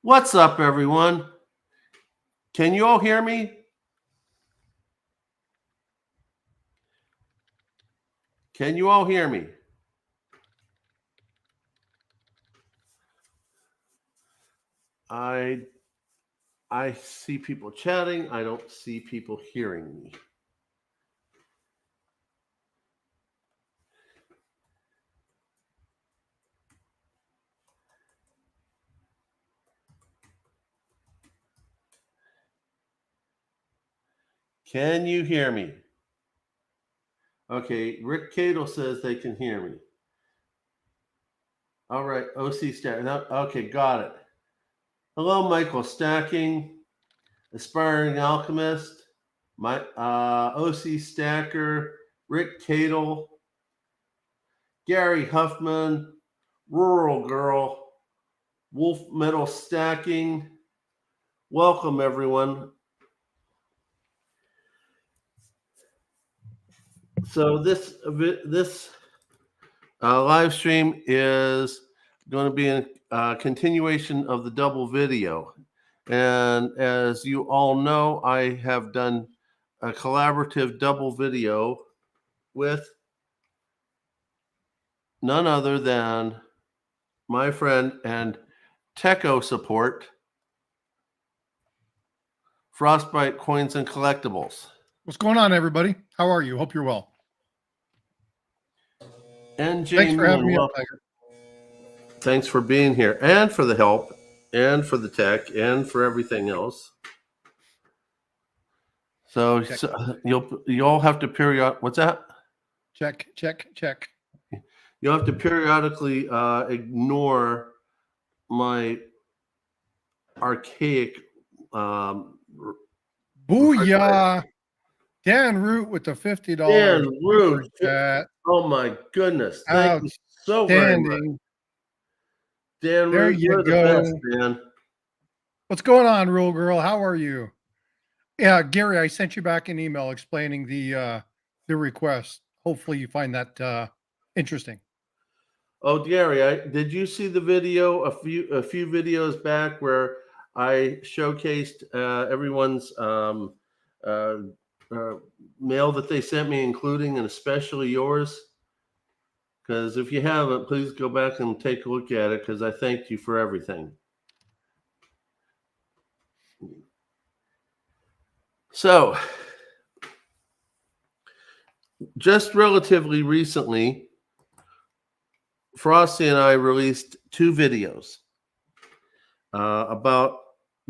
What's up, everyone? Can you all hear me? Can you all hear me? I see people chatting. I don't see people hearing me. Can you hear me? Okay, Rick Cadle says they can hear me. All right, OC Stacker. Okay, got it. Hello, Michael Stacking, Aspiring Alchemist, my OC Stacker, Rick Cadle, Gary Huffman, Rural Girl, Wolf Metal Stacking. Welcome, everyone. So this live stream is going to be a continuation of the double video. And as you all know, I have done a collaborative double video with none other than my friend and Techo support, Frostbyte Coins and Collectables. What's going on, everybody? How are you? Hope you're well. And Thanks for having me up, Tiger. Thanks for being here and for the help and for the tech and for everything else. So you'll all have to what's that? Check. You'll have to periodically ignore my archaic booyah. Dan Root with the $50. Dan Root. Oh my goodness. Thank you so very much. Dan there Root, you go. The best, man. What's going on, Rule Girl? How are you? Yeah, Gary, I sent you back an email explaining the request. Hopefully you find that interesting. Oh, Gary, did you see the video a few videos back where I showcased everyone's mail that they sent me, including and especially yours? Because if you haven't, please go back and take a look at it, because I thank you for everything. So, just relatively recently, Frosty and I released 2 videos about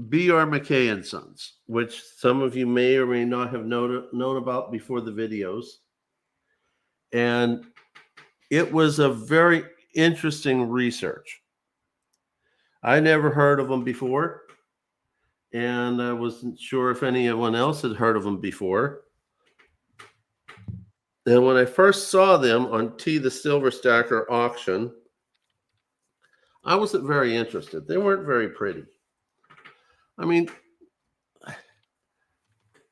B.R. MacKay Sons, which some of you may or may not have known about before the videos. And it was a very interesting research. I never heard of them before, and I wasn't sure if anyone else had heard of them before. And when I first saw them on T the Silver Stacker auction, I wasn't very interested. They weren't very pretty. I mean,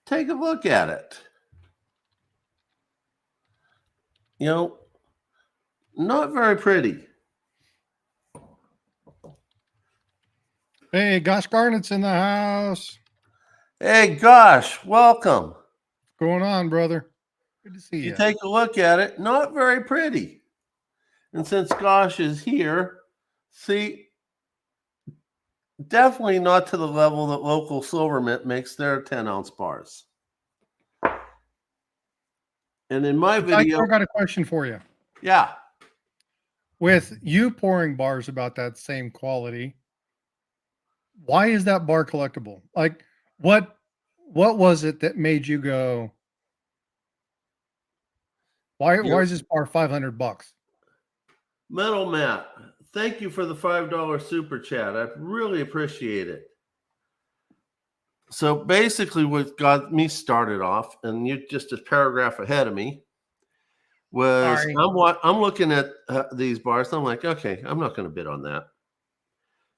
take a look at it. You know, not very pretty. Hey, Gosh Garnet's in the house. Hey, Gosh, welcome. What's going on, brother? Good to see you. You take a look at it, not very pretty. And since Gosh is here, see, definitely not to the level that local Silver Mint makes their 10-ounce bars. And in my video, I got a question for you. Yeah. With you pouring bars about that same quality, why is that bar collectible? Like, what was it that made you go, why is this bar $500? Metal Matt, thank you for the $5 super chat. I really appreciate it. So basically what got me started off, and you're just a paragraph ahead of me, was I'm looking at these bars. And I'm like, okay, I'm not going to bid on that.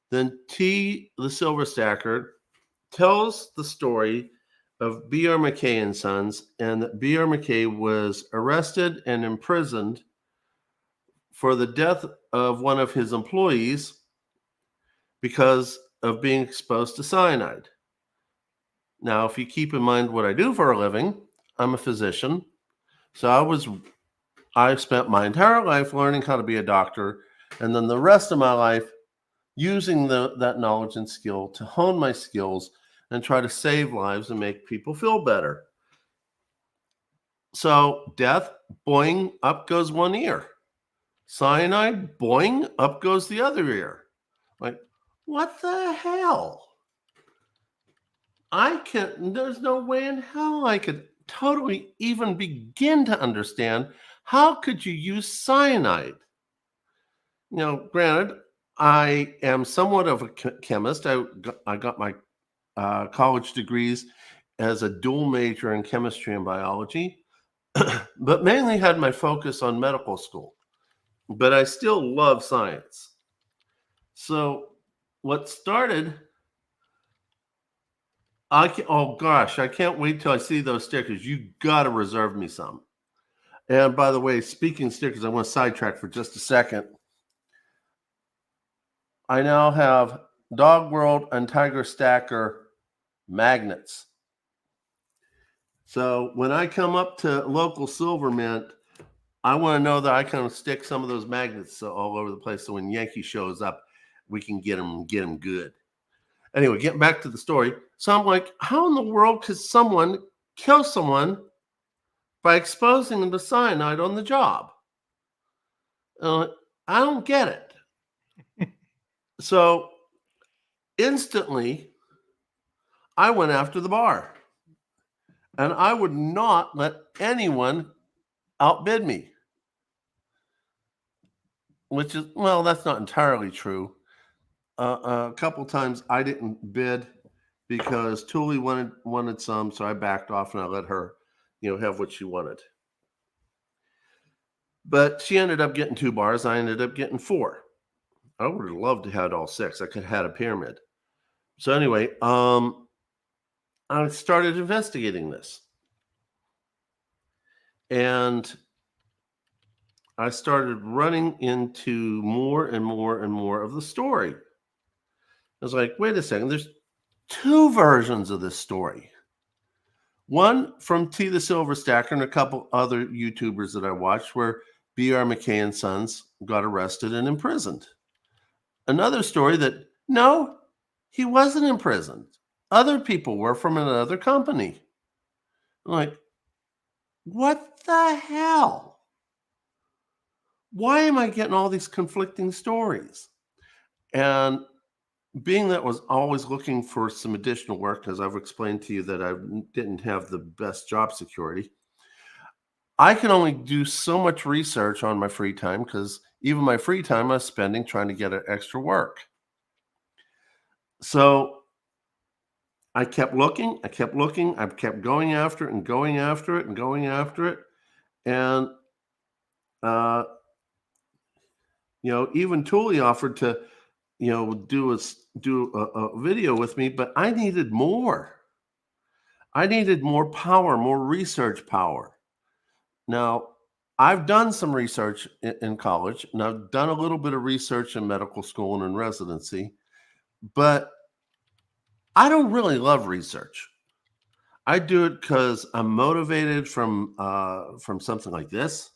Then T the Silver Stacker tells the story of B.R. MacKay Sons, and that B.R. MacKay was arrested and imprisoned for the death of one of his employees because of being exposed to cyanide. Now, if you keep in mind what I do for a living, I'm a physician. So I spent my entire life learning how to be a doctor, and then the rest of my life using that knowledge and skill to hone my skills and try to save lives and make people feel better. So death, boing, up goes one ear. Cyanide, boing, up goes the other ear. Like, what the hell? There's no way in hell I could totally even begin to understand how could you use cyanide? Granted, I am somewhat of a chemist. I got my college degrees as a dual major in chemistry and biology, but mainly had my focus on medical school. But I still love science. So what started, oh gosh, I can't wait till I see those stickers. You got to reserve me some. And by the way, speaking of stickers, I want to sidetrack for just a second. I now have Dog World and Tiger Stacker magnets. So when I come up to local silver mint, I want to know that I can stick some of those magnets all over the place. So when Yankee shows up, we can get them good. Anyway, getting back to the story. So I'm like, how in the world could someone kill someone by exposing them to cyanide on the job? I don't get it. So instantly, I went after the bar. And I would not let anyone outbid me. Which is, well, that's not entirely true. A couple times I didn't bid because Thule wanted some, so I backed off and I let her, have what she wanted. But she ended up getting 2 bars. I ended up getting 4. I would have loved to have all 6. I could have had a pyramid. So anyway, I started investigating this. And I started running into more and more and more of the story. I was like, wait a second, there's 2 versions of this story. One from T the Silver Stacker and a couple other YouTubers that I watched where BR MacKay Sons got arrested and imprisoned. Another story that, no, he wasn't imprisoned. Other people were from another company. I'm like, what the hell? Why am I getting all these conflicting stories? And being that I was always looking for some additional work, as I've explained to you that I didn't have the best job security, I can only do so much research on my free time because even my free time I was spending trying to get extra work. So I kept looking, I kept going after it and going after it and going after it. And, even Thule offered to, do a video with me, but I needed more. I needed more power, more research power. Now, I've done some research in college, and I've done a little bit of research in medical school and in residency, but I don't really love research. I do it because I'm motivated from something like this.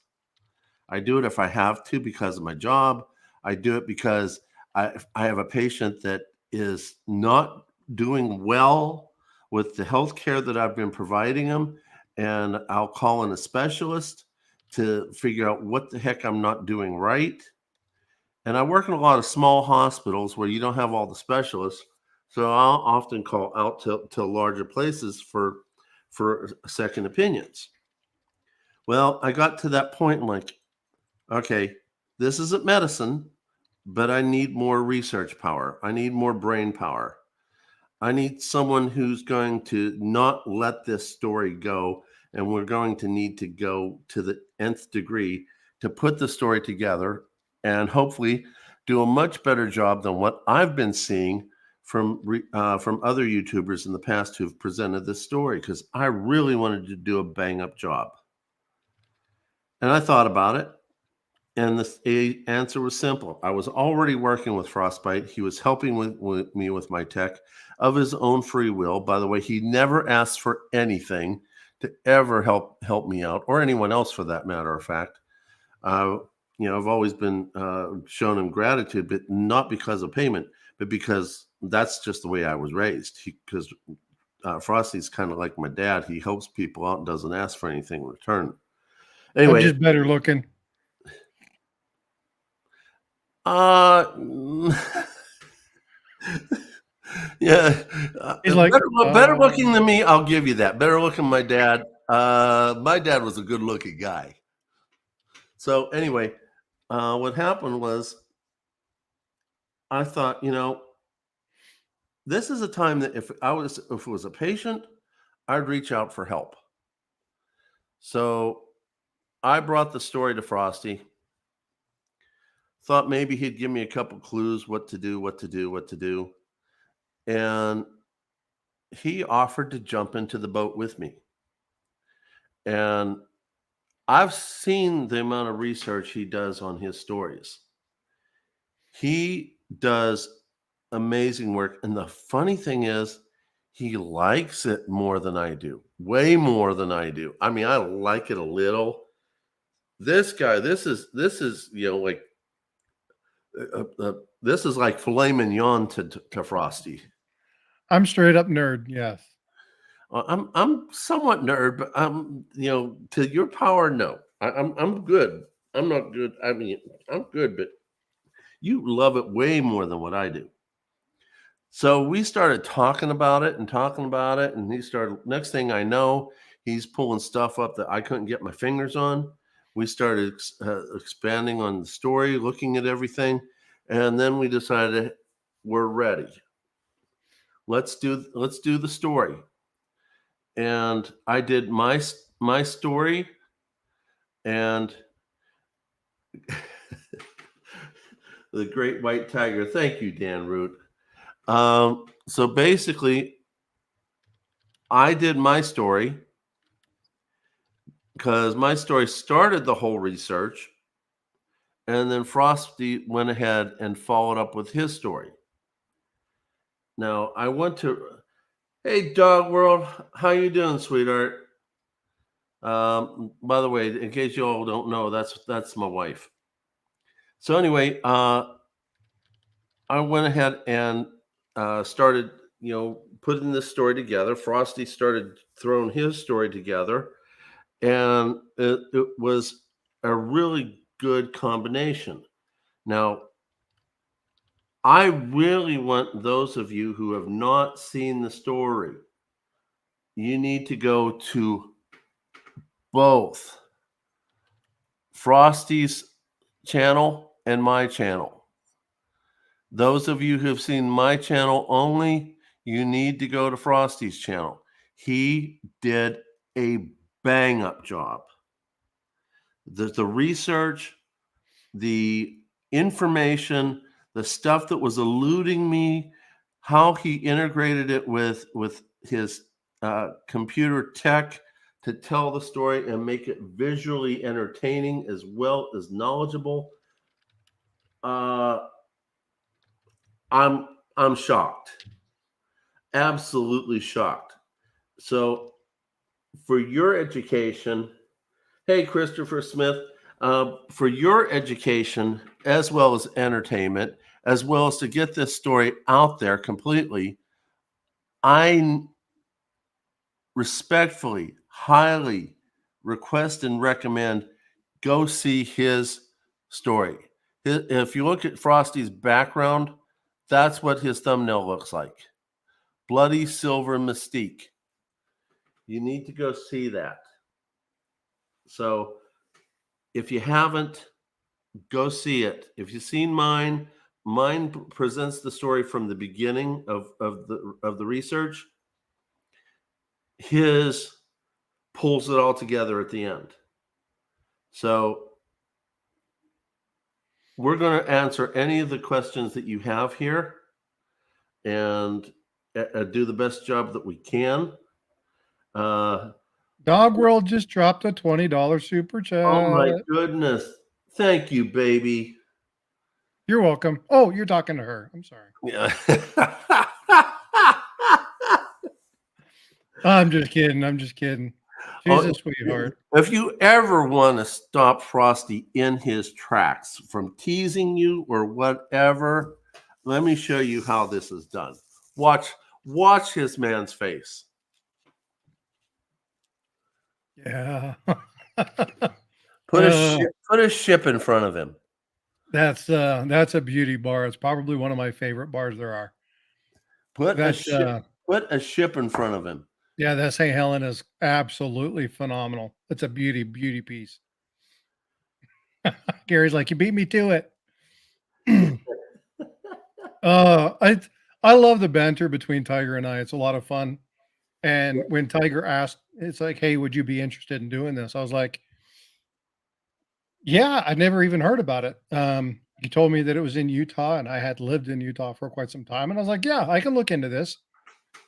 I do it if I have to because of my job. I do it because I have a patient that is not doing well with the health care that I've been providing them, and I'll call in a specialist to figure out what the heck I'm not doing right. And I work in a lot of small hospitals where you don't have all the specialists, so I'll often call out to larger places for second opinions. Well, I got to that point like, okay, this isn't medicine, but I need more research power. I need more brain power. I need someone who's going to not let this story go, and we're going to need to go to the nth degree to put the story together and hopefully do a much better job than what I've been seeing from other YouTubers in the past who've presented this story, because I really wanted to do a bang-up job. And I thought about it. And the answer was simple. I was already working with Frostbyte. He was helping with me with my tech of his own free will. By the way, he never asked for anything to ever help me out, or anyone else for that matter of fact. I've always been shown him gratitude, but not because of payment, but because that's just the way I was raised. Because Frosty's kind of like my dad. He helps people out and doesn't ask for anything in return. I'm Anyway, just better looking. Yeah, He's like, better looking than me. I'll give you that. Better looking than my dad. My dad was a good looking guy. So anyway, what happened was I thought, this is a time that if it was a patient, I'd reach out for help. So I brought the story to Frosty. Thought maybe he'd give me a couple clues what to do. And he offered to jump into the boat with me. And I've seen the amount of research he does on his stories. He does amazing work. And the funny thing is, he likes it more than I do, way more than I do. I mean, I like it a little. This guy, this is like this is like filet mignon to Frosty. I'm straight up nerd. Yes. I'm somewhat nerd, but to your power, no. I'm good. I'm not good. I mean, I'm good, but you love it way more than what I do. So we started talking about it, and he started. Next thing I know, he's pulling stuff up that I couldn't get my fingers on. We started expanding on the story, looking at everything, and then we decided we're ready. Let's do the story. And I did my story, and the Great White Tiger. Thank you, Dan Root. So basically, I did my story because my story started the whole research, and then Frosty went ahead and followed up with his story. Now I went to, hey Dog World, how you doing, sweetheart? By the way, in case you all don't know, that's my wife. So anyway, I went ahead and started, putting this story together. Frosty started throwing his story together, and it was a really good combination. Now, I really want those of you who have not seen the story, you need to go to both Frosty's channel and my channel. Those of you who have seen my channel only, you need to go to Frosty's channel. He did a bang up job. The research, the information, the stuff that was eluding me, how he integrated it with his computer tech to tell the story and make it visually entertaining as well as knowledgeable. I'm shocked, absolutely shocked. So for your education, hey Christopher Smith, for your education as well as entertainment, as well as to get this story out there completely, I respectfully, highly request and recommend go see his story. If you look at Frosty's background, that's what his thumbnail looks like. Bloody Silver Mystique. You need to go see that. So if you haven't, go see it. If you've seen mine presents the story from the beginning of the research. His pulls it all together at the end. So we're going to answer any of the questions that you have here and do the best job that we can. Dog World just dropped a $20 super chat. Oh my goodness. Thank you, baby. You're welcome. Oh, you're talking to her. I'm sorry. Yeah. I'm just kidding. I'm just kidding. She's Oh, a sweetheart. if you ever want to stop Frosty in his tracks from teasing you or whatever, let me show you how this is done. Watch his man's face. Yeah. Put a ship in front of him. That's a beauty bar. It's probably one of my favorite bars there are. Put a ship in front of him. Yeah, that St. Helen is absolutely phenomenal. It's a beauty piece. Gary's like, you beat me to it. I love the banter between Tiger and I. It's a lot of fun. And when Tiger asked, it's like, hey, would you be interested in doing this? I was like, yeah, I'd never even heard about it. He told me that it was in Utah, and I had lived in Utah for quite some time. And I was like, yeah, I can look into this.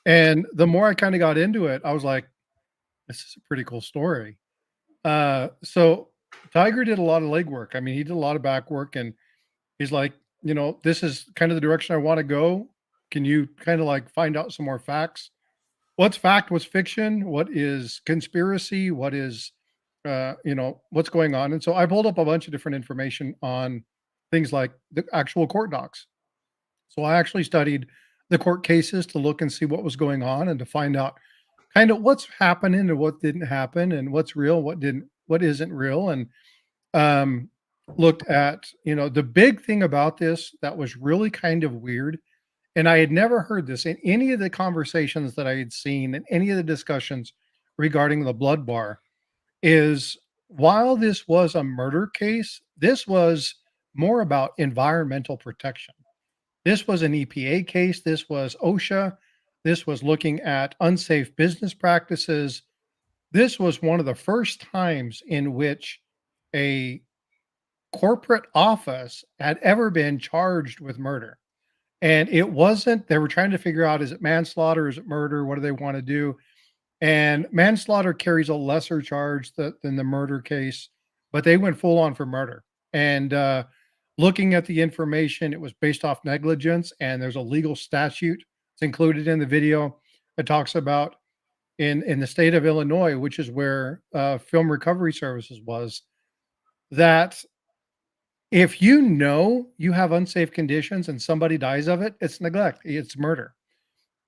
And the more I kind of got into it, I was like, this is a pretty cool story. So Tiger did a lot of legwork. I mean, he did a lot of back work, and he's like, this is kind of the direction I want to go. Can you kind of like find out some more facts? What's fact? What's fiction? What is conspiracy? What is, what's going on? And so I pulled up a bunch of different information on things like the actual court docs. So I actually studied the court cases to look and see what was going on and to find out kind of what's happening and what didn't happen and what's real, what isn't real. And looked at, the big thing about this that was really kind of weird. And I had never heard this in any of the conversations that I had seen in any of the discussions regarding the blood bar is while this was a murder case, this was more about environmental protection. This was an EPA case. This was OSHA. This was looking at unsafe business practices. This was one of the first times in which a corporate office had ever been charged with murder. And it wasn't, they were trying to figure out, is it manslaughter? Is it murder? What do they want to do? And manslaughter carries a lesser charge than the murder case, but they went full on for murder. And looking at the information, it was based off negligence, and there's a legal statute. It's included in the video. It talks about in the state of Illinois, which is where Film Recovery Services was, that if you have unsafe conditions and somebody dies of it, it's neglect, it's murder.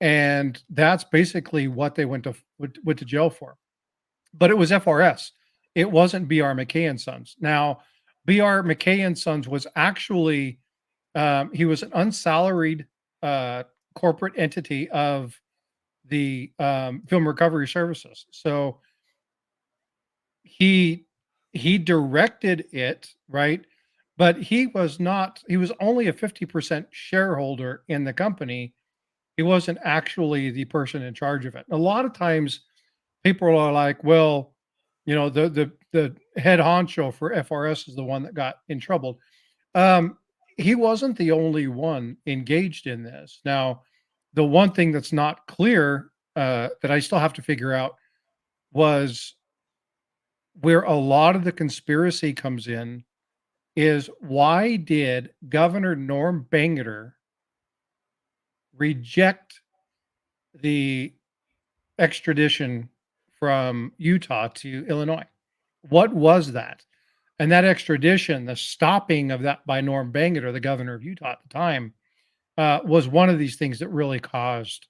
And that's basically what they went to jail for. But it was FRS. It wasn't BR MacKay and Sons. Now, BR MacKay and Sons was actually, he was an unsalaried corporate entity of the Film Recovery Services. So he directed it, right? But he was only a 50% shareholder in the company. He wasn't actually the person in charge of it. A lot of times people are like, well, the head honcho for FRS is the one that got in trouble. He wasn't the only one engaged in this. Now, the one thing that's not clear that I still have to figure out was where a lot of the conspiracy comes in is why did Governor Norm Bangerter reject the extradition from Utah to Illinois? What was that? And that extradition, the stopping of that by Norm Bangerter, the governor of Utah at the time, was one of these things that really caused,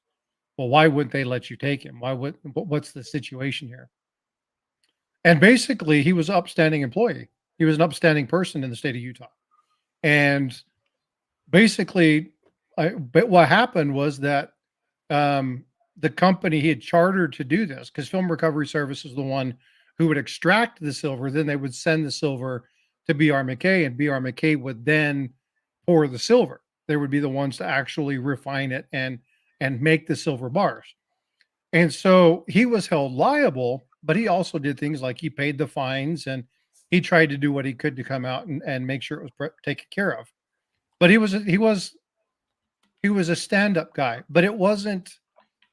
well, why wouldn't they let you take him? What's the situation here? And basically, he was an upstanding employee. He was an upstanding person in the state of Utah. And basically, but what happened was that the company he had chartered to do this, because Film Recovery Service is the one who would extract the silver, then they would send the silver to BR MacKay, and BR MacKay would then pour the silver. They would be the ones to actually refine it and make the silver bars. And so he was held liable, but he also did things like he paid the fines and he tried to do what he could to come out and make sure it was taken care of. But he was a stand-up guy, but it wasn't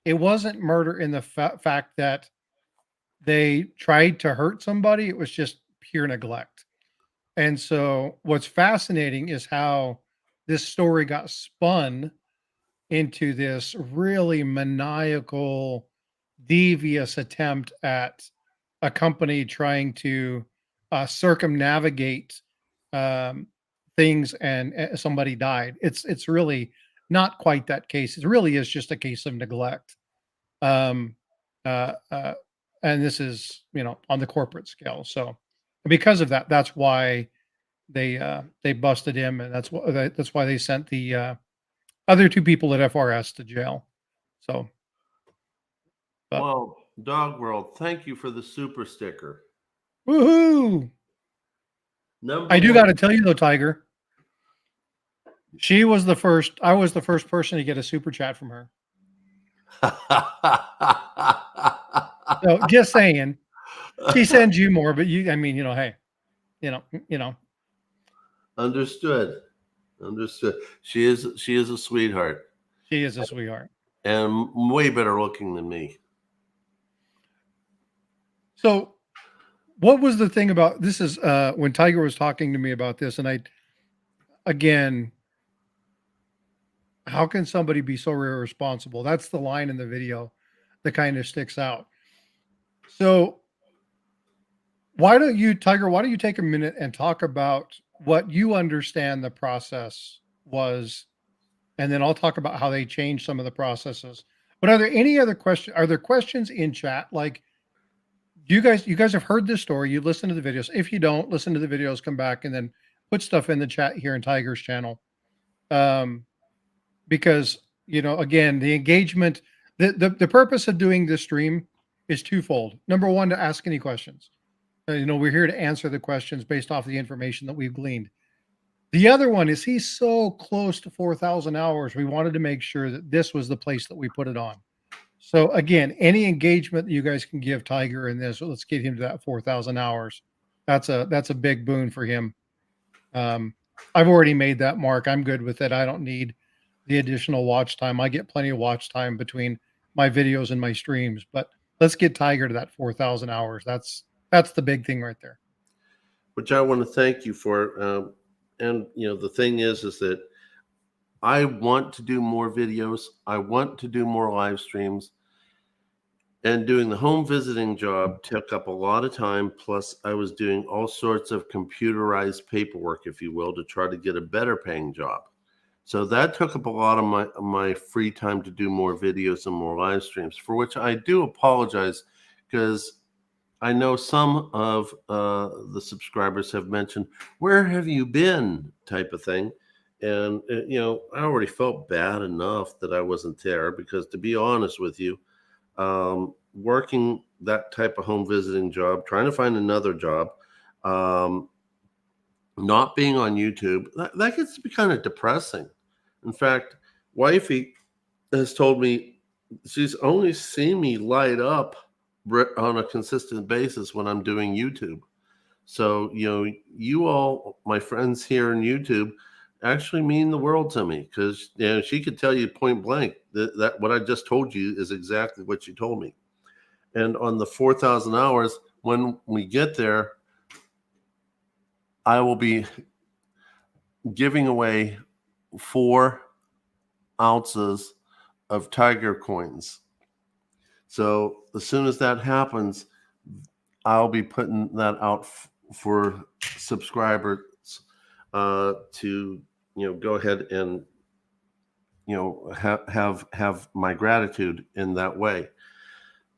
murder in the fact that they tried to hurt somebody. It was just pure neglect. And so what's fascinating is how this story got spun into this really maniacal, devious attempt at a company trying to circumnavigate um, things, and somebody died. It's really not quite that case. It really is just a case of neglect. Um, uh, uh, and this is, on the corporate scale. So because of that, that's why they busted him, and that's why they sent the other two people at FRS to jail. So, but Well, Dog World, thank you for the super sticker. woohoo! Number I do one. got to tell you though, Tiger, she was the first. I was the first person to get a super chat from her. So just saying, she sends you more, but you, I mean, hey, you know, Understood. Understood. She is a sweetheart she is a sweetheart. and way better looking than me. So, what was the thing about this? Is when Tiger was talking to me about this, and again, how can somebody be so irresponsible? That's the line in the video that kind of sticks out. So, why don't you, Tiger? Why don't you take a minute and talk about what you understand the process was, and then I'll talk about how they changed some of the processes. But are there any other questions? Are there questions in chat? Like, you guys have heard this story. You listen to the videos. If you don't listen to the videos, come back and then put stuff in the chat here in Tiger's channel. Um, because again, the engagement, the purpose of doing this stream is twofold. Number one, to ask any questions. We're here to answer the questions based off the information that we've gleaned. The other one is he's so close to 4,000 hours. We wanted to make sure that this was the place that we put it on. So again, any engagement that you guys can give Tiger in this, let's get him to that 4,000 hours. That's a big boon for him. I've already made that mark. I'm good with it. I don't need the additional watch time. I get plenty of watch time between my videos and my streams, but let's get Tiger to that 4,000 hours. That's the big thing right there. Which I want to thank you for. And the thing is that I want to do more videos. I want to do more live streams. And doing the home visiting job took up a lot of time. Plus, I was doing all sorts of computerized paperwork, if you will, to try to get a better paying job. So that took up a lot of my free time to do more videos and more live streams, for which I do apologize, because I know some of the subscribers have mentioned, "Where have you been?" type of thing. And, I already felt bad enough that I wasn't there, because to be honest with you, working that type of home visiting job, trying to find another job, not being on YouTube, that gets to be kind of depressing. In fact, wifey has told me she's only seen me light up on a consistent basis when I'm doing YouTube. So, you all, my friends here in YouTube, actually mean the world to me, because she could tell you point blank that what I just told you is exactly what she told me. And on the 4,000 hours, when we get there, I will be giving away 4 ounces of Tiger coins. So as soon as that happens, I'll be putting that out for subscribers to go ahead and have my gratitude in that way.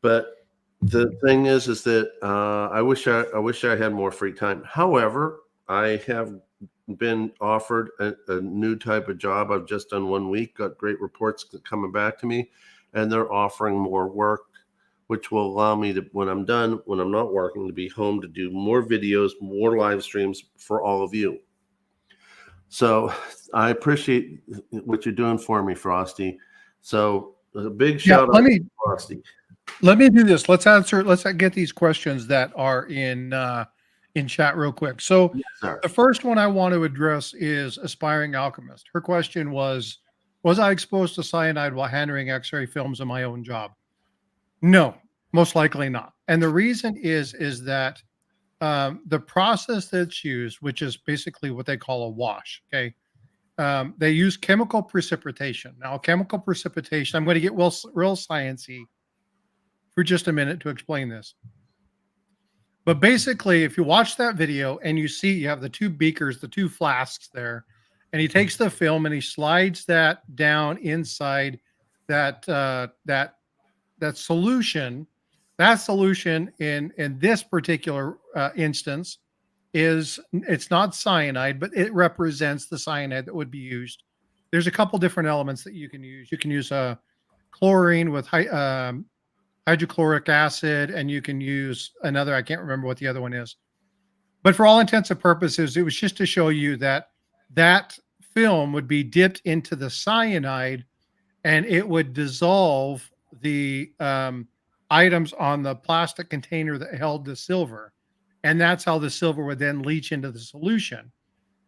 But the thing is that I wish I had more free time. However, I have been offered a new type of job. I've just done 1 week, got great reports coming back to me, and they're offering more work, which will allow me to, when I'm done, when I'm not working, to be home to do more videos, more live streams for all of you. So I appreciate what you're doing for me, Frosty. So a big shout out to Frosty. Let me do this. Let's get these questions that are in chat real quick. So Yes, the first one I want to address is Aspiring Alchemist. Her question was I exposed to cyanide while handling X-ray films in my own job? No, most likely not. And the reason is that the process that's used, which is basically what they call a wash. Okay. They use chemical precipitation. Now, chemical precipitation, I'm going to get real sciencey for just a minute to explain this. But basically, if you watch that video and you see you have the two beakers, the two flasks there, and he takes the film and he slides that down inside that that solution. That solution in this particular instance it's not cyanide, but it represents the cyanide that would be used. There's a couple different elements that you can use. You can use chlorine with hydrochloric acid, and you can use another. I can't remember what the other one is. But for all intents and purposes, it was just to show you that that film would be dipped into the cyanide, and it would dissolve the items on the plastic container that held the silver. And that's how the silver would then leach into the solution.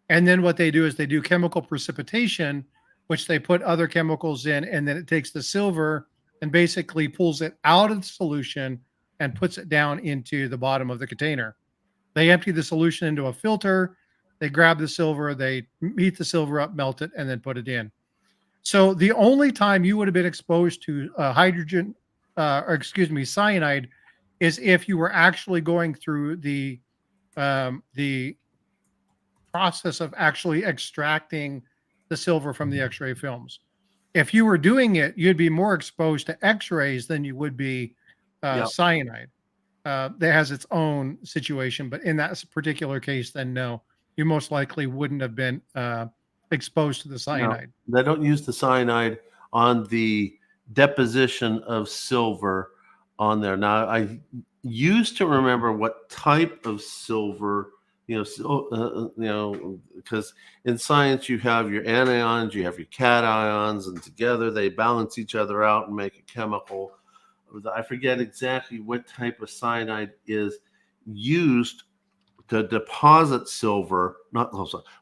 And then what they do is they do chemical precipitation, which they put other chemicals in, and then it takes the silver and basically pulls it out of the solution and puts it down into the bottom of the container. They empty the solution into a filter, they grab the silver, they heat the silver up, melt it, and then put it in. So the only time you would have been exposed to cyanide is if you were actually going through the process of actually extracting the silver from the X-ray films. If you were doing it, you'd be more exposed to X-rays than you would be cyanide. That has its own situation, but in that particular case, then no, you most likely wouldn't have been exposed to the cyanide. No, they don't use the cyanide on the deposition of silver on there. Now, I used to remember what type of silver, because in science you have your anions, you have your cations, and together they balance each other out and make a chemical. I forget exactly what type of cyanide is used to deposit silver,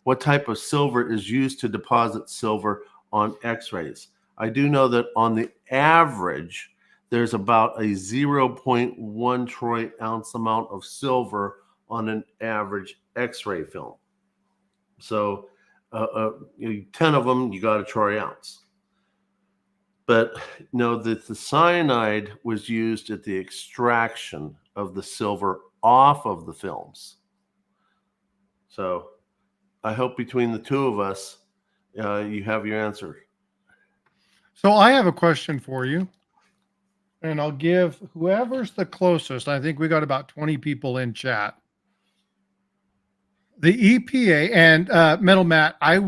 what type of silver is used to deposit silver on X-rays. I do know that on the average, there's about a 0.1 troy ounce amount of silver on an average X-ray film. So 10 of them, you got a troy ounce. But that the cyanide was used at the extraction of the silver off of the films. So I hope between the two of us, you have your answer. So I have a question for you, and I'll give whoever's the closest. I think we got about 20 people in chat. The EPA and Metal Matt, I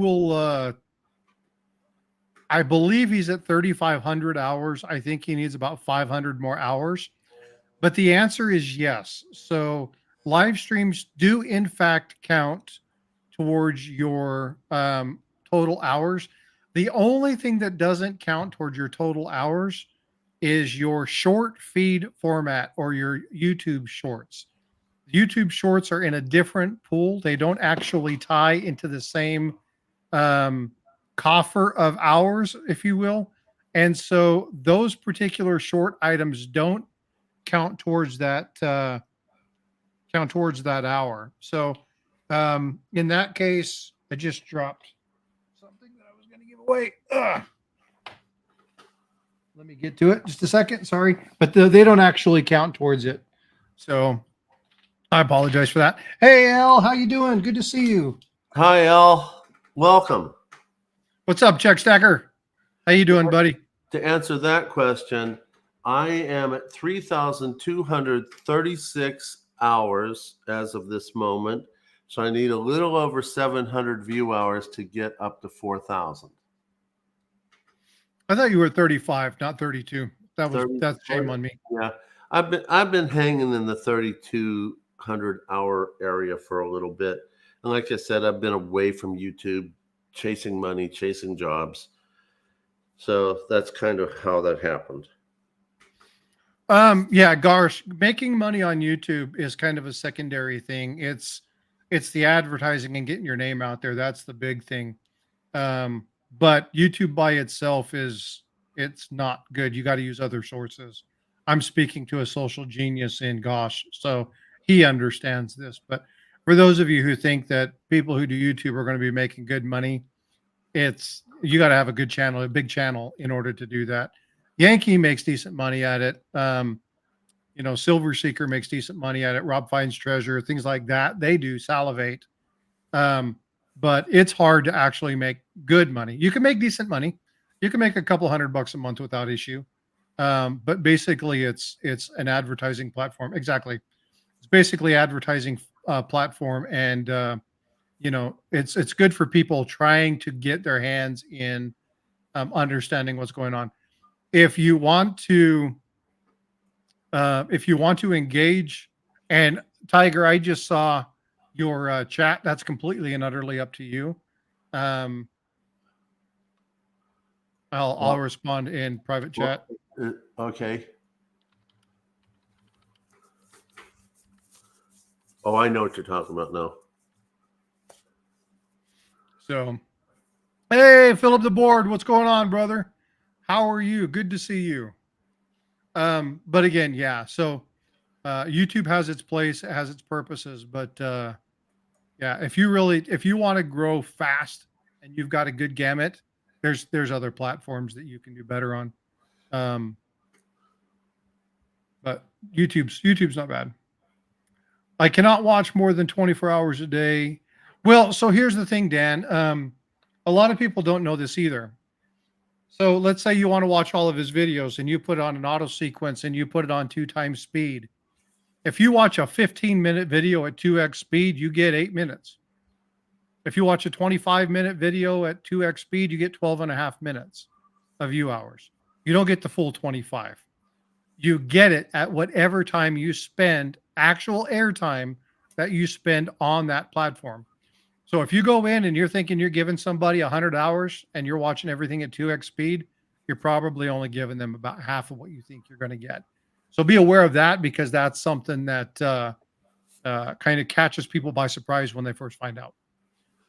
believe he's at 3,500 hours. I think he needs about 500 more hours. But the answer is yes. So live streams do, in fact, count towards your total hours. The only thing that doesn't count towards your total hours is your short feed format or your YouTube shorts. YouTube shorts are in a different pool. They don't actually tie into the same coffer of hours, if you will. And so those particular short items don't count towards that hour. So in that case, I just dropped something that I was going to give away. Let me get to it just a second. Sorry, but they don't actually count towards it. So I apologize for that. Hey, Al, how you doing? Good to see you. Hi, Al. Welcome. What's up, Check Stacker? How you doing, buddy? To answer that question, I am at 3,236 hours as of this moment. So I need a little over 700 view hours to get up to 4,000. I thought you were 35, not 32. That's shame on me. Yeah, I've been hanging in the 3,200 hour area for a little bit, and like I said, I've been away from YouTube, chasing money, chasing jobs. So that's kind of how that happened. Yeah, gosh, making money on YouTube is kind of a secondary thing. It's the advertising and getting your name out there. That's the big thing. But YouTube by itself it's not good. You got to use other sources. I'm speaking to a social genius in Gosh. So he understands this. But for those of you who think that people who do YouTube are going to be making good money, you got to have a good channel, a big channel, in order to do that. Yankee makes decent money at it. Silver Seeker makes decent money at it. Rob Finds Treasure, things like that. They do Salivate. But it's hard to actually make good money. You can make decent money. You can make a couple $100 a month without issue. But basically it's an advertising platform. Exactly. It's basically advertising platform. And, it's good for people trying to get their hands in understanding what's going on. If you want to engage, and Tiger, I just saw your chat. That's completely and utterly up to you. I'll respond in private chat. Okay. Oh, I know what you're talking about now. So, hey, Philip the Board, what's going on, brother? How are you? Good to see you. But again, yeah. So, YouTube has its place, it has its purposes, but yeah, if you want to grow fast and you've got a good gamut, there's other platforms that you can do better on. But YouTube's not bad. I cannot watch more than 24 hours a day. Well, so here's the thing, Dan. A lot of people don't know this either. So let's say you want to watch all of his videos and you put it on an auto sequence and you put it on 2x speed. If you watch a 15-minute video at 2x speed, you get 8 minutes. If you watch a 25-minute video at 2x speed, you get 12.5 minutes of view hours. You don't get the full 25. You get it at whatever time you spend, actual airtime that you spend on that platform. So if you go in and you're thinking you're giving somebody 100 hours and you're watching everything at 2x speed, you're probably only giving them about half of what you think you're going to get. So be aware of that, because that's something that kind of catches people by surprise when they first find out.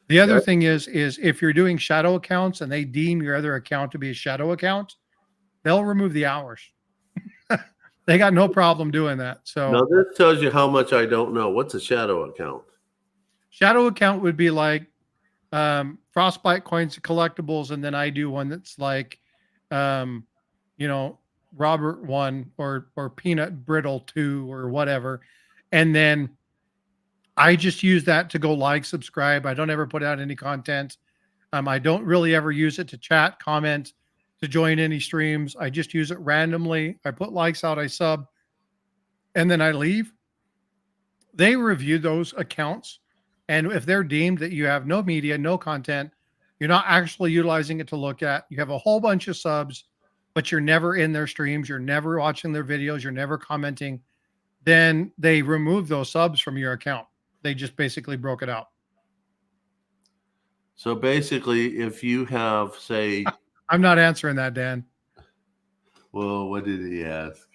The other thing is if you're doing shadow accounts and they deem your other account to be a shadow account, they'll remove the hours. They got no problem doing that. So now this tells you how much I don't know. What's a shadow account? Shadow account would be like Frostbyte Coins and Collectables, and then I do one that's like, Robert 1 or Peanut Brittle 2 or whatever. And then I just use that to go like, subscribe. I don't ever put out any content. I don't really ever use it to chat, comment, to join any streams. I just use it randomly. I put likes out, I sub, and then I leave. They review those accounts. And if they're deemed that you have no media, no content, you're not actually utilizing it to look at, you have a whole bunch of subs, but you're never in their streams, you're never watching their videos, you're never commenting, then they remove those subs from your account. They just basically broke it out. So basically, if you have, say... I'm not answering that, Dan. Well, what did he ask?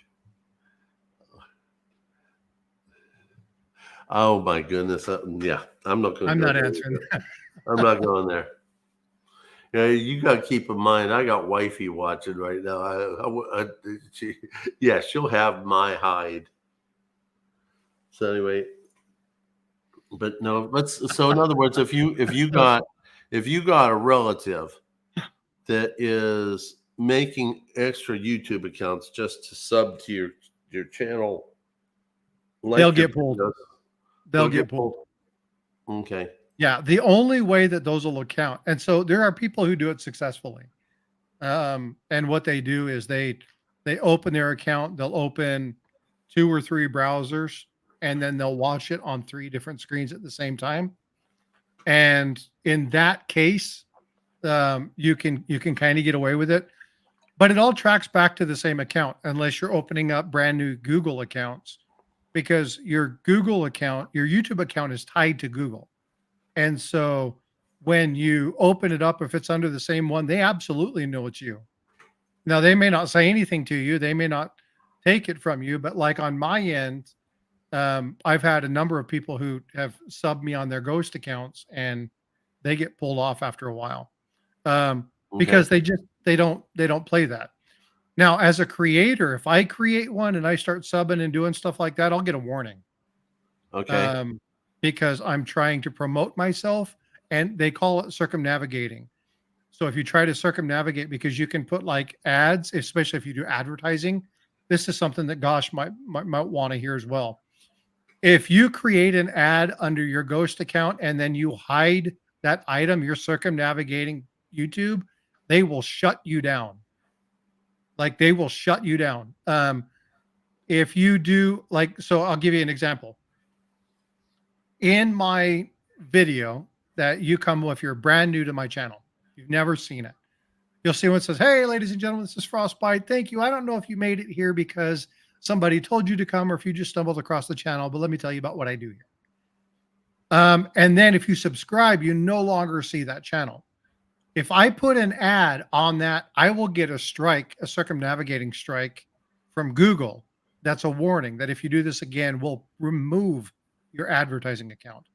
Oh, my goodness. Yeah, I'm not going to... I'm not answering that. I'm not going there. Yeah, you got to keep in mind, I got wifey watching right now. She'll have my hide. So anyway, but no, so in other words, if you got a relative that is making extra YouTube accounts just to sub to your channel, they'll get pulled. They'll get pulled. Okay. Yeah, the only way that those will account, and so there are people who do it successfully. And what they do is they open their account, they'll open 2 or 3 browsers, and then they'll watch it on 3 different screens at the same time. And in that case, you can kind of get away with it, but it all tracks back to the same account unless you're opening up brand new Google accounts, because your Google account, your YouTube account is tied to Google. And so when you open it up, if it's under the same one, they absolutely know it's you. Now, they may not say anything to you. They may not take it from you. But like on my end, I've had a number of people who have subbed me on their ghost accounts, and they get pulled off after a while because they don't play that. Now, as a creator, if I create one and I start subbing and doing stuff like that, I'll get a warning. Okay. because I'm trying to promote myself, and they call it circumnavigating. So if you try to circumnavigate, because you can put like ads, especially if you do advertising, this is something that Gosh might want to hear as well. If you create an ad under your Ghost account and then you hide that item, you're circumnavigating YouTube, they will shut you down. Like they will shut you down. If you do like, so I'll give you an example. In my video that you come with, you're brand new to my channel, you've never seen it. You'll see one says, "Hey, ladies and gentlemen, this is Frostbyte. Thank you. I don't know if you made it here because somebody told you to come or if you just stumbled across the channel, but let me tell you about what I do here." And then if you subscribe, you no longer see that channel. If I put an ad on that, I will get a strike, a circumnavigating strike from Google. That's a warning that if you do this again, we'll remove your advertising account.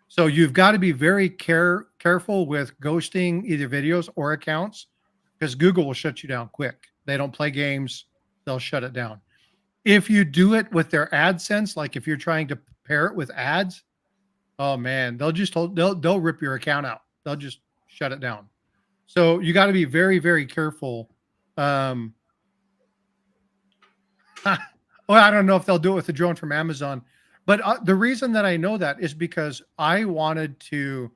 So you've got to be very careful with ghosting either videos or accounts, because Google will shut you down quick. They don't play games. They'll shut it down. If you do it with their AdSense, like if you're trying to pair it with ads, oh man, they'll rip your account out. They'll just shut it down. So you got to be very, very careful. Well, I don't know if they'll do it with the drone from Amazon, but the reason that I know that is because I wanted to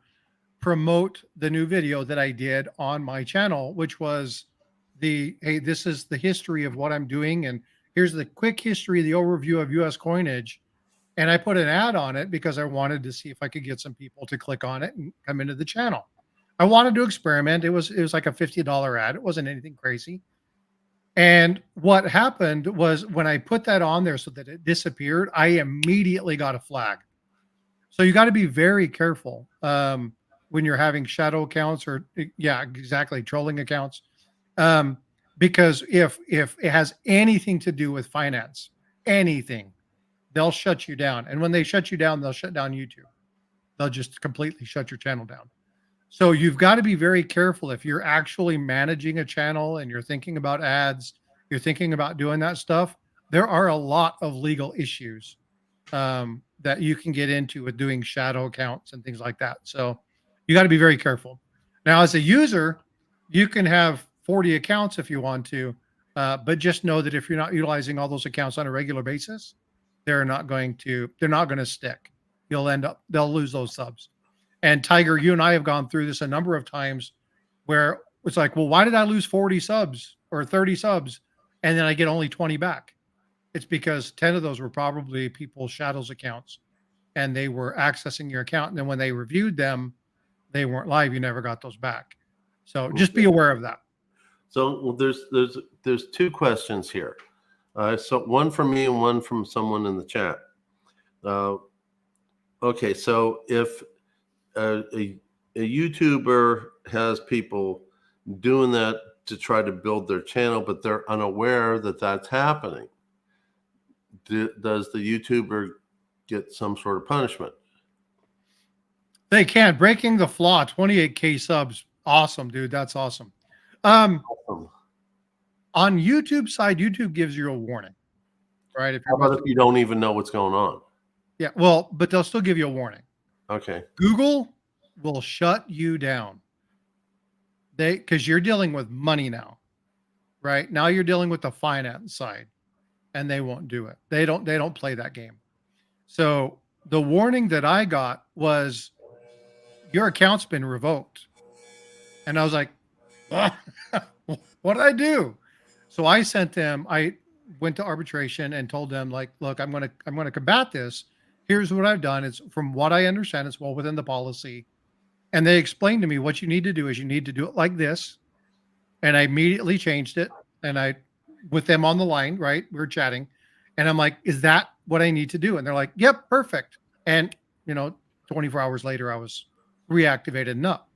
promote the new video that I did on my channel, which was hey, this is the history of what I'm doing, and here's the quick history, the overview of US coinage. And I put an ad on it because I wanted to see if I could get some people to click on it and come into the channel. I wanted to experiment. It was like a $50 ad. It wasn't anything crazy. And what happened was when I put that on there so that it disappeared, I immediately got a flag. So you got to be very careful when you're having shadow accounts or, yeah, exactly, trolling accounts. Because if it has anything to do with finance, anything, they'll shut you down. And when they shut you down, they'll shut down YouTube. They'll just completely shut your channel down. So you've got to be very careful if you're actually managing a channel and you're thinking about ads, you're thinking about doing that stuff. There are a lot of legal issues that you can get into with doing shadow accounts and things like that. So you got to be very careful. Now, as a user, you can have 40 accounts if you want to, but just know that if you're not utilizing all those accounts on a regular basis, they're not going to stick. They'll lose those subs. And Tiger, you and I have gone through this a number of times where it's like, well, why did I lose 40 subs or 30 subs and then I get only 20 back? It's because 10 of those were probably people's shadows accounts and they were accessing your account. And then when they reviewed them, they weren't live. You never got those back. So just be aware of that. So there's two questions here. So one from me and one from someone in the chat. Okay, so if a YouTuber has people doing that to try to build their channel, but they're unaware that that's happening, does the YouTuber get some sort of punishment? They can. Breaking the flaw, 28K subs. Awesome, dude. That's awesome. On YouTube side, YouTube gives you a warning, right? If How about if you don't even know what's going on? Yeah, well, but they'll still give you a warning. Okay. Google will shut you down. Because you're dealing with money now, right? Now you're dealing with the finance side, and they won't do it. They don't play that game. So the warning that I got was, your account's been revoked. And I was like, what did I do? So I went to arbitration and told them, like, look, I'm gonna combat this. Here's what I've done. It's, from what I understand, it's well within the policy. And they explained to me, what you need to do is you need to do it like this. And I immediately changed it. And with them on the line, right? We were chatting. And I'm like, is that what I need to do? And they're like, yep, perfect. And 24 hours later, I was reactivated and up.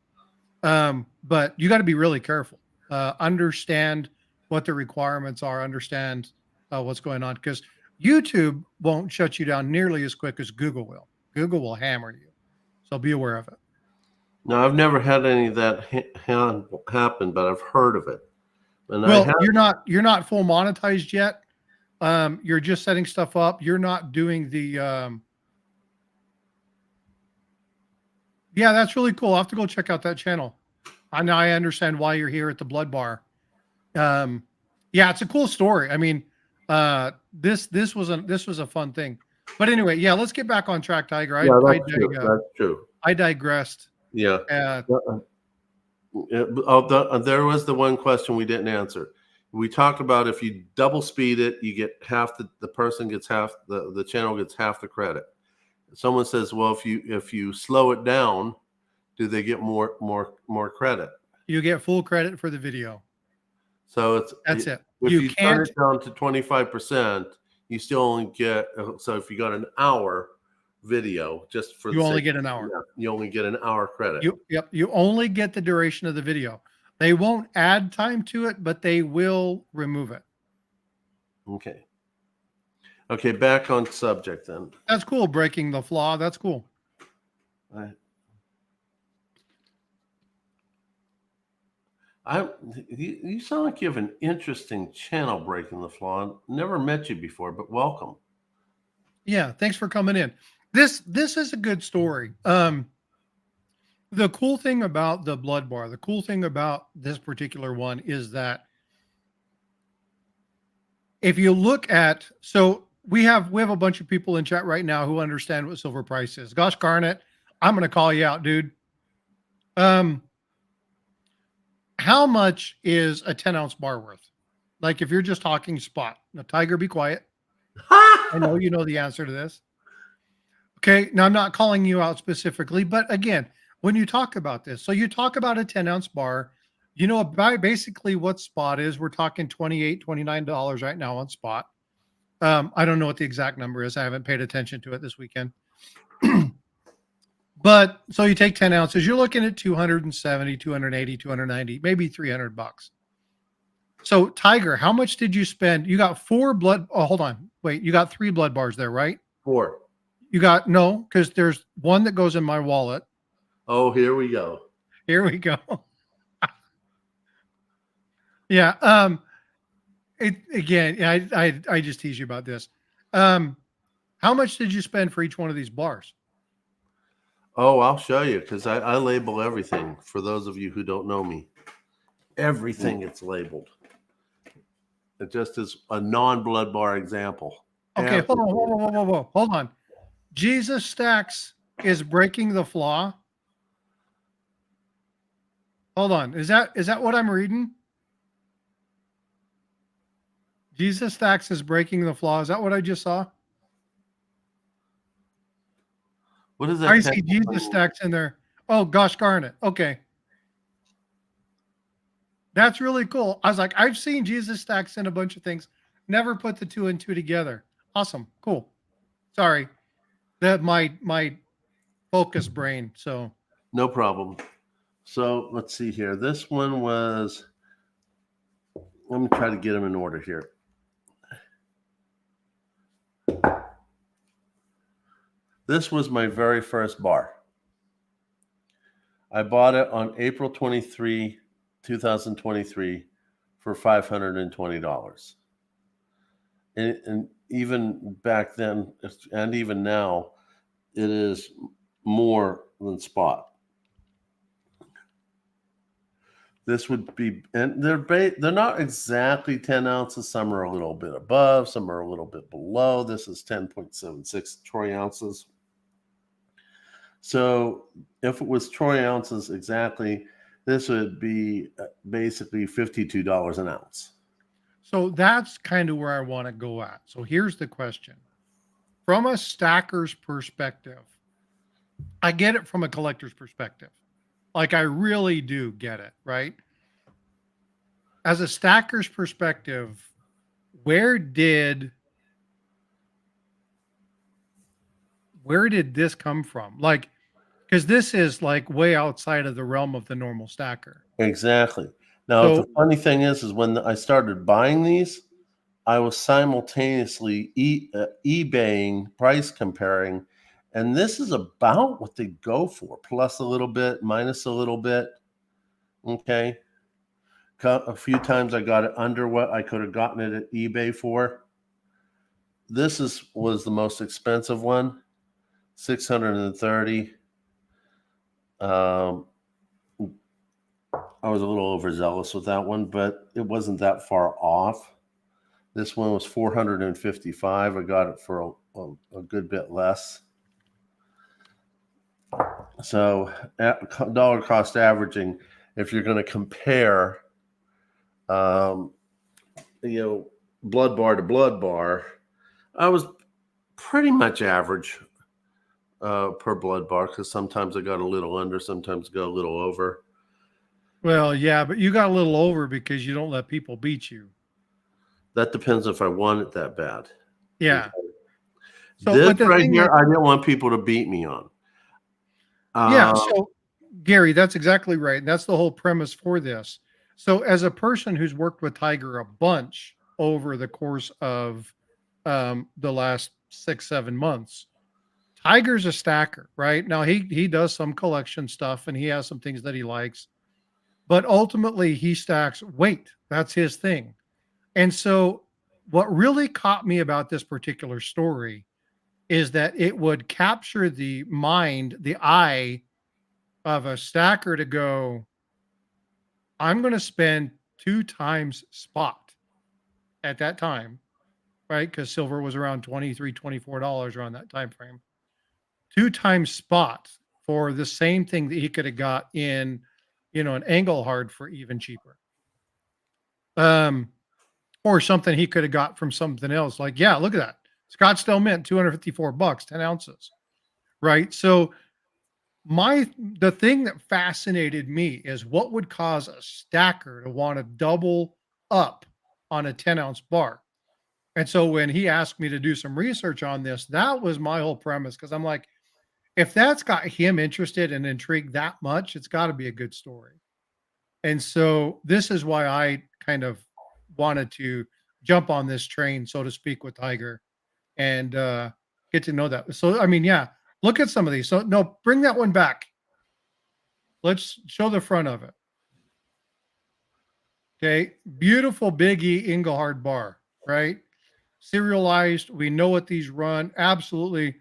But you got to be really careful. Understand what the requirements are. Understand what's going on. Because YouTube won't shut you down nearly as quick as Google will. Google will hammer you. So be aware of it. No, I've never had any of that happen, but I've heard of it. And well, you're not full monetized yet. You're just setting stuff up. You're not doing the Yeah, that's really cool. I'll have to go check out that channel. Now I understand why you're here at the Blood Bar. Yeah, it's a cool story. I mean, this was a fun thing. But anyway, yeah, let's get back on track, Tiger. Yeah, that's true. That's true. I digressed. Yeah. There was the one question we didn't answer. We talked about if you double speed it, you get half the person gets half the channel gets half the credit. Someone says, well, if you slow it down, do they get more credit? You get full credit for the video. So that's it. If you turn it down to 25%, you still only get. So if you got an hour video, just for you only get an hour. Yeah, you only get an hour credit. You only get the duration of the video. They won't add time to it, but they will remove it. Okay. Okay, back on subject then. That's cool. Breaking the flaw. That's cool. You sound like you have an interesting channel, Breaking the Flaw. Never met you before, but welcome. Yeah, thanks for coming in. This is a good story. The cool thing about the Blood Bar, the cool thing about this particular one is that if you look at, so we have a bunch of people in chat right now who understand what silver price is. Gosh darn it, I'm going to call you out, dude. How much is a 10-ounce bar worth? Like if you're just talking spot. Now, Tiger, be quiet. I know you know the answer to this. Okay, now I'm not calling you out specifically, but again, when you talk about this, so you talk about a 10-ounce bar, you know basically what spot is. We're talking $28, $29 right now on spot. I don't know what the exact number is. I haven't paid attention to it this weekend. But so you take 10 ounces, you're looking at 270, 280, 290, maybe $300. So Tiger, how much did you spend? You got hold on. Wait, you got 3 blood bars there, right? 4. You got, no, because there's one that goes in my wallet. Oh, here we go. Here we go. Yeah. I just tease you about this. How much did you spend for each one of these bars? Oh, I'll show you because I label everything. For those of you who don't know me, everything it's labeled. It just is a non-blood bar example. Okay, hold on. Jesus Stacks is breaking the flaw. Hold on. Is that what I'm reading? Jesus Stacks is breaking the flaw. Is that what I just saw? What is that? I see Jesus Stacks in there. Oh, gosh darn it. Okay. That's really cool. I was like, I've seen Jesus Stacks in a bunch of things. Never put the 2 and 2 together. Awesome. Cool. Sorry. That my focus brain. So no problem. So let's see here. This one was, let me try to get them in order here. This was my very first bar. I bought it on April 23, 2023 for $520. And even back then, and even now, it is more than spot. This would be, and they're not exactly 10 ounces. Some are a little bit above, some are a little bit below. This is 10.76 troy ounces. So if it was troy ounces exactly, this would be basically $52 an ounce. So that's kind of where I want to go at. So here's the question. From a stacker's perspective, I get it from a collector's perspective. Like I really do get it, right? As a stacker's perspective, where did this come from? Like, because this is like way outside of the realm of the normal stacker. Exactly. Now, the funny thing is when I started buying these, I was simultaneously eBaying, price comparing, and this is about what they go for, plus a little bit, minus a little bit. Okay. A few times I got it under what I could have gotten it at eBay for. This was the most expensive one, $630. Um, I was a little overzealous with that one, but it wasn't that far off. This one was 455. I got it for a good bit less. So dollar cost averaging, if you're going to compare, blood bar to blood bar, I was pretty much average per blood bar, because sometimes I got a little under, sometimes got a little over. Well, yeah, but you got a little over because you don't let people beat you. That depends if I want it that bad. Yeah. Okay. So, This but the right thing here, that, I didn't want people to beat me on. yeah, so Gary, that's exactly right. And that's the whole premise for this. So, as a person who's worked with Tiger a bunch over the course of the last 6, 7 months, Tiger's a stacker, right? Now he does some collection stuff and he has some things that he likes, but ultimately he stacks weight. That's his thing. And so what really caught me about this particular story is that it would capture the mind, the eye of a stacker to go, I'm going to spend 2 times spot at that time, right? Because silver was around $23, $24 around that time frame. 2 times spot for the same thing that he could have got in, an Engelhard for even cheaper. Or something he could have got from something else. Like, yeah, look at that. Scottsdale Mint, $254, 10 ounces. Right. So the thing that fascinated me is what would cause a stacker to want to double up on a 10-ounce bar. And so when he asked me to do some research on this, that was my whole premise. Cause I'm like, if that's got him interested and intrigued that much, it's got to be a good story. And so this is why I kind of wanted to jump on this train, so to speak, with Tiger and get to know that. So, I mean, yeah, look at some of these. So, no, bring that one back. Let's show the front of it. Okay. Beautiful Big E Engelhard bar, right? Serialized. We know what these run. Absolutely.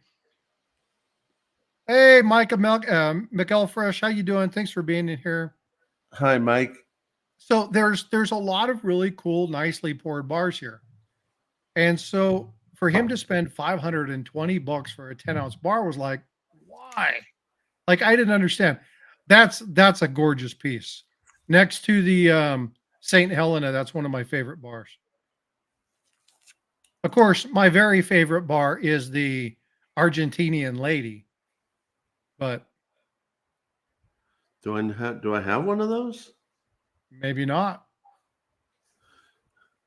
Hey, Micah McElfresh, how you doing? Thanks for being in here. Hi, Mike. So there's a lot of really cool, nicely poured bars here. And so for him to spend $520 for a 10-ounce bar was like, why? Like, I didn't understand. That's a gorgeous piece. Next to the St. Helena, that's one of my favorite bars. Of course, my very favorite bar is the Argentinian lady. But do I have one of those? maybe not.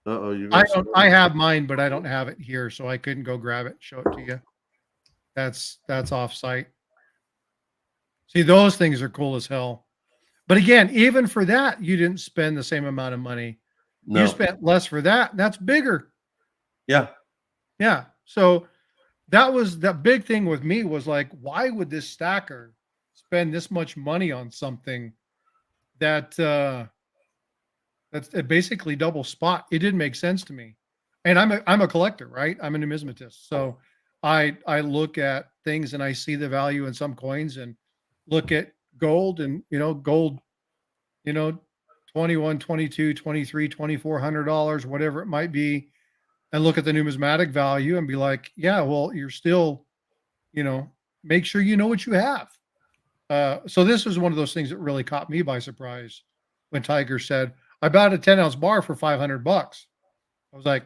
You I have mine, but I don't have it here, so I couldn't go grab it, show it to you. That's off site. See, those things are cool as hell. But again, even for that, you didn't spend the same amount of money. No. You spent less for that. That's bigger. Yeah. Yeah. So that big thing with me was like, why would this stacker spend this much money on something that's basically double spot? It didn't make sense to me. And I'm a collector, right? I'm a numismatist. So I look at things and I see the value in some coins and look at gold and gold, 21, 22, 23, $2,400, whatever it might be, and look at the numismatic value and be like, yeah, well, you're still, make sure you know what you have. So this was one of those things that really caught me by surprise when Tiger said, I bought a 10-ounce bar for $500. I was like,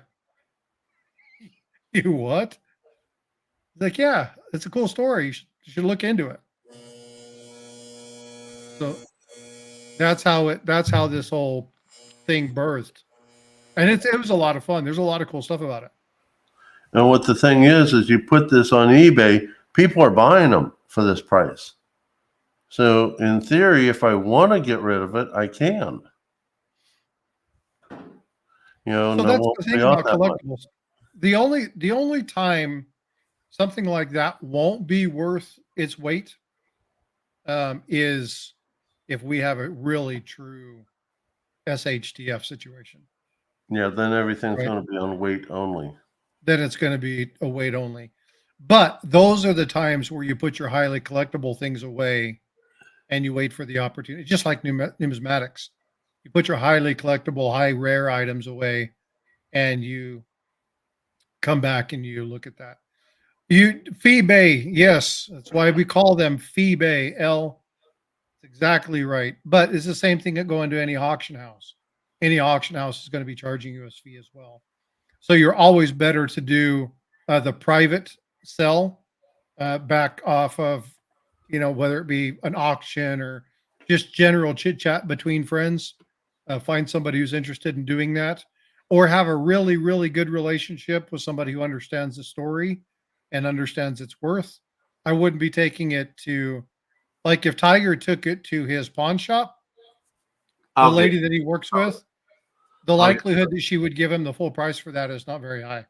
you what? He's like, yeah, it's a cool story. You should look into it. So that's how this whole thing birthed. And it was a lot of fun. There's a lot of cool stuff about it. And what the thing is you put this on eBay, people are buying them for this price. So in theory, if I want to get rid of it, I can. So and I that's won't the pay thing out about that much. collectibles. The only time something like that won't be worth its weight is if we have a really true SHTF situation. Yeah, then everything's Right. going to be on weight only. Then it's going to be a weight only. But those are the times where you put your highly collectible things away and you wait for the opportunity. Just like numismatics, you put your highly collectible, high rare items away, and you come back and you look at that. You fee bay, yes, that's why we call them fee bay. That's exactly right. But it's the same thing that going to any auction house. Any auction house is going to be charging you a fee as well. So you're always better to do the private sell back off of, whether it be an auction or just general chit chat between friends. Find somebody who's interested in doing that, or have a really, really good relationship with somebody who understands the story and understands its worth. I wouldn't be taking it to, like, if Tiger took it to his pawn shop, the I'll get lady that he works with, the I'll get likelihood that she would give him the full price for that is not very high.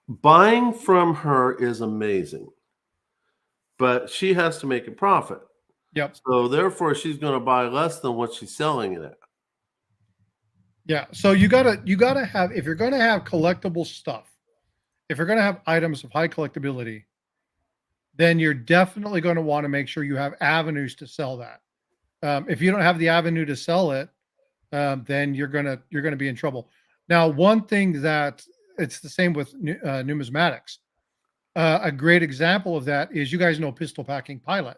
buying from her is amazing, but she has to make a profit. Yep. So therefore, she's going to buy less than what she's selling it at. Yeah. So you gotta have, if you're gonna have collectible stuff, if you're gonna have items of high collectability, then you're definitely going to want to make sure you have avenues to sell that. If you don't have the avenue to sell it, then you're gonna be in trouble. Now, one thing that it's the same with numismatics. A great example of that is, you guys know Pistol Packing Pilot.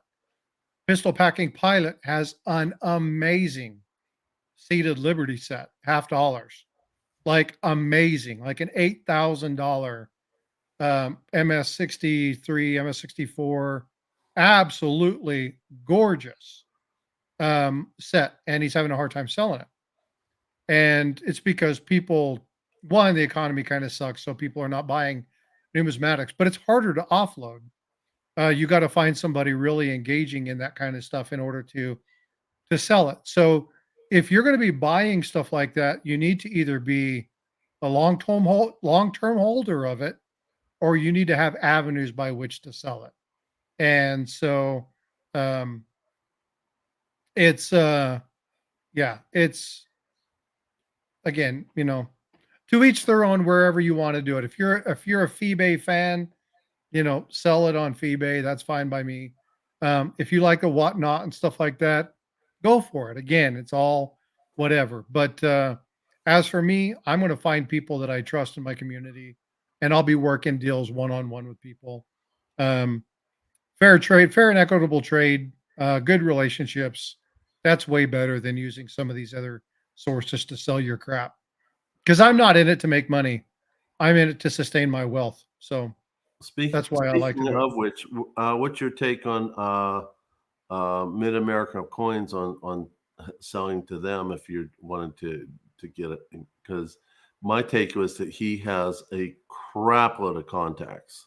Pistol Packing Pilot has an amazing seated Liberty set, $50, like amazing, like an $8,000 MS63, MS64, absolutely gorgeous set, and he's having a hard time selling it. And it's because people, one, the economy kind of sucks, so people are not buying numismatics, but it's harder to offload. You got to find somebody really engaging in that kind of stuff in order to sell it. So if you're going to be buying stuff like that, you need to either be a long-term holder of it, or you need to have avenues by which to sell it. And so it's yeah, it's, again, to each their own wherever you want to do it. If you're a Feebay fan, sell it on Feebay. That's fine by me. If you like a whatnot and stuff like that, go for it. Again, it's all whatever. But as for me, I'm going to find people that I trust in my community, and I'll be working deals one-on-one with people. Fair trade, fair and equitable trade, good relationships. That's way better than using some of these other sources to sell your crap. Because I'm not in it to make money. I'm in it to sustain my wealth. So that's why I like to Speaking do it. of which, what's your take on Mid-America Coins on selling to them if you wanted to get it? Because my take was that he has a crap load of contacts.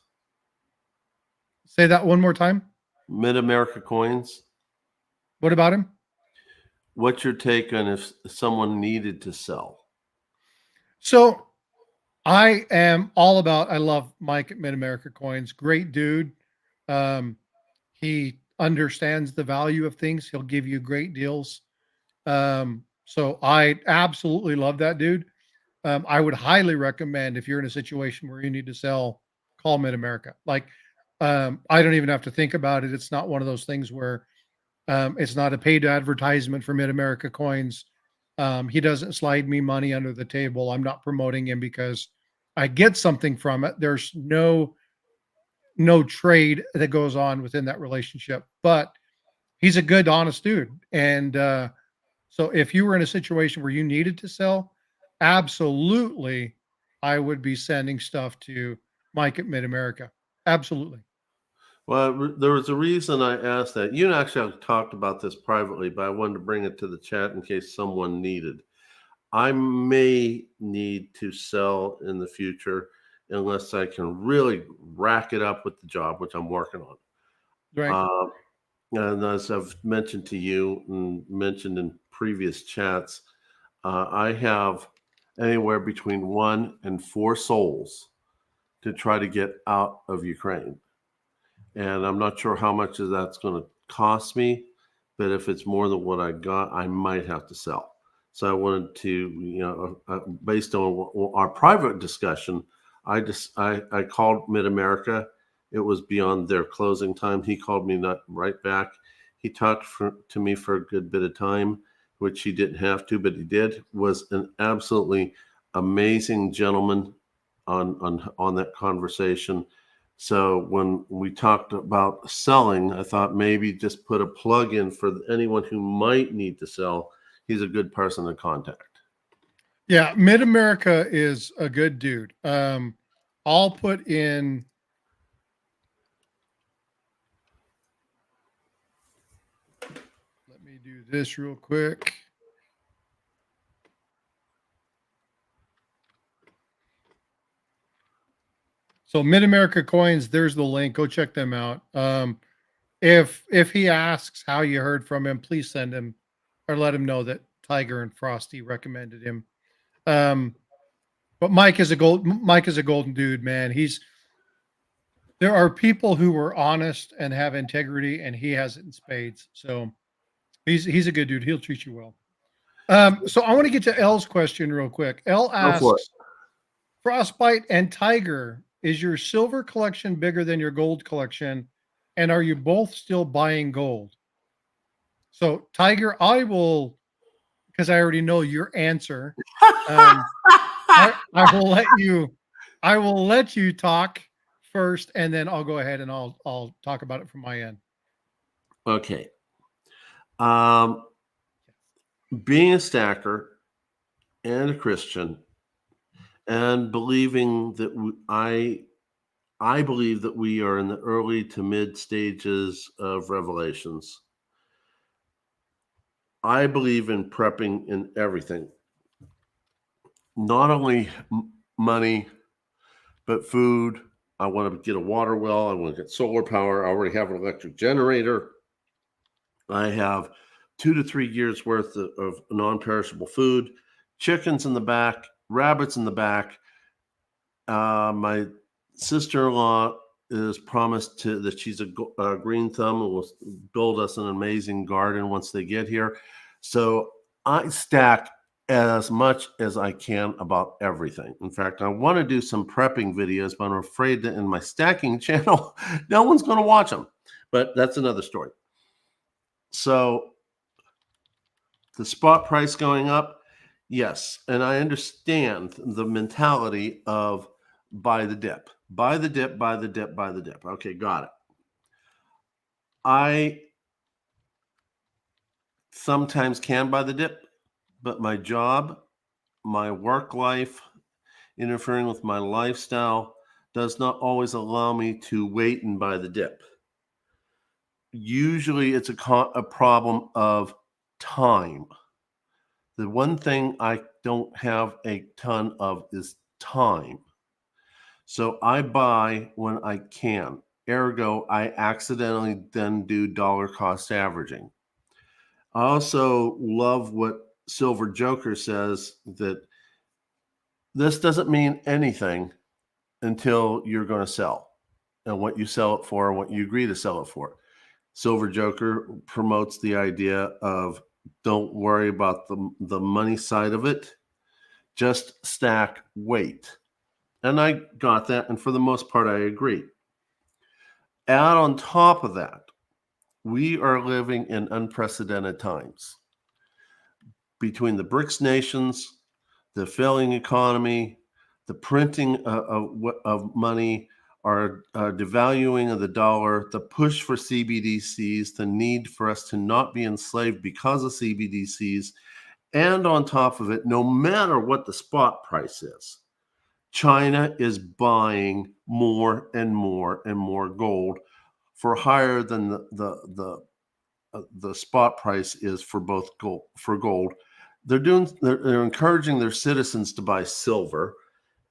Say that one more time. Mid-America Coins. What about him? What's your take on if someone needed to sell? So I am all about, I love Mike at Mid-America Coins. Great dude. He understands the value of things. He'll give you great deals. So I absolutely love that dude. I would highly recommend, if you're in a situation where you need to sell, call Mid-America. Like, I don't even have to think about it. It's not one of those things where it's not a paid advertisement for Mid-America Coins. He doesn't slide me money under the table. I'm not promoting him because I get something from it. There's no trade that goes on within that relationship, but he's a good, honest dude. And so if you were in a situation where you needed to sell, absolutely, I would be sending stuff to Mike at Mid-America. Absolutely. Well, there was a reason I asked that. You actually talked about this privately, but I wanted to bring it to the chat in case someone needed. I may need to sell in the future unless I can really rack it up with the job, which I'm working on. Right. And as I've mentioned to you and mentioned in previous chats, I have anywhere between 1 and 4 souls to try to get out of Ukraine. And I'm not sure how much of that's going to cost me, but if it's more than what I got, I might have to sell. So I wanted to, based on our private discussion, I called Mid-America. It was beyond their closing time. He called me right back. He talked to me for a good bit of time, which he didn't have to, but he did. Was an absolutely amazing gentleman on that conversation. So when we talked about selling, I thought maybe just put a plug in for anyone who might need to sell. He's a good person to contact. Yeah, Mid America is a good dude. I'll put in. Let me do this real quick. So Mid America Coins, there's the link. Go check them out. If he asks how you heard from him, please send him or let him know that Tiger and Frosty recommended him. But Mike is a golden dude, man. There are people who are honest and have integrity, and he has it in spades. So he's a good dude. He'll treat you well. So I want to get to L's question real quick. L asks, Frostbyte and Tiger, is your silver collection bigger than your gold collection? And are you both still buying gold? So Tiger, I will, because I already know your answer. I will let you talk first, and then I'll go ahead and I'll talk about it from my end. Okay. Being a stacker and a Christian, and believing that I believe that we are in the early to mid stages of Revelations. I believe in prepping in everything, not only money, but food. I want to get a water well. I want to get solar power. I already have an electric generator. I have 2 to 3 years worth of non-perishable food, chickens in the back, rabbits in the back. My sister-in-law is promised that she's a green thumb and will build us an amazing garden once they get here. So I stack as much as I can about everything. In fact, I want to do some prepping videos, but I'm afraid that in my stacking channel, no one's going to watch them. But that's another story. So the spot price going up, yes. And I understand the mentality of buy the dip, buy the dip, buy the dip, buy the dip. Okay, got it. I sometimes can buy the dip, but my job, my work life, interfering with my lifestyle does not always allow me to wait and buy the dip. Usually it's a problem of time. The one thing I don't have a ton of is time. So I buy when I can. Ergo, I accidentally then do dollar cost averaging. I also love what Silver Joker says, that this doesn't mean anything until you're going to sell, and what you sell it for and what you agree to sell it for. Silver Joker promotes the idea of don't worry about the money side of it. Just stack, wait. And I got that. And for the most part, I agree. Add on top of that, we are living in unprecedented times. Between the BRICS nations, the failing economy, the printing of money, our devaluing of the dollar, the push for CBDCs, the need for us to not be enslaved because of CBDCs, and on top of it, no matter what the spot price is, China is buying more and more and more gold for higher than the spot price is for both gold. They're encouraging their citizens to buy silver,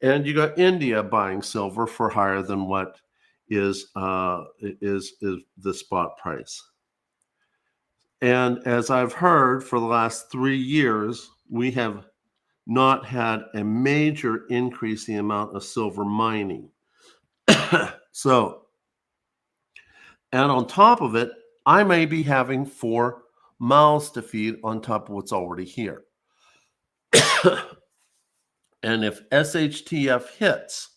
and you got India buying silver for higher than what is the spot price. And as I've heard for the last 3 years, we have not had a major increase in the amount of silver mining. So, and on top of it, I may be having 4 mouths to feed on top of what's already here. And if SHTF hits,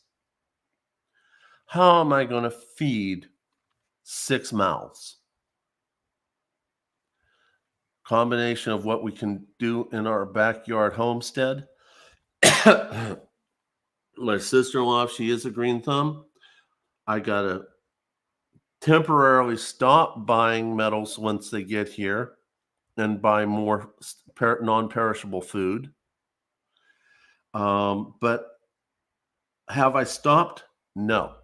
how am I going to feed 6 mouths? combination of what we can do in our backyard homestead. My sister-in-law, she is a green thumb. I got to temporarily stop buying metals once they get here and buy more non-perishable food. But have I stopped? No.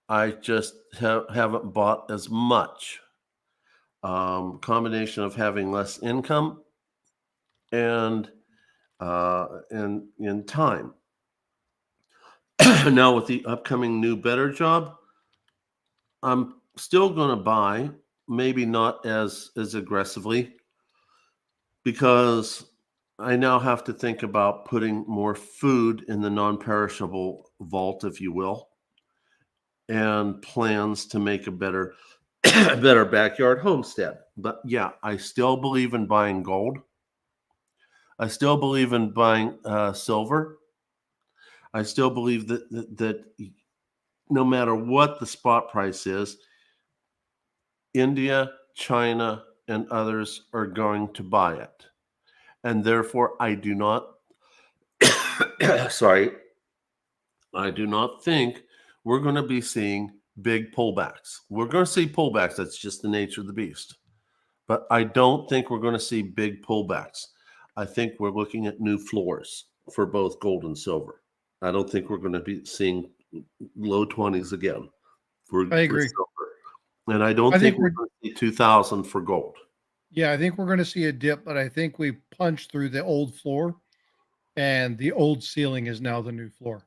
I just haven't bought as much. Combination of having less income and in time. Now with the upcoming new better job, I'm still going to buy, maybe not as aggressively, because I now have to think about putting more food in the non-perishable vault, if you will, and plans to make a better better backyard homestead. But yeah, I still believe in buying gold. I still believe in buying silver. I still believe that no matter what the spot price is, India, China, and others are going to buy it. And therefore, I do not, sorry, I do not think we're going to be seeing big pullbacks. We're going to see pullbacks. That's just the nature of the beast. But I don't think we're going to see big pullbacks. I think we're looking at new floors for both gold and silver. I don't think we're going to be seeing low 20s again I agree. for silver. And I don't think we're going to see 2,000 for gold. Yeah, I think we're going to see a dip, but I think we punched through the old floor, and the old ceiling is now the new floor.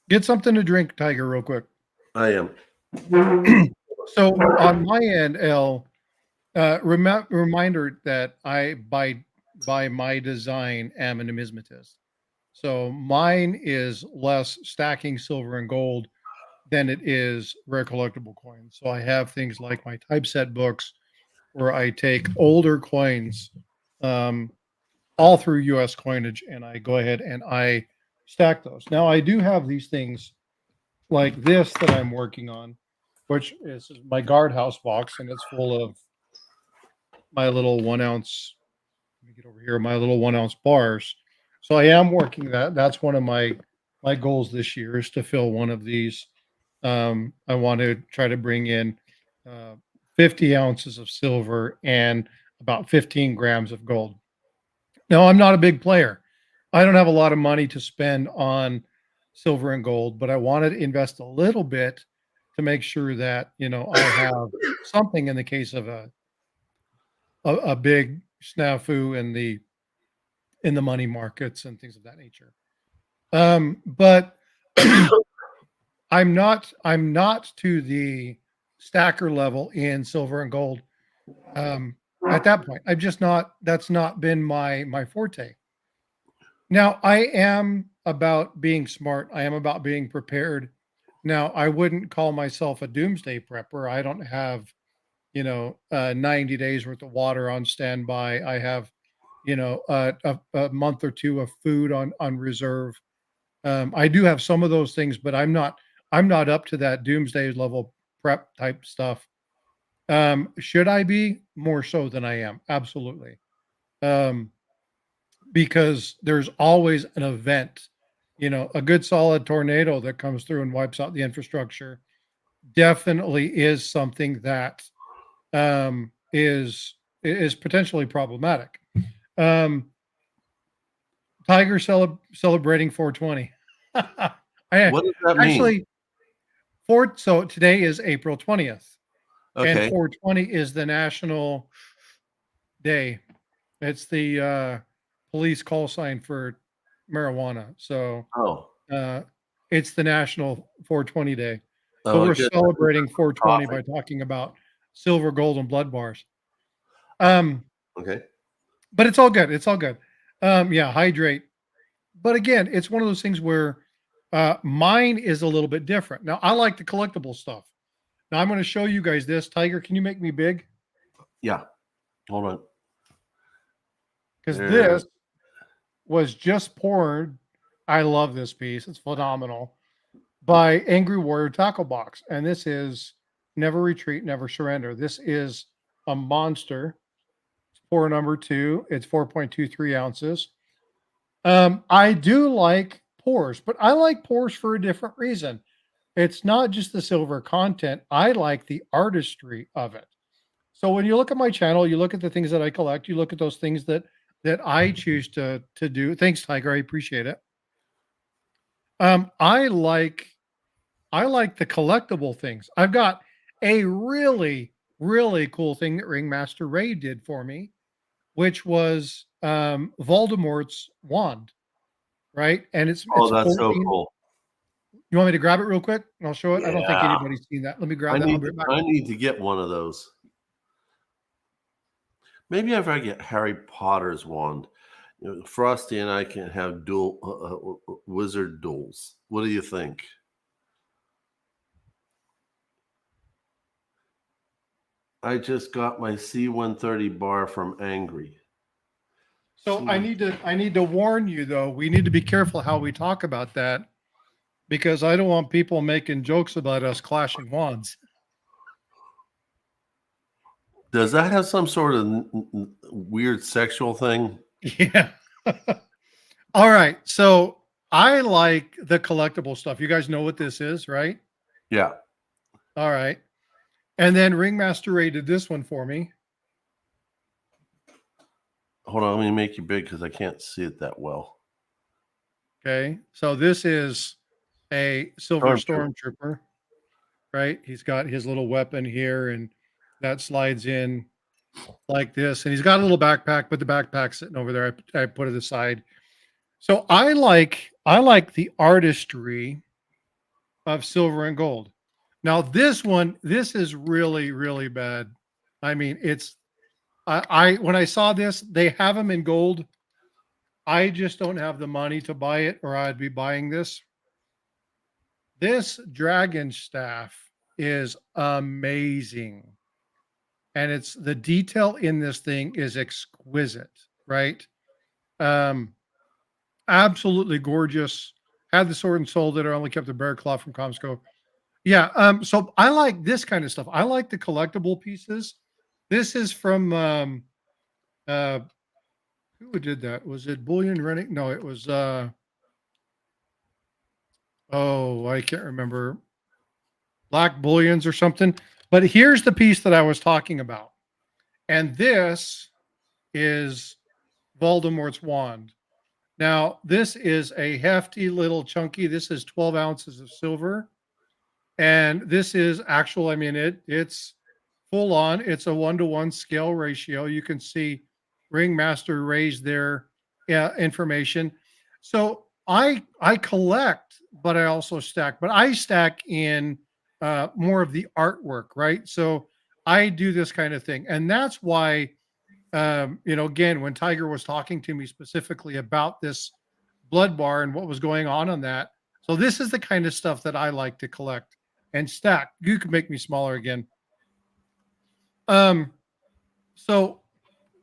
Get something to drink, Tiger, real quick. I am. So on my end, L, reminder that I, by my design, am a numismatist. So mine is less stacking silver and gold than it is rare collectible coins. So I have things like my typeset books where I take older coins, all through US coinage, and I go ahead and I stack those. Now I do have these things like this that I'm working on, which is my guardhouse box, and it's full of my little 1 ounce. Let me get over here, my little 1 ounce bars. So I am working that. That's one of my goals this year, is to fill one of these. I want to try to bring in 50 ounces of silver and about 15 grams of gold. Now, I'm not a big player. I don't have a lot of money to spend on silver and gold, but I wanted to invest a little bit to make sure that, I have something in the case of a big snafu in the money markets and things of that nature. But I'm not to the stacker level in silver and gold. At that point, I've just not, that's not been my forte. Now I am about being smart. I am about being prepared. Now I wouldn't call myself a doomsday prepper. I don't have, 90 days worth of water on standby. I have, a month or two of food on reserve. I do have some of those things, but I'm not up to that doomsday level prep type stuff. Should I be? More so than I am? Absolutely. Because there's always an event, a good solid tornado that comes through and wipes out the infrastructure definitely is something that is potentially problematic. Tiger celebrating 420. What does that mean? Actually, so today is April 20th. Okay. And 420 is the national day. It's the police call sign for marijuana. So it's the national 420 day. So we're celebrating 420 by talking about silver, gold, and blood bars. Okay. But it's all good. It's all good. Yeah, hydrate. But again, it's one of those things where mine is a little bit different. Now, I like the collectible stuff. Now, I'm going to show you guys this. Tiger, can you make me big? Yeah. Hold on. Because this was just poured. I love this piece. It's phenomenal. by Angry Warrior Tackle Box. And this is Never Retreat, Never Surrender. This is a monster. Pour number 2. It's 4.23 ounces. I do like pours, but I like pours for a different reason. It's not just the silver content. I like the artistry of it. So when you look at my channel, you look at the things that I collect, you look at those things that I choose to do. Thanks, Tiger. I appreciate it. I like the collectible things. I've got a really, really cool thing that Ringmaster Ray did for me, which was Voldemort's wand, right? And it's That's 14. so cool. You want me to grab it real quick? And I'll show it. I don't think Yeah. anybody's seen that. Let me grab that. I'll be right back. I need to get one of those. Maybe if I get Harry Potter's wand, Frosty and I can have dual wizard duels. What do you think? I just got my C-130 bar from Angry. So I need to warn you though. We need to be careful how we talk about that, because I don't want people making jokes about us clashing wands. Does that have some sort of weird sexual thing? Yeah. All right. So I like the collectible stuff. You guys know what this is, right? Yeah. All right. And then Ringmaster Ray did this one for me. Hold on, let me make you big because I can't see it that well. Okay. So this is a silver stormtrooper, right? He's got his little weapon here, and that slides in like this. And he's got a little backpack, but the backpack's sitting over there. I put it aside. So I like the artistry of silver and gold. Now this is really, really bad. I mean, when I saw this, they have them in gold. I just don't have the money to buy it, or I'd be buying this. This dragon staff is amazing. And it's the detail in this thing is exquisite, right? Absolutely gorgeous. Had the sword and sold it, or only kept the bear claw from Comsco. Yeah. So I like this kind of stuff. I like the collectible pieces. This is from who did that? Was it Bullion Rennick? No, it was I can't remember. Black Bullions or something. But here's the piece that I was talking about. And this is Voldemort's wand. Now, this is a hefty little chunky. This is 12 ounces of silver. And this is actual, I mean, it's full on. It's a 1-to-1 scale ratio. You can see Ringmaster Ray's their information. So I collect, but I also stack. But I stack in more of the artwork, right? So I do this kind of thing. And that's why again, when Tiger was talking to me specifically about this blood bar and what was going on that. So this is the kind of stuff that I like to collect and stack. You can make me smaller again. So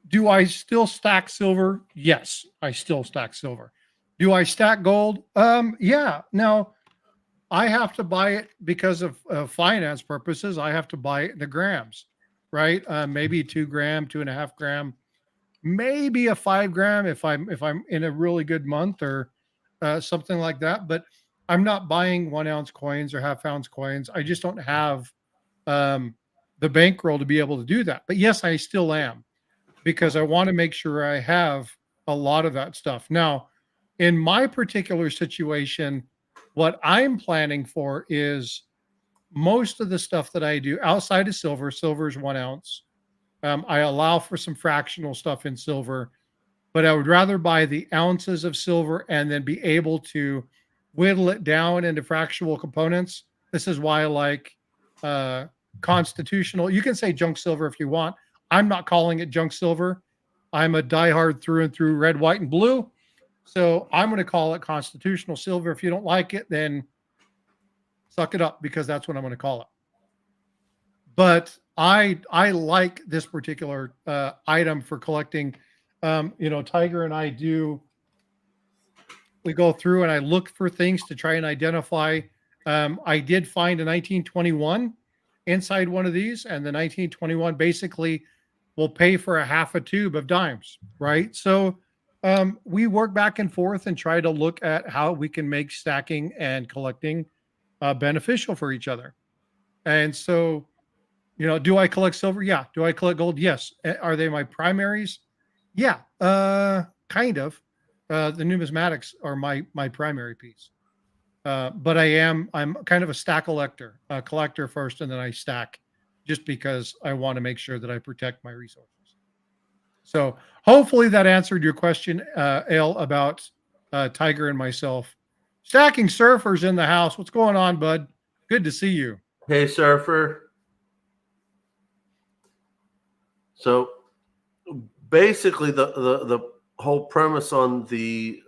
do I still stack silver? Yes, I still stack silver. Do I stack gold? Yeah. Now I have to buy it because of finance purposes. I have to buy it in the grams. Right? Maybe 2 gram, 2.5 gram, maybe a 5 gram if I'm in a really good month or something like that. But I'm not buying 1 ounce coins or half ounce coins. I just don't have the bankroll to be able to do that. But yes, I still am, because I want to make sure I have a lot of that stuff. Now, in my particular situation, what I'm planning for is most of the stuff that I do outside of silver. Silver is 1 ounce. I allow for some fractional stuff in silver, but I would rather buy the ounces of silver and then be able to whittle it down into fractional components. This is why I like constitutional. You can say junk silver if you want. I'm not calling it junk silver. I'm a diehard through and through red, white, and blue. So I'm going to call it constitutional silver. If you don't like it, then suck it up, because that's what I'm going to call it. But I like this particular item for collecting. Tiger and I we go through and I look for things to try and identify I did find a 1921 inside one of these, and the 1921 basically will pay for a half a tube of dimes, right? So we work back and forth and try to look at how we can make stacking and collecting beneficial for each other. And so, do I collect silver? Yeah. Do I collect gold? Yes. Are they my primaries? Yeah. Kind of. The numismatics are my primary piece. But I'm kind of a stack collector, a collector first, and then I stack just because I want to make sure that I protect my resources. So hopefully that answered your question, Ale, about Tiger and myself. Stacking surfers in the house. What's going on, bud? Good to see you. Hey, Surfer. So basically, the whole premise on the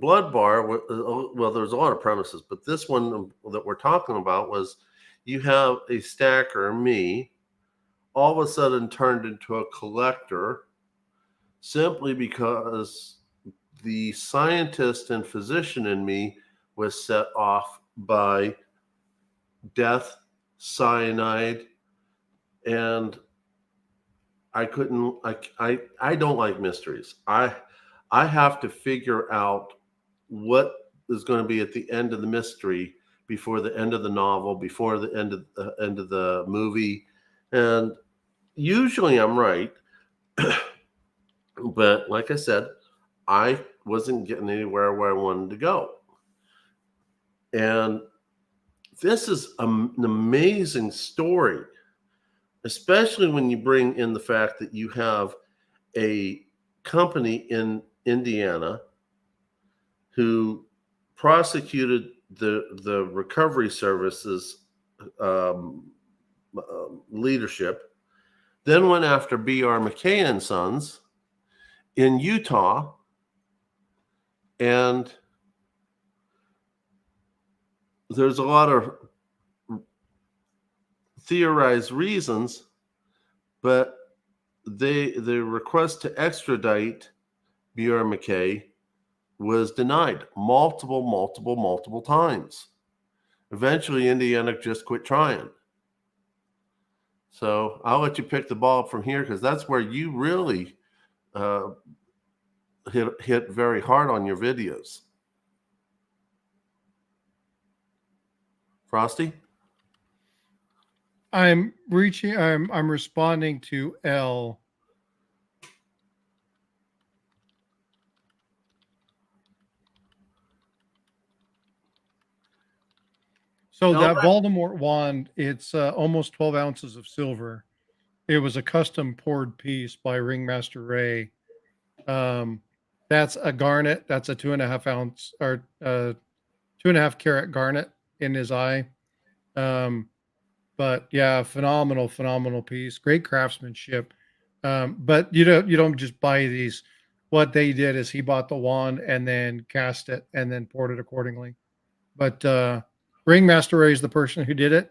blood bar, well, there's a lot of premises, but this one that we're talking about was you have a stacker, me, all of a sudden turned into a collector simply because the scientist and physician in me was set off by death, cyanide, and I couldn't. I don't like mysteries. I have to figure out what is going to be at the end of the mystery before the end of the novel, before the end of the movie, and usually I'm right. But like I said, I wasn't getting anywhere where I wanted to go, and this is an amazing story, especially when you bring in the fact that you have a company in Indiana who prosecuted the recovery services leadership, then went after B.R. MacKay and Sons in Utah, and there's a lot of theorized reasons, but the request to extradite B.R. MacKay was denied multiple times. Eventually, Indiana just quit trying. So I'll let you pick the ball up from here, because that's where you really hit very hard on your videos. Frosty? I'm responding to L. So that Voldemort wand, it's almost 12 ounces of silver. It was a custom poured piece by Ringmaster Ray. That's a garnet. That's a 2.5 ounce or 2.5 carat garnet in his eye. But yeah, phenomenal piece. Great craftsmanship. But you don't just buy these. What they did is he bought the wand and then cast it and then poured it accordingly. But Ringmaster Ray is the person who did it.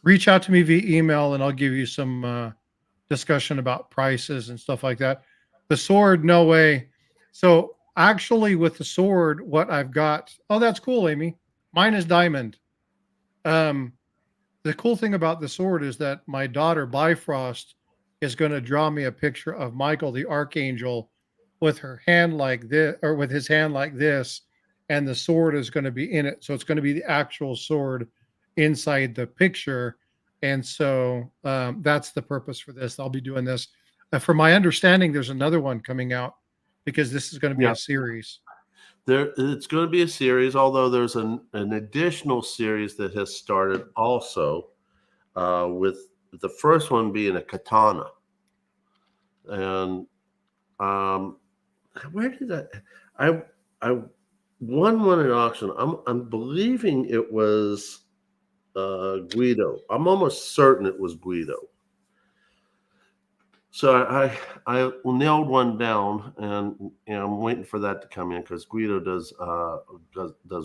Reach out to me via email and I'll give you some discussion about prices and stuff like that. The sword, no way. So actually with the sword, what I've got, oh, that's cool, Amy. Mine is diamond. The cool thing about the sword is that my daughter Bifrost is going to draw me a picture of Michael the Archangel with her hand like this, or with his hand like this, and the sword is going to be in it. So it's going to be the actual sword inside the picture. And so that's the purpose for this. I'll be doing this. From my understanding, there's another one coming out because this is going to be a series. It's going to be a series, although there's an additional series that has started also, with the first one being a katana. And where did I won one at auction. I'm believing it was Guido. I'm almost certain it was Guido. So I nailed one down, and I'm waiting for that to come in because Guido does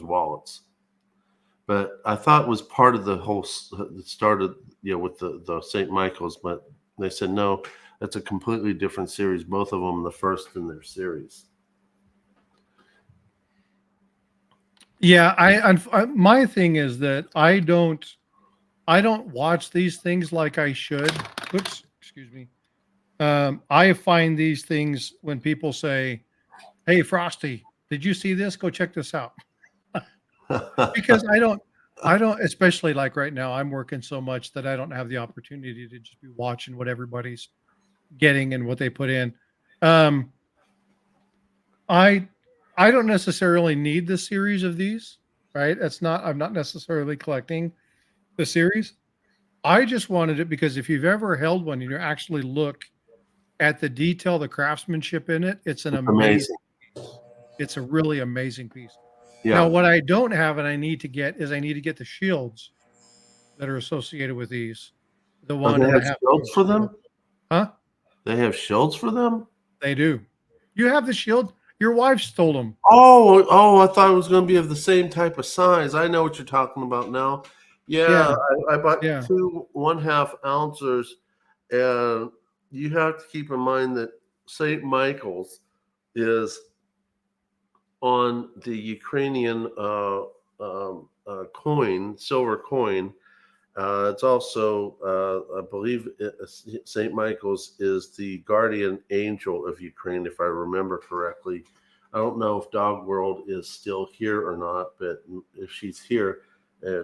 wallets. But I thought it was part of the whole. It started with the St. Michael's, but they said no, that's a completely different series. Both of them the first in their series. Yeah, my thing is that I don't watch these things like I should. Oops, excuse me. I find these things when people say, "Hey, Frosty, did you see this? Go check this out." Because I don't, especially like right now, I'm working so much that I don't have the opportunity to just be watching what everybody's getting and what they put in. Um, I I don't necessarily need the series of these, right? I'm not necessarily collecting the series. I just wanted it because if you've ever held one and you actually look at the detail, the craftsmanship in it, it's an amazing Amazing. piece. It's a really amazing piece. Now, Yeah. what I don't have and I need to get the shields that are associated with these, the Oh, one they and a have half shields inch for shield. them? Huh? They have shields for them? They do. You have the shield? Your wife stole them. Oh, I thought it was going to be of the same type of size. I know what you're talking about now. Yeah, Yeah, I bought yeah. two 1/2 ounces, and you have to keep in mind that St. Michael's is on the Ukrainian coin, silver coin. It's also, I believe, St. Michael's is the guardian angel of Ukraine, if I remember correctly. I don't know if Dog World is still here or not, but if she's here,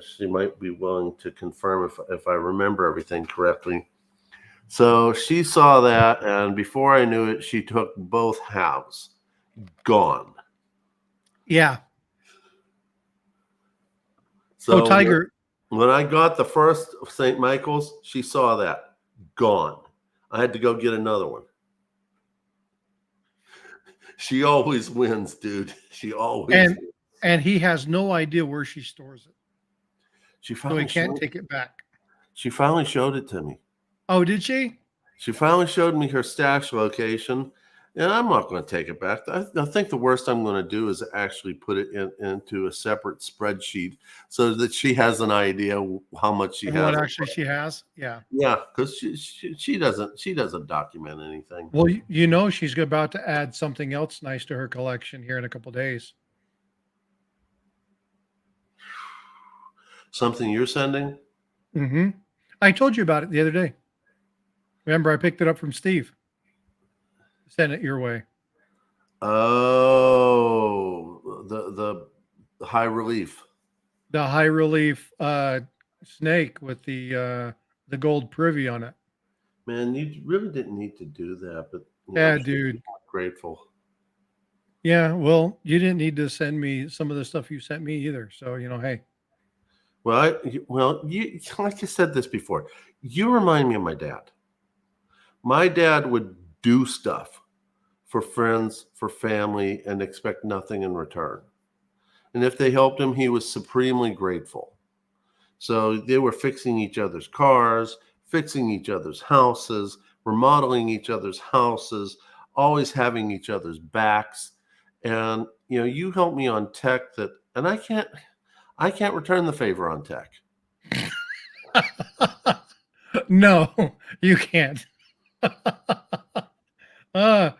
she might be willing to confirm if I remember everything correctly. So she saw that, and before I knew it, she took both halves. Gone. Yeah. Oh, So Tiger. when I got the first St. Michael's, she saw that. Gone. I had to go get another one. She always wins, dude. She always And wins. and he has no idea where she stores it. She So he finally can't showed take it back. she finally showed it to me. Oh, did she? She finally showed me her stash location, and I'm not going to take it back. I think the worst I'm going to do is actually put it into a separate spreadsheet so that she has an idea how much she Of has. what actually she has? Yeah. Yeah, because she doesn't document anything. Well, you know she's about to add something else nice to her collection here in a couple days. Something you're sending? Mhm. I told you about it the other day. Remember I picked it up from Steve. Sent it your way. Oh, the high relief. The high relief snake with the gold privy on it. Man, you really didn't need to do that, but Yeah, I'm dude. grateful. Yeah, well, you didn't need to send me some of the stuff you sent me either. So, hey. Well, you like I said this before. You remind me of my dad. My dad would do stuff for friends, for family, and expect nothing in return. And if they helped him, he was supremely grateful. So they were fixing each other's cars, fixing each other's houses, remodeling each other's houses, always having each other's backs. And you helped me on tech and I can't return the favor on tech. No, you can't. uh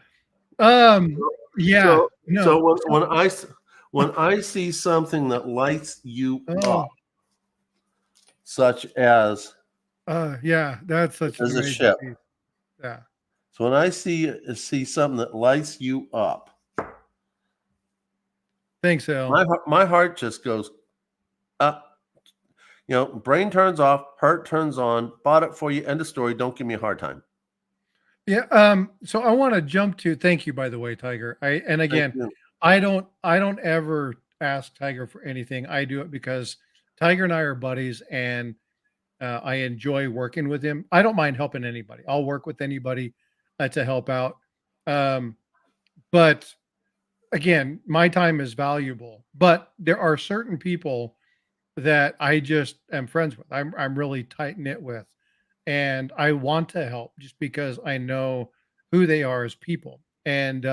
um yeah, So no. so when I see something that lights you up, Oh, such yeah, that's such an as a amazing ship. piece. Yeah. So when I see something that lights you up, Thanks, Al. my heart just goes up. Brain turns off, heart turns on. Bought it for you. End of story. Don't give me a hard time. Yeah, so I want to jump to thank you by the way, Tiger. And Thank again, you. I don't ever ask Tiger for anything. I do it because Tiger and I are buddies and I enjoy working with him. I don't mind helping anybody. I'll work with anybody to help out. Um, but again, my time is valuable. But there are certain people that I just am friends with. I'm really tight knit with, and I want to help just because I know who they are as people. And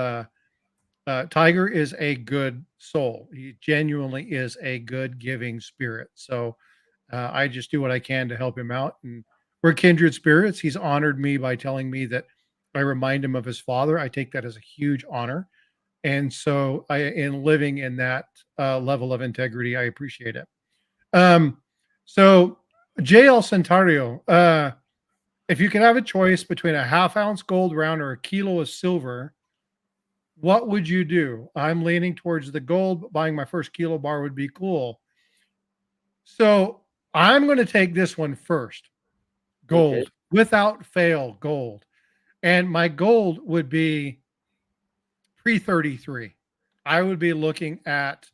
Tiger is a good soul. He genuinely is a good giving spirit. So I just do what I can to help him out. And we're kindred spirits. He's honored me by telling me that I remind him of his father. I take that as a huge honor. And so in living in that level of integrity, I appreciate it. So JL Centario, if you could have a choice between a half-ounce gold round or a kilo of silver, what would you do? I'm leaning towards the gold, but buying my first kilo bar would be cool. So I'm going to take this one first. Okay. Gold, without fail, gold. And my gold would be pre-33. I would be looking at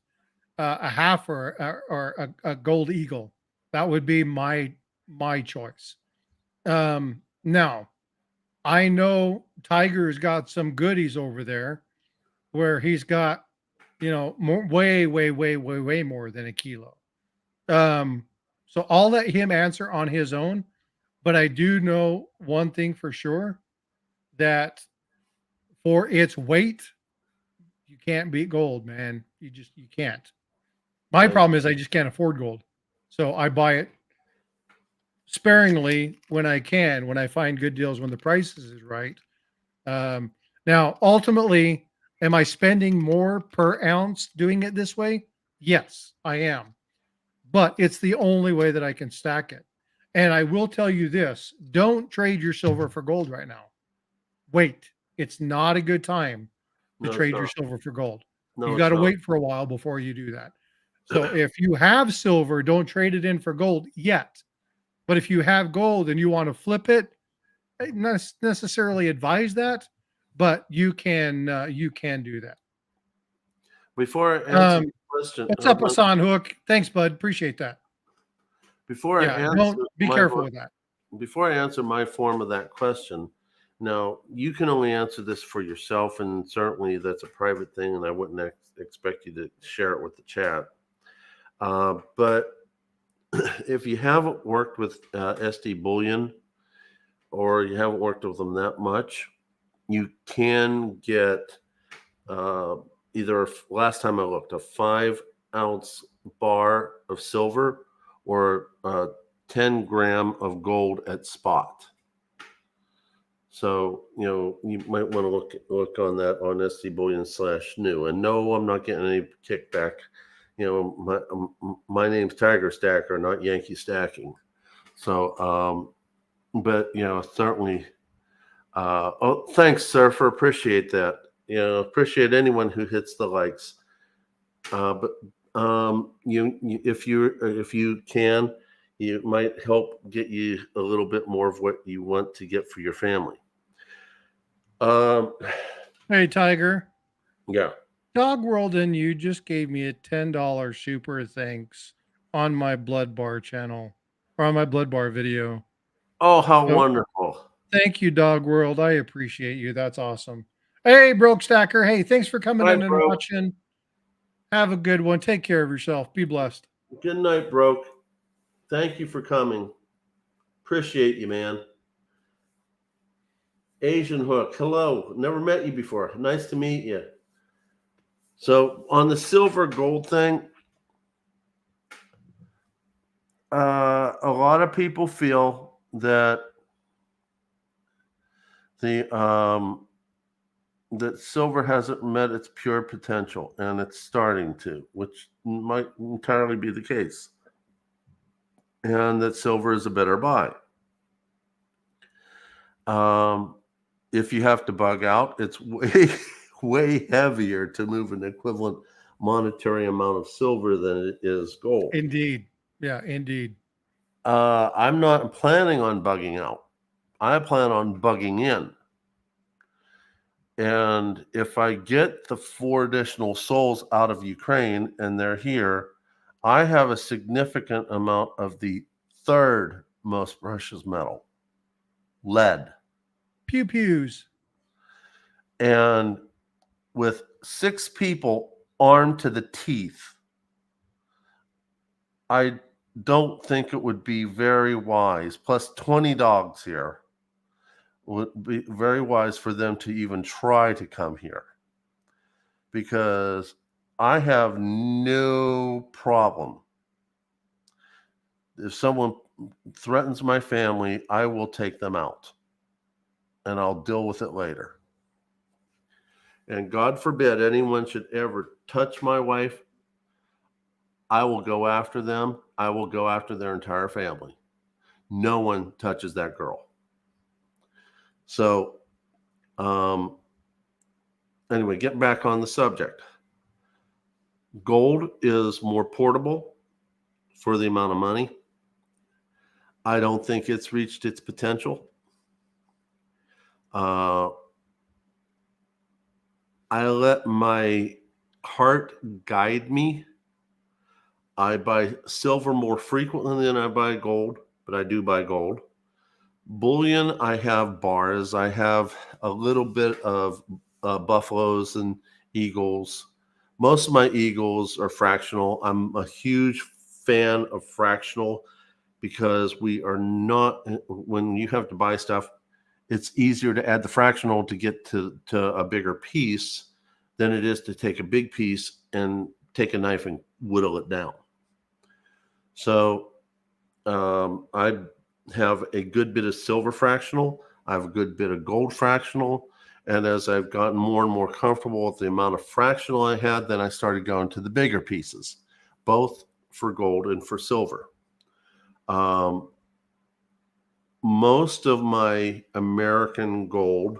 a half or a gold eagle. That would be my choice. Now, I know Tiger's got some goodies over there where he's got, more, way more than a kilo. So I'll let him answer on his own, but I do know one thing for sure, that for its weight, you can't beat gold, man. You can't. My Thank problem is I just can't afford gold. So I buy it sparingly when I can, when I find good deals, when the prices is right. Um, Now, ultimately, am I spending more per ounce doing it this way? Yes, I am. But it's the only way that I can stack it. And I will tell you this, don't trade your silver for gold right now. Wait, it's not a good time to No, it's trade your not. silver for gold. No, You it's got to not. wait for a while before you do that. So if you have silver, don't trade it in for gold yet. But if you have gold and you want to flip it, I not necessarily advise that, but you can do that. Before I answer Um, the question, what's up, Hassan Hook? Thanks, bud. Appreciate that. before I Yeah, answer don't be my careful with that. before I answer my form of that question, now you can only answer this for yourself, and certainly that's a private thing, and I wouldn't expect you to share it with the chat. But if you haven't worked with SD Bullion, or you haven't worked with them that much, you can get uh, either, last time I looked, a 5-ounce bar of silver or 10 gram of gold at spot. So, you might want to look on that on SD Bullion /new. And no, I'm not getting any kickback. My name's Tiger Stacker, not Yankee Stacking. So, but certainly. Oh, thanks, Surfer. Appreciate that. Appreciate anyone who hits the likes. But if you can, it might help get you a little bit more of what you want to get for your family. Hey, Tiger. Yeah. Dog World and you just gave me a $10 super thanks on my Blood Bar channel, or on my Blood Bar video. Oh, how So wonderful. thank you, Dog World. I appreciate you. That's awesome. Hey, Broke Stacker. Hey, thanks for coming Bye, in and bro. watching. Have a good one. Take care of yourself. Be blessed. Good night, Broke. Thank you for coming. Appreciate you, man. Asian Hook. Hello. Never met you before. Nice to meet you. So on the silver gold thing, a lot of people feel that that silver hasn't met its pure potential, and it's starting to, which might entirely be the case, and that silver is a better buy. If you have to bug out, it's way heavier to move an equivalent monetary amount of silver than it is gold. Indeed. Yeah, indeed. I'm not planning on bugging out. I plan on bugging in. And if I get the 4 additional souls out of Ukraine and they're here, I have a significant amount of the 3rd most precious metal, lead. Pew pews. And with 6 people armed to the teeth, I don't think it would be very wise, plus 20 dogs here, would be very wise for them to even try to come here. Because I have no problem. If someone threatens my family, I will take them out. And I'll deal with it later. And God forbid anyone should ever touch my wife. I will go after them. I will go after their entire family. No one touches that girl. So, anyway, get back on the subject. Gold is more portable for the amount of money. I don't think it's reached its potential. I let my heart guide me. I buy silver more frequently than I buy gold, but I do buy gold. Bullion, I have bars. I have a little bit of buffaloes and eagles. Most of my eagles are fractional. I'm a huge fan of fractional because we are not, when you have to buy stuff, it's easier to add the fractional to get to a bigger piece than it is to take a big piece and take a knife and whittle it down. So I have a good bit of silver fractional. I have a good bit of gold fractional. And as I've gotten more and more comfortable with the amount of fractional I had, then I started going to the bigger pieces, both for gold and for silver. Most of my American gold,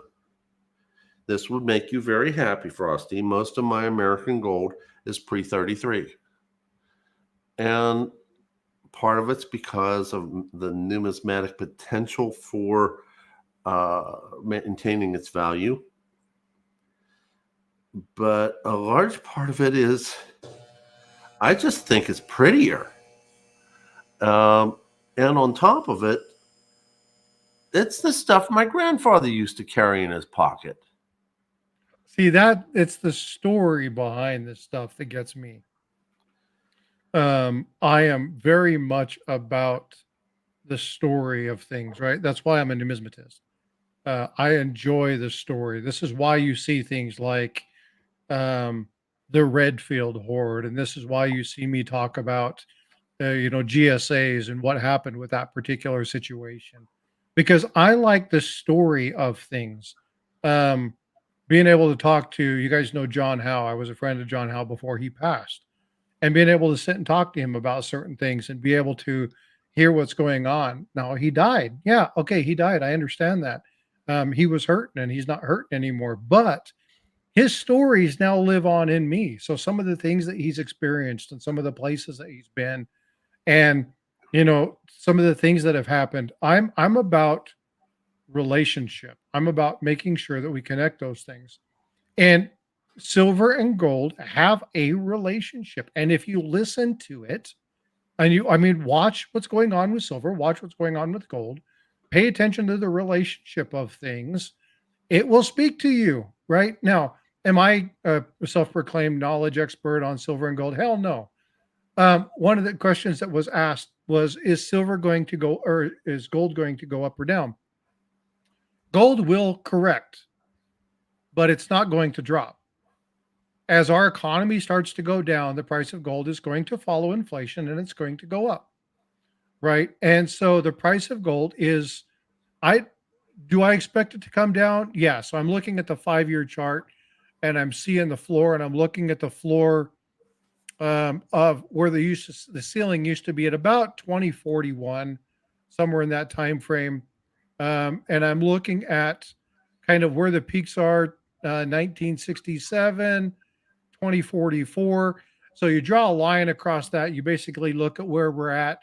this would make you very happy, Frosty. Most of my American gold is pre-33. And part of it's because of the numismatic potential for maintaining its value. But a large part of it is I just think it's prettier. And on top of it, it's the stuff my grandfather used to carry in his pocket. See, that it's the story behind this stuff that gets me. I am very much about the story of things, right? That's why I'm a numismatist. I enjoy the story. This is why you see things like the Redfield Horde, and this is why you see me talk about GSAs and what happened with that particular situation, because I like the story of things. Um, Being able to talk to, you guys know John Howe. I was a friend of John Howe before he passed, and being able to sit and talk to him about certain things and be able to hear what's going on. Now he died. Yeah, okay, he died. I understand that. He was hurting and he's not hurting anymore, but his stories now live on in me. So some of the things that he's experienced and some of the places that he's been, and some of the things that have happened, I'm about relationship. I'm about making sure that we connect those things. And silver and gold have a relationship. And if you listen to it, and watch what's going on with silver, watch what's going on with gold, pay attention to the relationship of things, it will speak to you. Right now, am I a self-proclaimed knowledge expert on silver and gold? Hell no. One of the questions that was asked was, is silver going to go, or is gold going to go up or down? Gold will correct, but it's not going to drop. As our economy starts to go down, the price of gold is going to follow inflation and it's going to go up. Right. And so the price of gold is, I expect it to come down? Yeah. So I'm looking at the 5-year chart and I'm seeing the floor, and I'm looking at the floor of where the ceiling used to be at about 2041, somewhere in that time frame. And I'm looking at kind of where the peaks are, 1967, 2044. So you draw a line across that. You basically look at where we're at.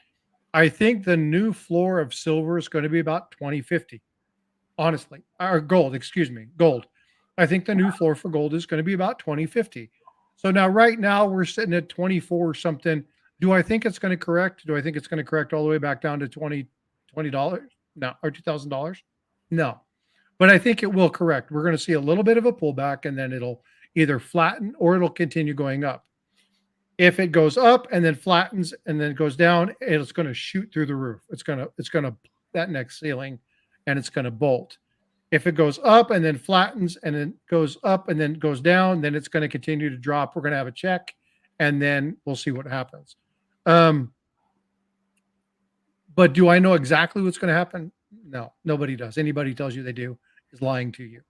I think the new floor of silver is going to be about 2050. Honestly, or gold, excuse me, gold. I think the new floor for gold is going to be about 2050. So now, right now, we're sitting at 24 or something. Do I think it's going to correct? Do I think it's going to correct all the way back down to $20? No, or $2,000? No, but I think it will correct. We're going to see a little bit of a pullback, and then it'll either flatten or it'll continue going up. If it goes up and then flattens and then goes down, it's going to shoot through the roof. It's going to that next ceiling, and it's going to bolt. If it goes up and then flattens and then goes up and then goes down, then it's going to continue to drop. We're going to have a check, and then we'll see what happens. But do I know exactly what's going to happen? No, nobody does. Anybody tells you they do is lying to you.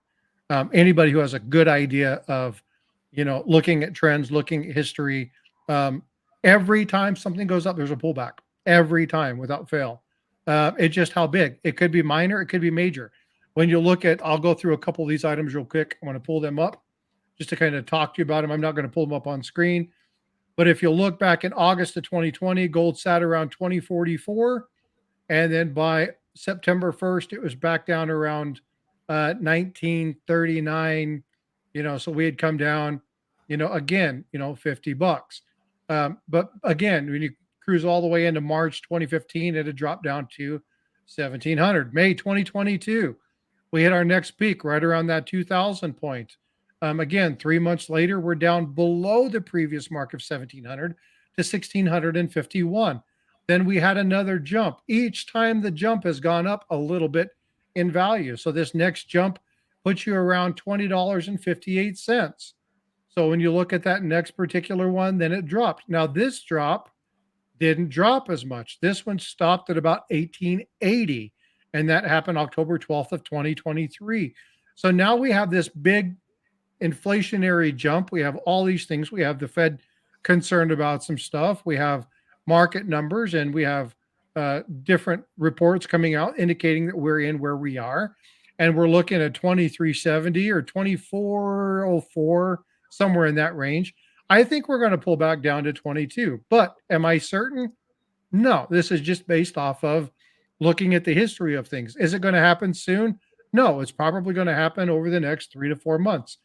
Anybody who has a good idea of, looking at trends, looking at history, every time something goes up, there's a pullback every time without fail. It's just how big. It could be minor, it could be major. When you look at, I'll go through a couple of these items real quick. I want to pull them up just to kind of talk to you about them. I'm not going to pull them up on screen, but if you look back in August of 2020, gold sat around 2044. And then by September 1st, it was back down around 1939. So we had come down, again, $50. But again, when you cruise all the way into March 2015, it had dropped down to 1700. May 2022, we hit our next peak right around that 2000 point. Again, 3 months later, we're down below the previous mark of 1700 to 1651. Then we had another jump. Each time the jump has gone up a little bit in value. So this next jump puts you around $20.58. So when you look at that next particular one, then it dropped. Now this drop didn't drop as much. This one stopped at about 1880, and that happened October 12th of 2023. So now we have this big inflationary jump. We have all these things. We have the Fed concerned about some stuff. We have market numbers, and we have different reports coming out indicating that we're in where we are. And we're looking at 2370 or 2404, somewhere in that range. I think we're going to pull back down to 22. But am I certain? No, this is just based off of looking at the history of things. Is it going to happen soon? No, it's probably going to happen over the next 3 to 4 months.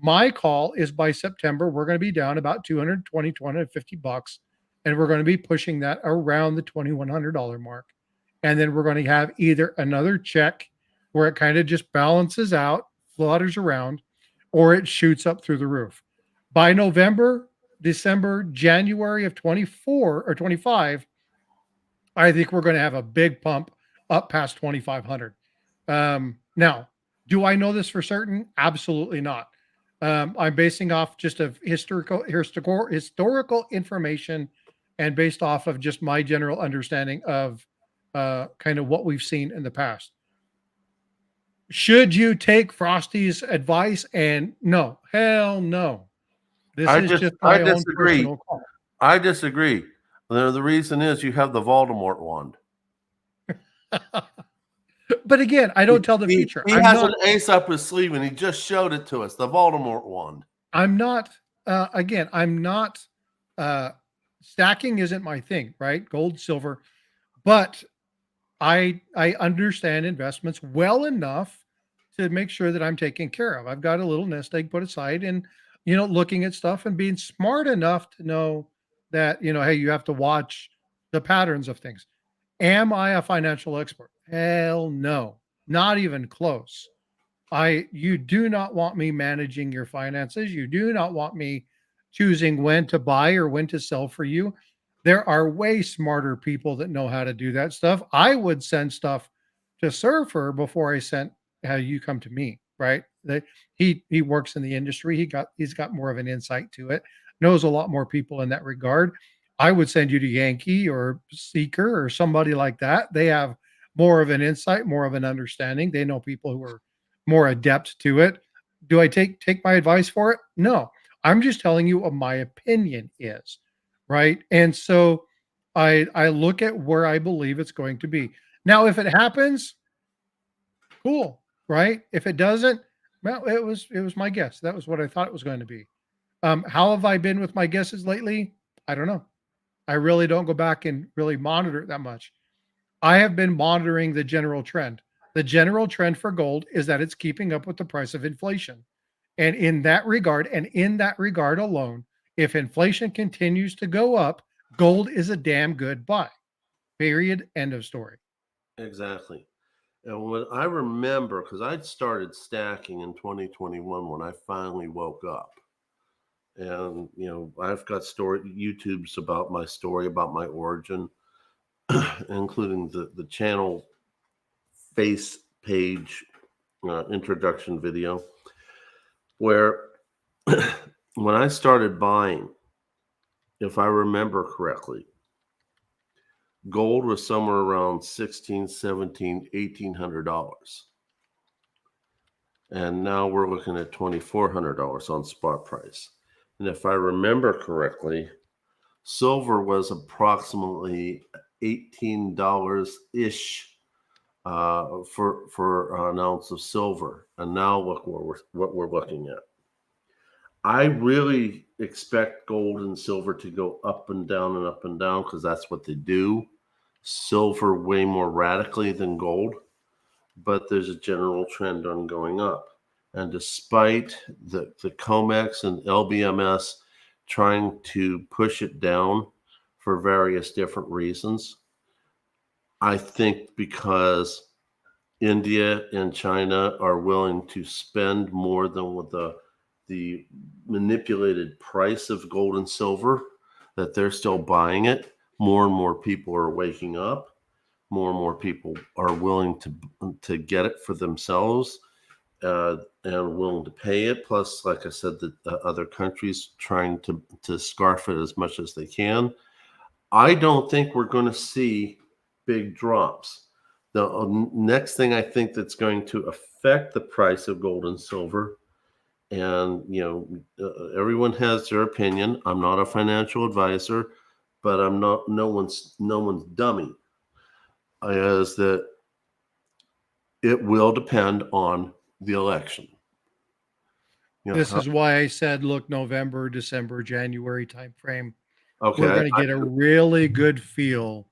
My call is by September, we're going to be down about $220, $250, and we're going to be pushing that around the $2,100 mark. And then we're going to have either another check where it kind of just balances out, flutters around, or it shoots up through the roof. By November, December, January of 24 or 25, I think we're going to have a big pump up past 2,500. Now, do I know this for certain? Absolutely not. I'm basing off just of historical information, and based off of just my general understanding of kind of what we've seen in the past. Should you take Frosty's advice? And no, hell no. This is just my own personal call. I disagree. The reason is you have the Voldemort wand. But again, I don't tell the future. He has an ace up his sleeve, and he just showed it to us, the Voldemort wand. I'm not, again, I'm not, stacking isn't my thing, right? Gold, silver. But I understand investments well enough to make sure that I'm taken care of. I've got a little nest egg put aside, and, looking at stuff and being smart enough to know that, hey, you have to watch the patterns of things. Am I a financial expert? Hell no, not even close. You do not want me managing your finances. You do not want me choosing when to buy or when to sell for you. There are way smarter people that know how to do that stuff. I would send stuff to Surfer before I sent how you come to me, right? He works in the industry. He's got more of an insight to it, knows a lot more people in that regard. I would send you to Yankee or Seeker or somebody like that. They have more of an insight, more of an understanding. They know people who are more adept to it. Do I take my advice for it? No, I'm just telling you what my opinion is, right? And so I look at where I believe it's going to be. Now, if it happens, cool, right? If it doesn't, well, it was my guess. That was what I thought it was going to be. How have I been with my guesses lately? I don't know. I really don't go back and really monitor it that much. I have been monitoring the general trend. The general trend for gold is that it's keeping up with the price of inflation. And in that regard alone, if inflation continues to go up, gold is a damn good buy. Period. End of story. Exactly. And when I remember, because I'd started stacking in 2021 when I finally woke up. And, I've got YouTubes about my story, about my origin, including the channel face page introduction video, where when I started buying, if I remember correctly, gold was somewhere around $1,600, $1,700, $1,800. and now we're looking at $2,400 on spot price. And if I remember correctly, silver was approximately $18-ish for an ounce of silver, and now look what we're looking at. I really expect gold and silver to go up and down and up and down because that's what they do. Silver way more radically than gold, but there's a general trend on going up. And despite the COMEX and LBMS trying to push it down for various different reasons, I think because India and China are willing to spend more than what the manipulated price of gold and silver, that they're still buying it. More and more people are waking up. More and more people are willing to get it for themselves and willing to pay it. Plus, like I said, the other countries trying to scarf it as much as they can. I don't think we're going to see big drops. The next thing I think that's going to affect the price of gold and silver, and everyone has their opinion. I'm not a financial advisor, but I'm not no one's dummy. Is that it will depend on the election. This is why I said, look, November, December, January timeframe. Okay, We're going to get a really good feel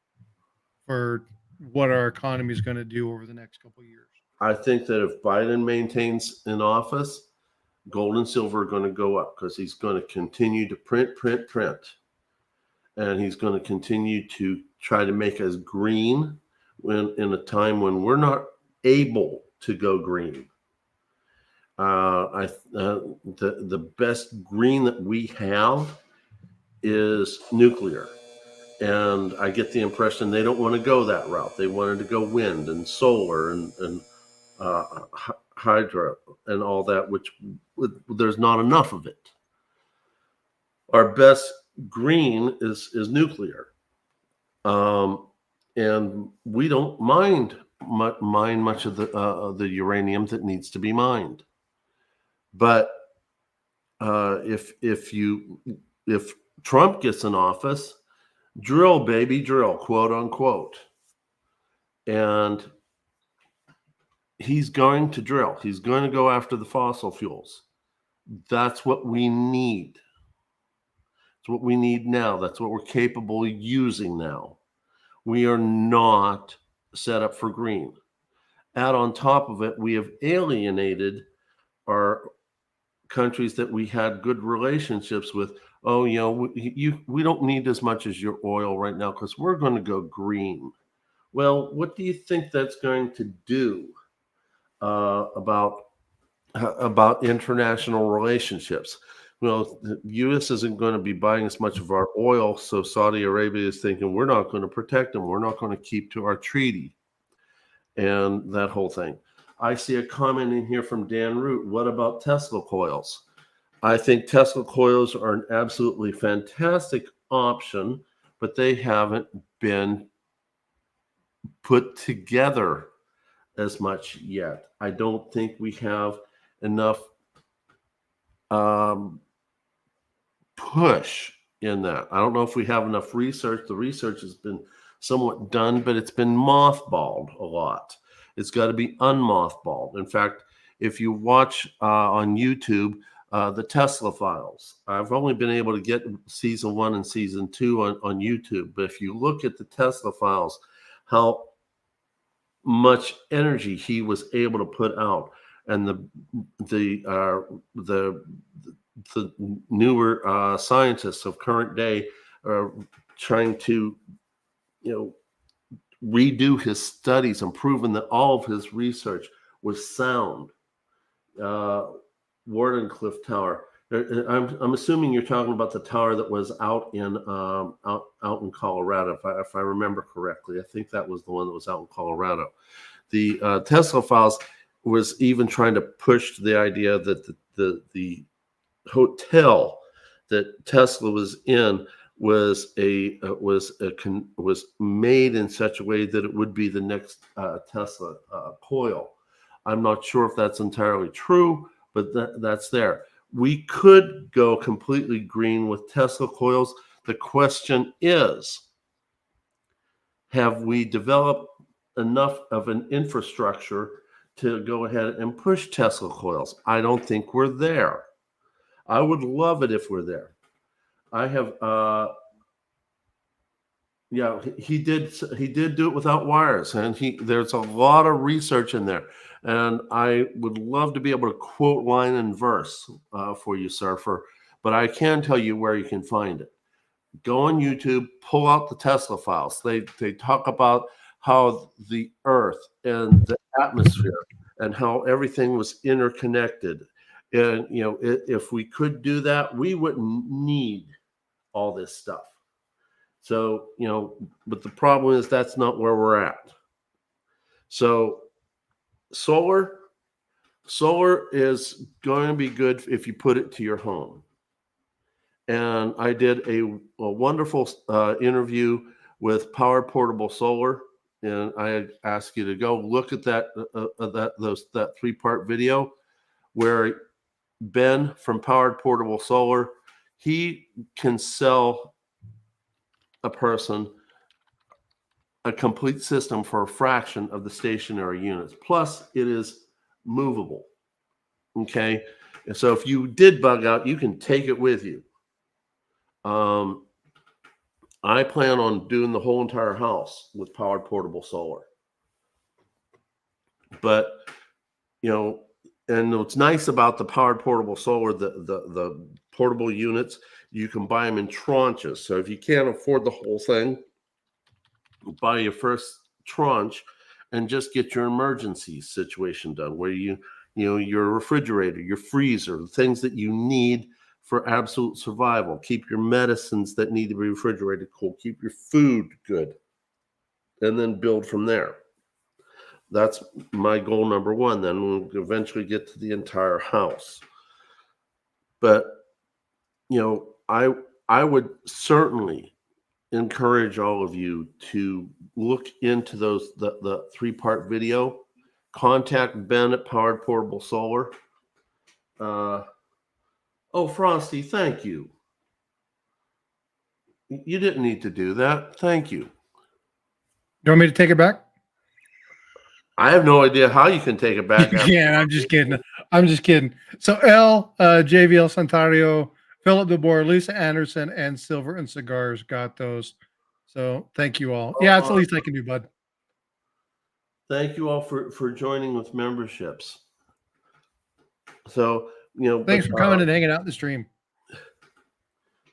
for what our economy is going to do over the next couple of years. I think that if Biden maintains in office, gold and silver are going to go up because he's going to continue to print. And he's going to continue to try to make us green in a time when we're not able to go green. The best green that we have is nuclear. And I get the impression they don't want to go that route. They wanted to go wind and solar and hydro and all that, which there's not enough of it. Our best green is nuclear, and we don't mine much of the uranium that needs to be mined. But if Trump gets in office, drill, baby, drill, quote unquote, and he's going to drill. He's going to go after the fossil fuels. That's what we need. It's what we need now. That's what we're capable of using now. We are not set up for green. Add on top of it, we have alienated our countries that we had good relationships with. Oh, we don't need as much as your oil right now because we're going to go green. Well, what do you think that's going to do about international relationships? Well, the U.S. isn't going to be buying as much of our oil, so Saudi Arabia is thinking we're not going to protect them. We're not going to keep to our treaty and that whole thing. I see a comment in here from Dan Root. What about Tesla coils? I think Tesla coils are an absolutely fantastic option, but they haven't been put together as much yet. I don't think we have enough push in that. I don't know if we have enough research. The research has been somewhat done, but it's been mothballed a lot. It's got to be unmothballed. In fact, if you watch on YouTube, the Tesla files, I've only been able to get season 1 and season 2 on YouTube. But if you look at the Tesla files, how much energy he was able to put out, and the newer scientists of current day are trying to, redo his studies and proven that all of his research was sound. Wardenclyffe Tower. I'm assuming you're talking about the tower that was out in Colorado, if I remember correctly. I think that was the one that was out in Colorado. The Tesla files was even trying to push the idea that the hotel that Tesla was in was made in such a way that it would be the next Tesla coil. I'm not sure if that's entirely true, but that's there. We could go completely green with Tesla coils. The question is, have we developed enough of an infrastructure to go ahead and push Tesla coils? I don't think we're there. I would love it if we're there. I have, yeah, he did do it without wires, and there's a lot of research in there, and I would love to be able to quote line and verse for you, Surfer, but I can tell you where you can find it. Go on YouTube, pull out the Tesla files. They talk about how the Earth and the atmosphere and how everything was interconnected. And if we could do that, we wouldn't need all this stuff. So but the problem is that's not where we're at. So solar is going to be good if you put it to your home. And I did a wonderful interview with Power Portable Solar, and I ask you to go look at that 3-part video where Ben from Powered Portable Solar, he can sell a person a complete system for a fraction of the stationary units. Plus, it is movable. Okay, and so if you did bug out, you can take it with you. I plan on doing the whole entire house with Powered Portable Solar. But and what's nice about the Powered Portable Solar, the portable units, you can buy them in tranches. So if you can't afford the whole thing, buy your first tranche and just get your emergency situation done, where your refrigerator, your freezer, the things that you need for absolute survival. Keep your medicines that need to be refrigerated cool. Keep your food good, and then build from there. That's my goal number one. Then we'll eventually get to the entire house. But I would certainly encourage all of you to look into the 3-part video. Contact Ben at Powered Portable Solar. Oh, Frosty, thank you. You didn't need to do that. Thank you. You want me to take it back? I have no idea how you can take it back. Yeah, I'm just kidding. I'm just kidding. So L, JVL Santario, Philip DeBoer, Lisa Anderson, and Silver and Cigars got those. So thank you all. Yeah, it's the least I can do, bud. Thank you all for joining with memberships. So thanks for coming and hanging out in the stream.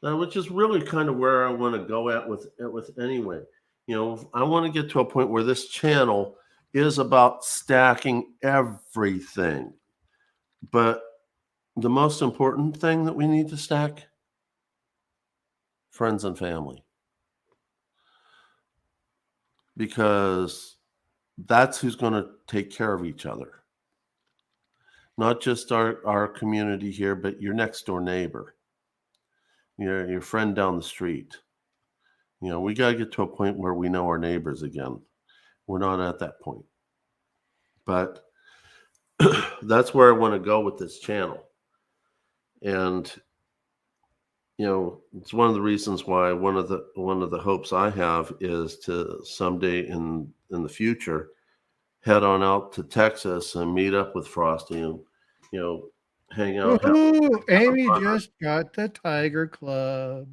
Which is really kind of where I want to go at with anyway. I want to get to a point where this channel is about stacking everything. But the most important thing that we need to stack, friends and family. Because that's who's going to take care of each other. Not just our community here, but your next door neighbor. Your friend down the street. We got to get to a point where we know our neighbors again. We're not at that point. But that's where I want to go with this channel. And it's one of the reasons why one of the hopes I have is to someday in the future head on out to Texas and meet up with Frosty and hang out. Amy just got the Tiger Club.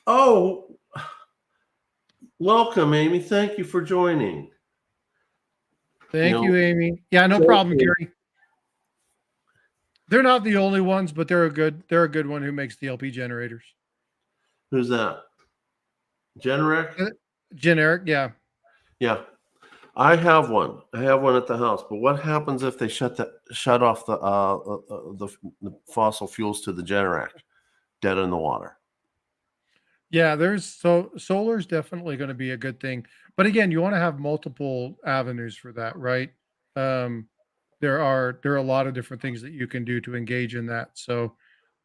Oh, welcome, Amy. Thank you for joining. Thank you, Amy. Yeah, no problem, Gary. They're not the only ones, but they're a good one who makes the LP generators. Who's that? Generic? Generic, yeah. Yeah. I have one. I have one at the house. But what happens if they shut off the fossil fuels to the Generac? Dead in the water. Yeah, solar is definitely going to be a good thing. But again, you want to have multiple avenues for that, right? There are a lot of different things that you can do to engage in that. So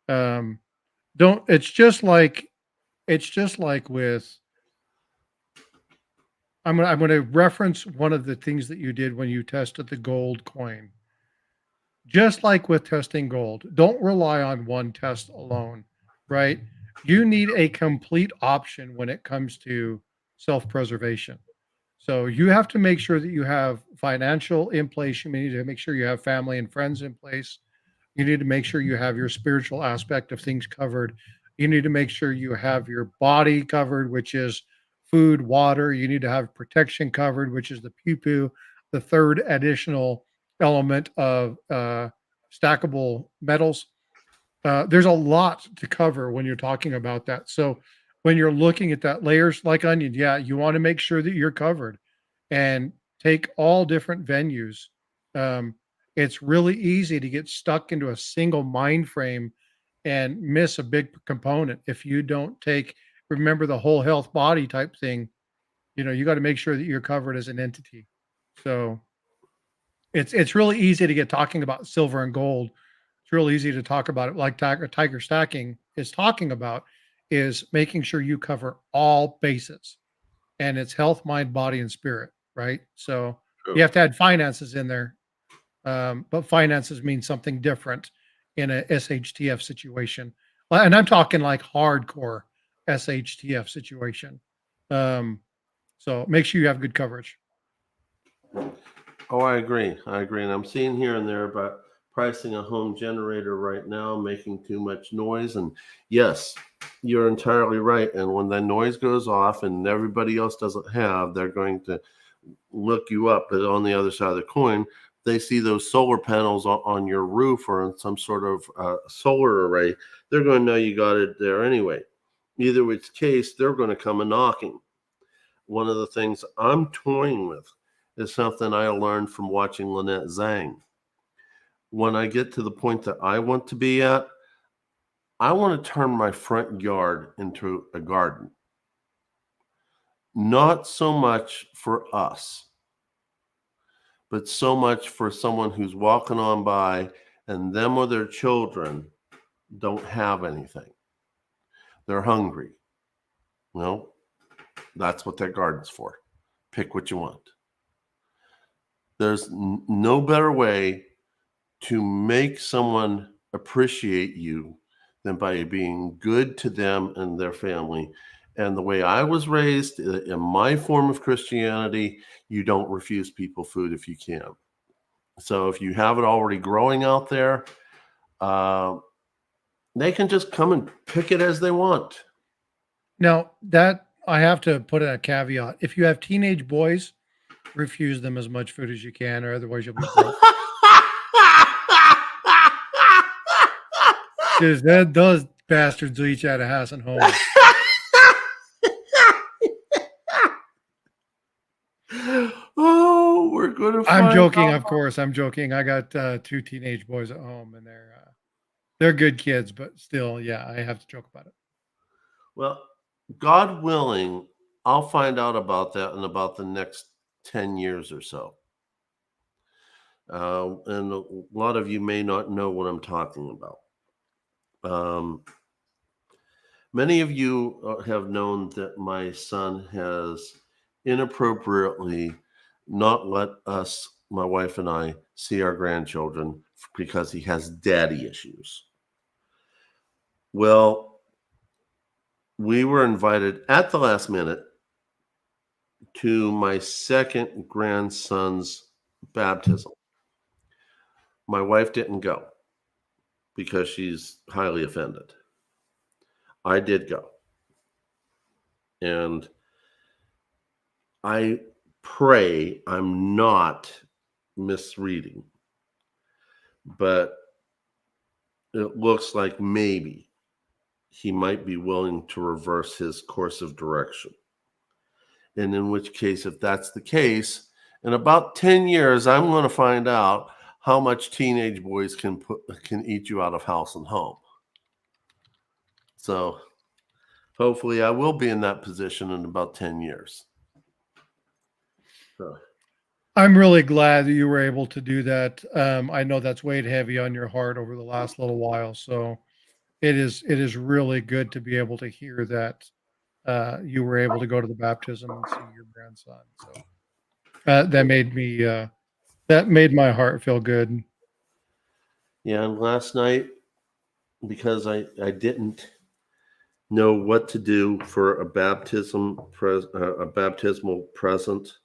it's just like with I'm gonna reference one of the things that you did when you tested the gold coin. Just like with testing gold, don't rely on one test alone, right? You need a complete option when it comes to self-preservation. So you have to make sure that you have financial in place. You need to make sure you have family and friends in place. You need to make sure you have your spiritual aspect of things covered. You need to make sure you have your body covered, which is food, water. You need to have protection covered, which is the pew pew, the third additional element of stackable metals. There's a lot to cover when you're talking about that. So when you're looking at that layers like onion, yeah, you want to make sure that you're covered and take all different venues. Um, it's really easy to get stuck into a single mind frame and miss a big component if you don't remember the whole health body type thing. You got to make sure that you're covered as an entity. So it's really easy to get talking about silver and gold. It's real easy to talk about it like tiger stacking is talking about, is making sure you cover all bases, and it's health, mind, body, and spirit, right? So you True. have to add finances in there, but finances mean something different in a SHTF situation. And I'm talking like hardcore SHTF situation. Um, so make sure you have good coverage. Oh, I agree. I agree. And I'm seeing here and there about pricing a home generator right now, making too much noise. And yes, you're entirely right. And when that noise goes off and everybody else doesn't have, they're going to look you up. But on the other side of the coin, they see those solar panels on your roof or on some sort of solar array. They're going to know you got it there anyway. Either which case, they're going to come a knocking. One of the things I'm toying with is something I learned from watching Lynette Zhang. When I get to the point that I want to be at, I want to turn my front yard into a garden. Not so much for us, but so much for someone who's walking on by and them or their children don't have anything. They're hungry. Well, that's what that garden's for. Pick what you want. There's no better way to make someone appreciate you than by being good to them and their family. And the way I was raised in my form of Christianity, you don't refuse people food if you can. So if you have it already growing out there, they can just come and pick it as they want. Now, that I have to put in a caveat. If you have teenage boys, refuse them as much food as you can, or otherwise you'll be broke. Because those bastards will eat you out of house and home. Oh, we're going to I'm find joking, out. of course. I'm joking. I got two teenage boys at home, and they're good kids, but still, yeah, I have to joke about it. Well, God willing, I'll find out about that in about the next 10 years or so. And a lot of you may not know what I'm talking about. Many of you have known that my son has inappropriately not let us, my wife and I, see our grandchildren because he has daddy issues. Well, we were invited at the last minute to my second grandson's baptism. My wife didn't go because she's highly offended. I did go. And I pray I'm not misreading, but it looks like maybe he might be willing to reverse his course of direction. And in which case, if that's the case, in about 10 years, I'm going to find out how much teenage boys can eat you out of house and home. So hopefully I will be in that position in about 10 years. So. I'm really glad that you were able to do that. I know that's weighed heavy on your heart over the last little while. So it is really good to be able to hear that you were able to go to the baptism and see your grandson. So that made my heart feel good. Yeah, and last night, because I didn't know what to do for a a baptismal present,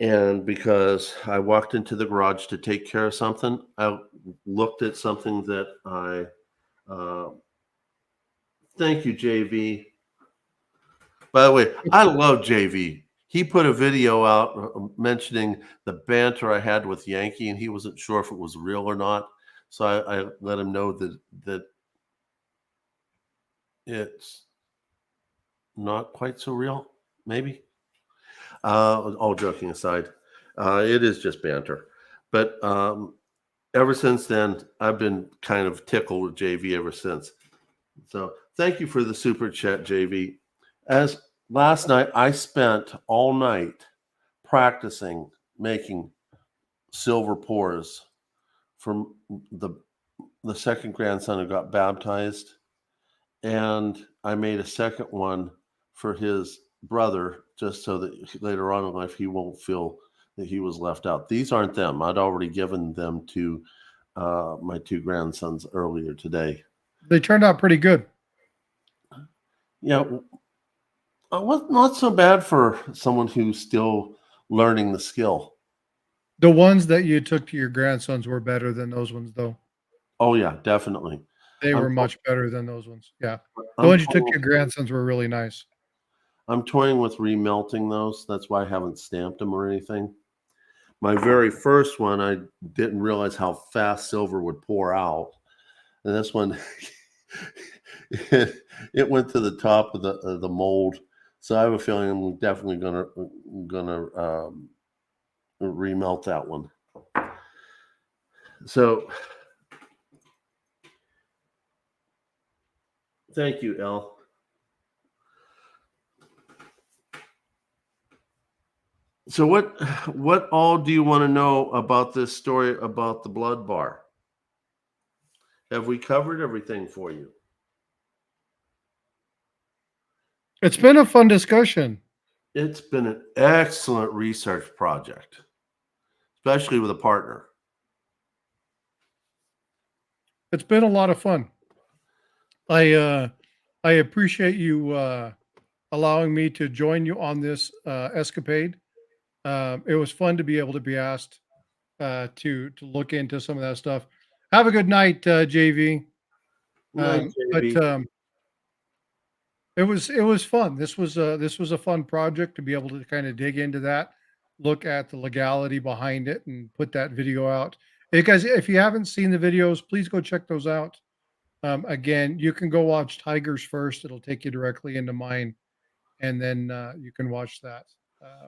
and because I walked into the garage to take care of something, I looked at something that uh, thank you, JV. By the way, I love JV. He put a video out mentioning the banter I had with Yankee, and he wasn't sure if it was real or not. So I let him know that it's not quite so real, maybe. All joking aside, it is just banter. But ever since then, I've been kind of tickled with JV ever since. So thank you for the super chat, JV. As last night, I spent all night practicing making silver pours from the second grandson who got baptized, and I made a second one for his brother, just so that later on in life he won't feel that he was left out. These aren't them. I'd already given them to my two grandsons earlier today. They turned out pretty good. Yeah, not so bad for someone who's still learning the skill. The ones that you took to your grandsons were better than those ones, though. Oh yeah, definitely. They I'm were much better than those ones. Yeah. The I'm ones you took to toying, your grandsons were really nice. I'm toying with remelting those. That's why I haven't stamped them or anything. My very first one, I didn't realize how fast silver would pour out, and this one, it went to the top of the mold. So I have a feeling I'm definitely gonna remelt that one. So thank you, Elle. So what all do you want to know about this story about the blood bar? Have we covered everything for you? It's been a fun discussion. It's been an excellent research project, especially with a partner. It's been a lot of fun. I appreciate you allowing me to join you on this escapade. It was fun to be able to be asked to look into some of that stuff. Have a good night, JV. Night, But JB. it was fun. This was a fun project to be able to kind of dig into that, look at the legality behind it, and put that video out. Hey guys, if you haven't seen the videos, please go check those out. Again, you can go watch Tigers first; it'll take you directly into mine, and then you can watch that.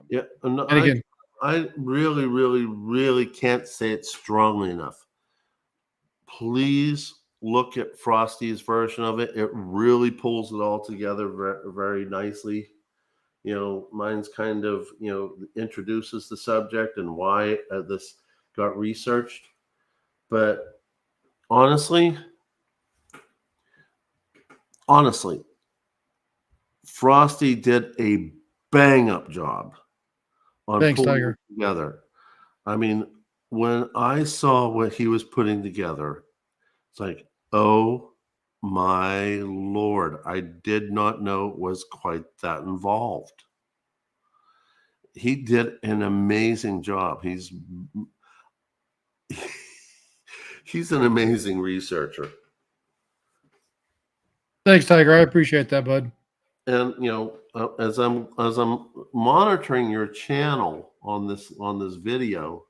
Yeah, and And again, I really, really, really can't say it strongly enough. Please look at Frosty's version of it. It really pulls it all together very, very nicely. Mine's kind of, introduces the subject and why this got researched. But honestly, Frosty did a bang up job on thanks, pulling Tiger. it together. I mean, when I saw what he was putting together, it's like, oh my Lord, I did not know it was quite that involved. He did an amazing job. He's an amazing researcher. Thanks, Tiger. I appreciate that, bud. And as I'm monitoring your channel on this video,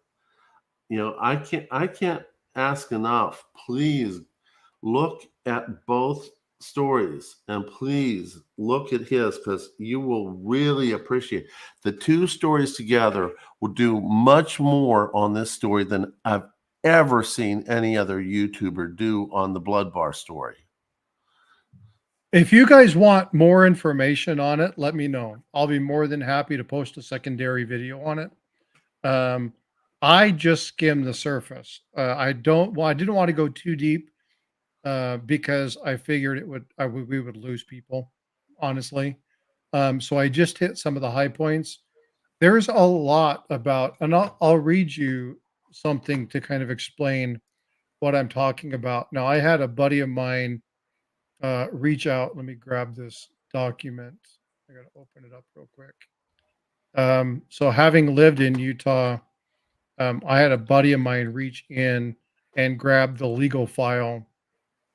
I can't ask enough. Please look at both stories and please look at his, because you will really appreciate the two stories together will do much more on this story than I've ever seen any other YouTuber do on the blood bar story. If you guys want more information on it, let me know. I'll be more than happy to post a secondary video on it. I just skimmed the surface. I didn't want to go too deep because I figured we would lose people. honestly. So I just hit some of the high points. There's a lot about, and I'll read you something to kind of explain what I'm talking about. Now, I had a buddy of mine reach out. Let me grab this document. I got to open it up real quick. So having lived in Utah, I had a buddy of mine reach in and grab the legal file.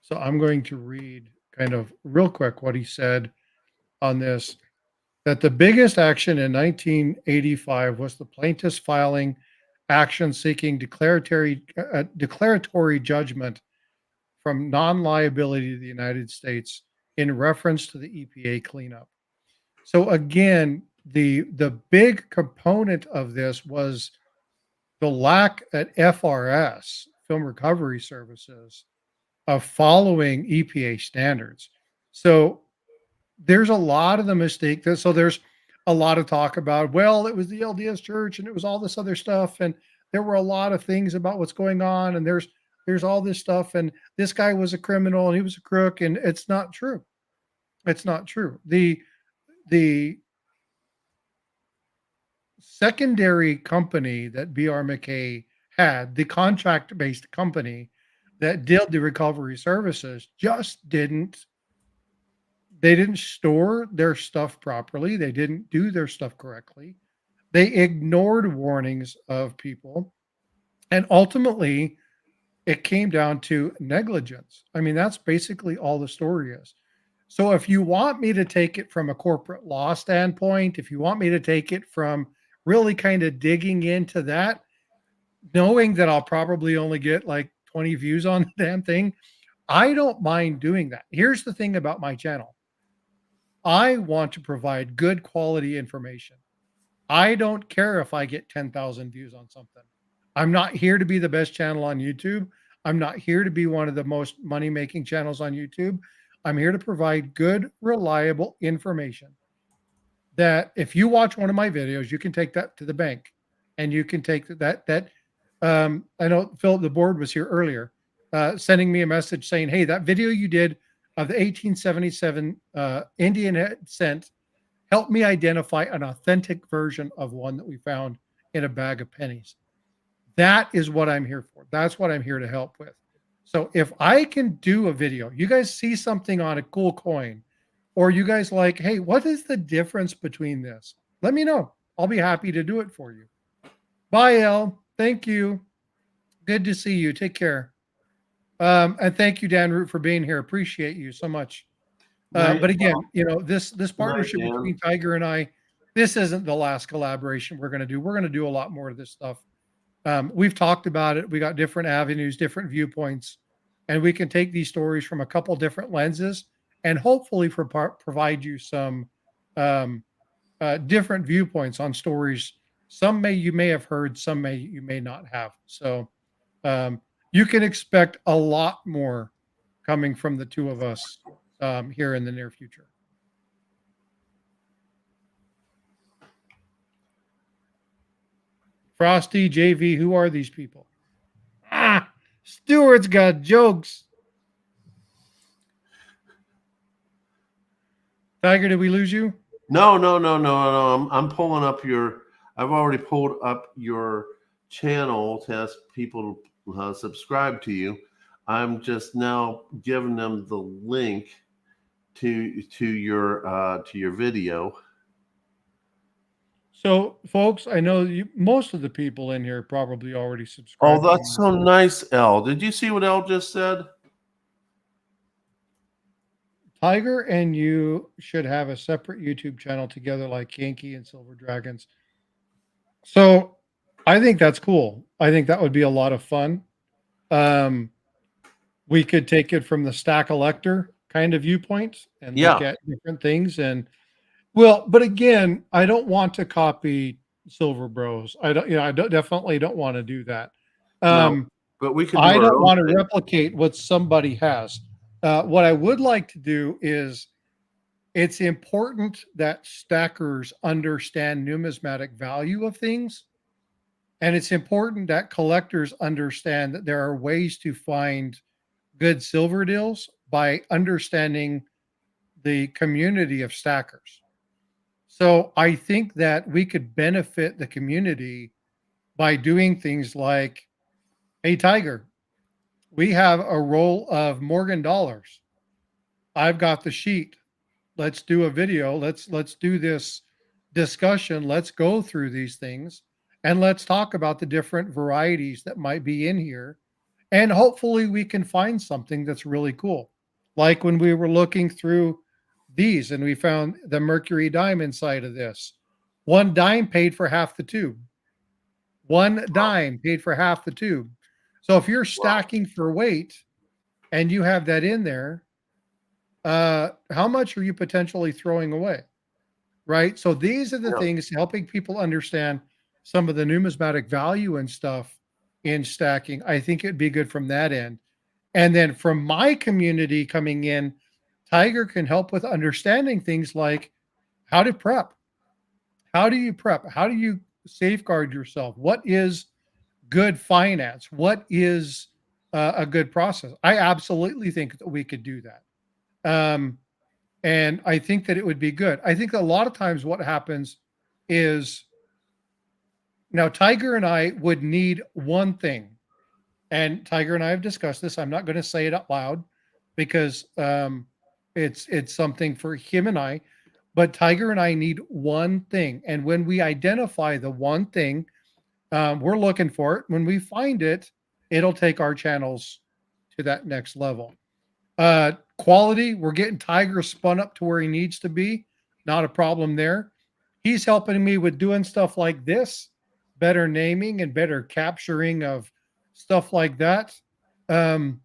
So I'm going to read kind of real quick what he said on this, that the biggest action in 1985 was the plaintiffs filing action seeking declaratory judgment from non-liability to the United States in reference to the EPA cleanup. So again, the big component of this was the lack at FRS, Film Recovery Services, of following EPA standards. So there's a lot of the mistake that, so there's a lot of talk about, well, it was the LDS church and it was all this other stuff. And there were a lot of things about what's going on. And there's all this stuff. And this guy was a criminal and he was a crook. And it's not true. It's not true. The secondary company that BR MacKay had, the contract-based company that did the recovery services, just didn't store their stuff properly. They didn't do their stuff correctly. They ignored warnings of people. And ultimately, it came down to negligence. I mean, that's basically all the story is. So if you want me to take it from a corporate law standpoint, if you want me to take it from really kind of digging into that, knowing that I'll probably only get like 20 views on the damn thing, I don't mind doing that. Here's the thing about my channel. I want to provide good quality information. I don't care if I get 10,000 views on something. I'm not here to be the best channel on YouTube. I'm not here to be one of the most money-making channels on YouTube. I'm here to provide good, reliable information that if you watch one of my videos, you can take that to the bank and you can take that. I know Philip, the board was here earlier, sending me a message saying, hey, that video you did of the 1877 Indian head scent helped me identify an authentic version of one that we found in a bag of pennies. That is what I'm here for. That's what I'm here to help with. So if I can do a video, you guys see something on a cool coin, or you guys like, hey, what is the difference between this? Let me know. I'll be happy to do it for you. Bye, El. Thank you. Good to see you. Take care. And thank you, Dan Root, for being here. Appreciate you so much. But again, you know, this partnership between Tiger and I, this isn't the last collaboration we're going to do. We're going to do a lot more of this stuff. We've talked about it. We got different avenues, different viewpoints, and we can take these stories from a couple different lenses and hopefully provide you some different viewpoints on stories. Some you may have heard, some you may not have. So you can expect a lot more coming from the two of us here in the near future. Frosty, JV, who are these people? Ah, Stuart's got jokes. Tiger, did we lose you? No. I'm pulling up I've already pulled up your channel to ask people to subscribe to you. I'm just now giving them the link to your video. So, folks, I know most of the people in here probably already subscribed. Oh, that's so nice, El. Did you see what El just said? Tiger and you should have a separate YouTube channel together like Yankee and Silver Dragons. So I think that's cool. I think that would be a lot of fun. We could take it from the stack collector kind of viewpoint and look at different things. And but again, I don't want to copy Silver Bros. I definitely don't want to do that. No, but we can. I don't want to replicate what somebody has. What I would like to do is, it's important that stackers understand numismatic value of things. And it's important that collectors understand that there are ways to find good silver deals by understanding the community of stackers. So I think that we could benefit the community by doing things like, hey, Tiger, we have a roll of Morgan dollars. I've got the sheet. Let's do a video. Let's do this discussion. Let's go through these things and let's talk about the different varieties that might be in here. And hopefully we can find something that's really cool. Like when we were looking through these and we found the mercury dime inside of this. One dime paid for half the tube. One dime paid for half the tube. So if you're stacking for weight and you have that in there, how much are you potentially throwing away? Right. So these are the things helping people understand some of the numismatic value and stuff in stacking. I think it'd be good from that end. And then from my community coming in, Tiger can help with understanding things like how to prep. How do you prep? How do you safeguard yourself? What is good finance? What is a good process? I absolutely think that we could do that. And I think that it would be good. I think a lot of times what happens is now Tiger and I would need one thing. And Tiger and I have discussed this. I'm not going to say it out loud because it's something for him and I. But Tiger and I need one thing. And when we identify the one thing, we're looking for it. When we find it, it'll take our channels to that next level. Quality, we're getting Tiger spun up to where he needs to be. Not a problem there. He's helping me with doing stuff like this, better naming and better capturing of stuff like that. And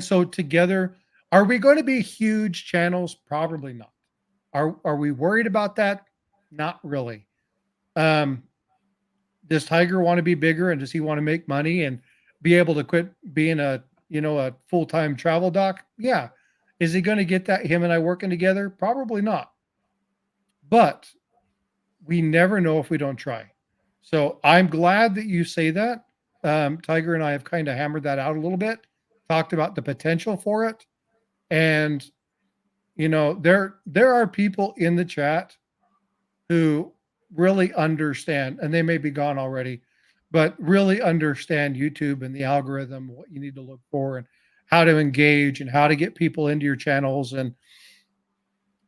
so together, are we going to be huge channels? Probably not. Are we worried about that? Not really. Does Tiger want to be bigger and does he want to make money and be able to quit being a full-time travel doc? Yeah. Is he going to get that, him and I working together? Probably not. But we never know if we don't try. So I'm glad that you say that. Tiger and I have kind of hammered that out a little bit, talked about the potential for it. And, there are people in the chat who really understand, and they may be gone already, but really understand YouTube and the algorithm, what you need to look for and how to engage and how to get people into your channels. And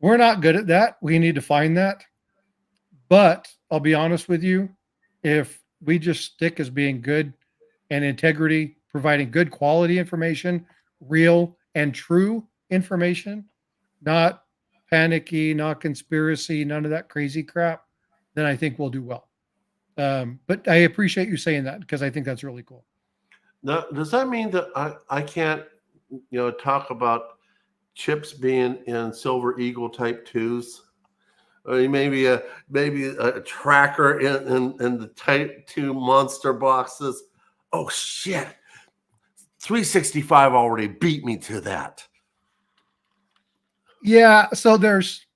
we're not good at that. We need to find that. But I'll be honest with you, if we just stick as being good and integrity, providing good quality information, real and true information, not panicky, not conspiracy, none of that crazy crap, then I think we'll do well. But I appreciate you saying that because I think that's really cool. Now, does that mean that I can't, talk about chips being in Silver Eagle Type 2s? Or maybe a tracker in the Type 2 monster boxes? Oh, shit. 365 already beat me to that. Yeah, so there's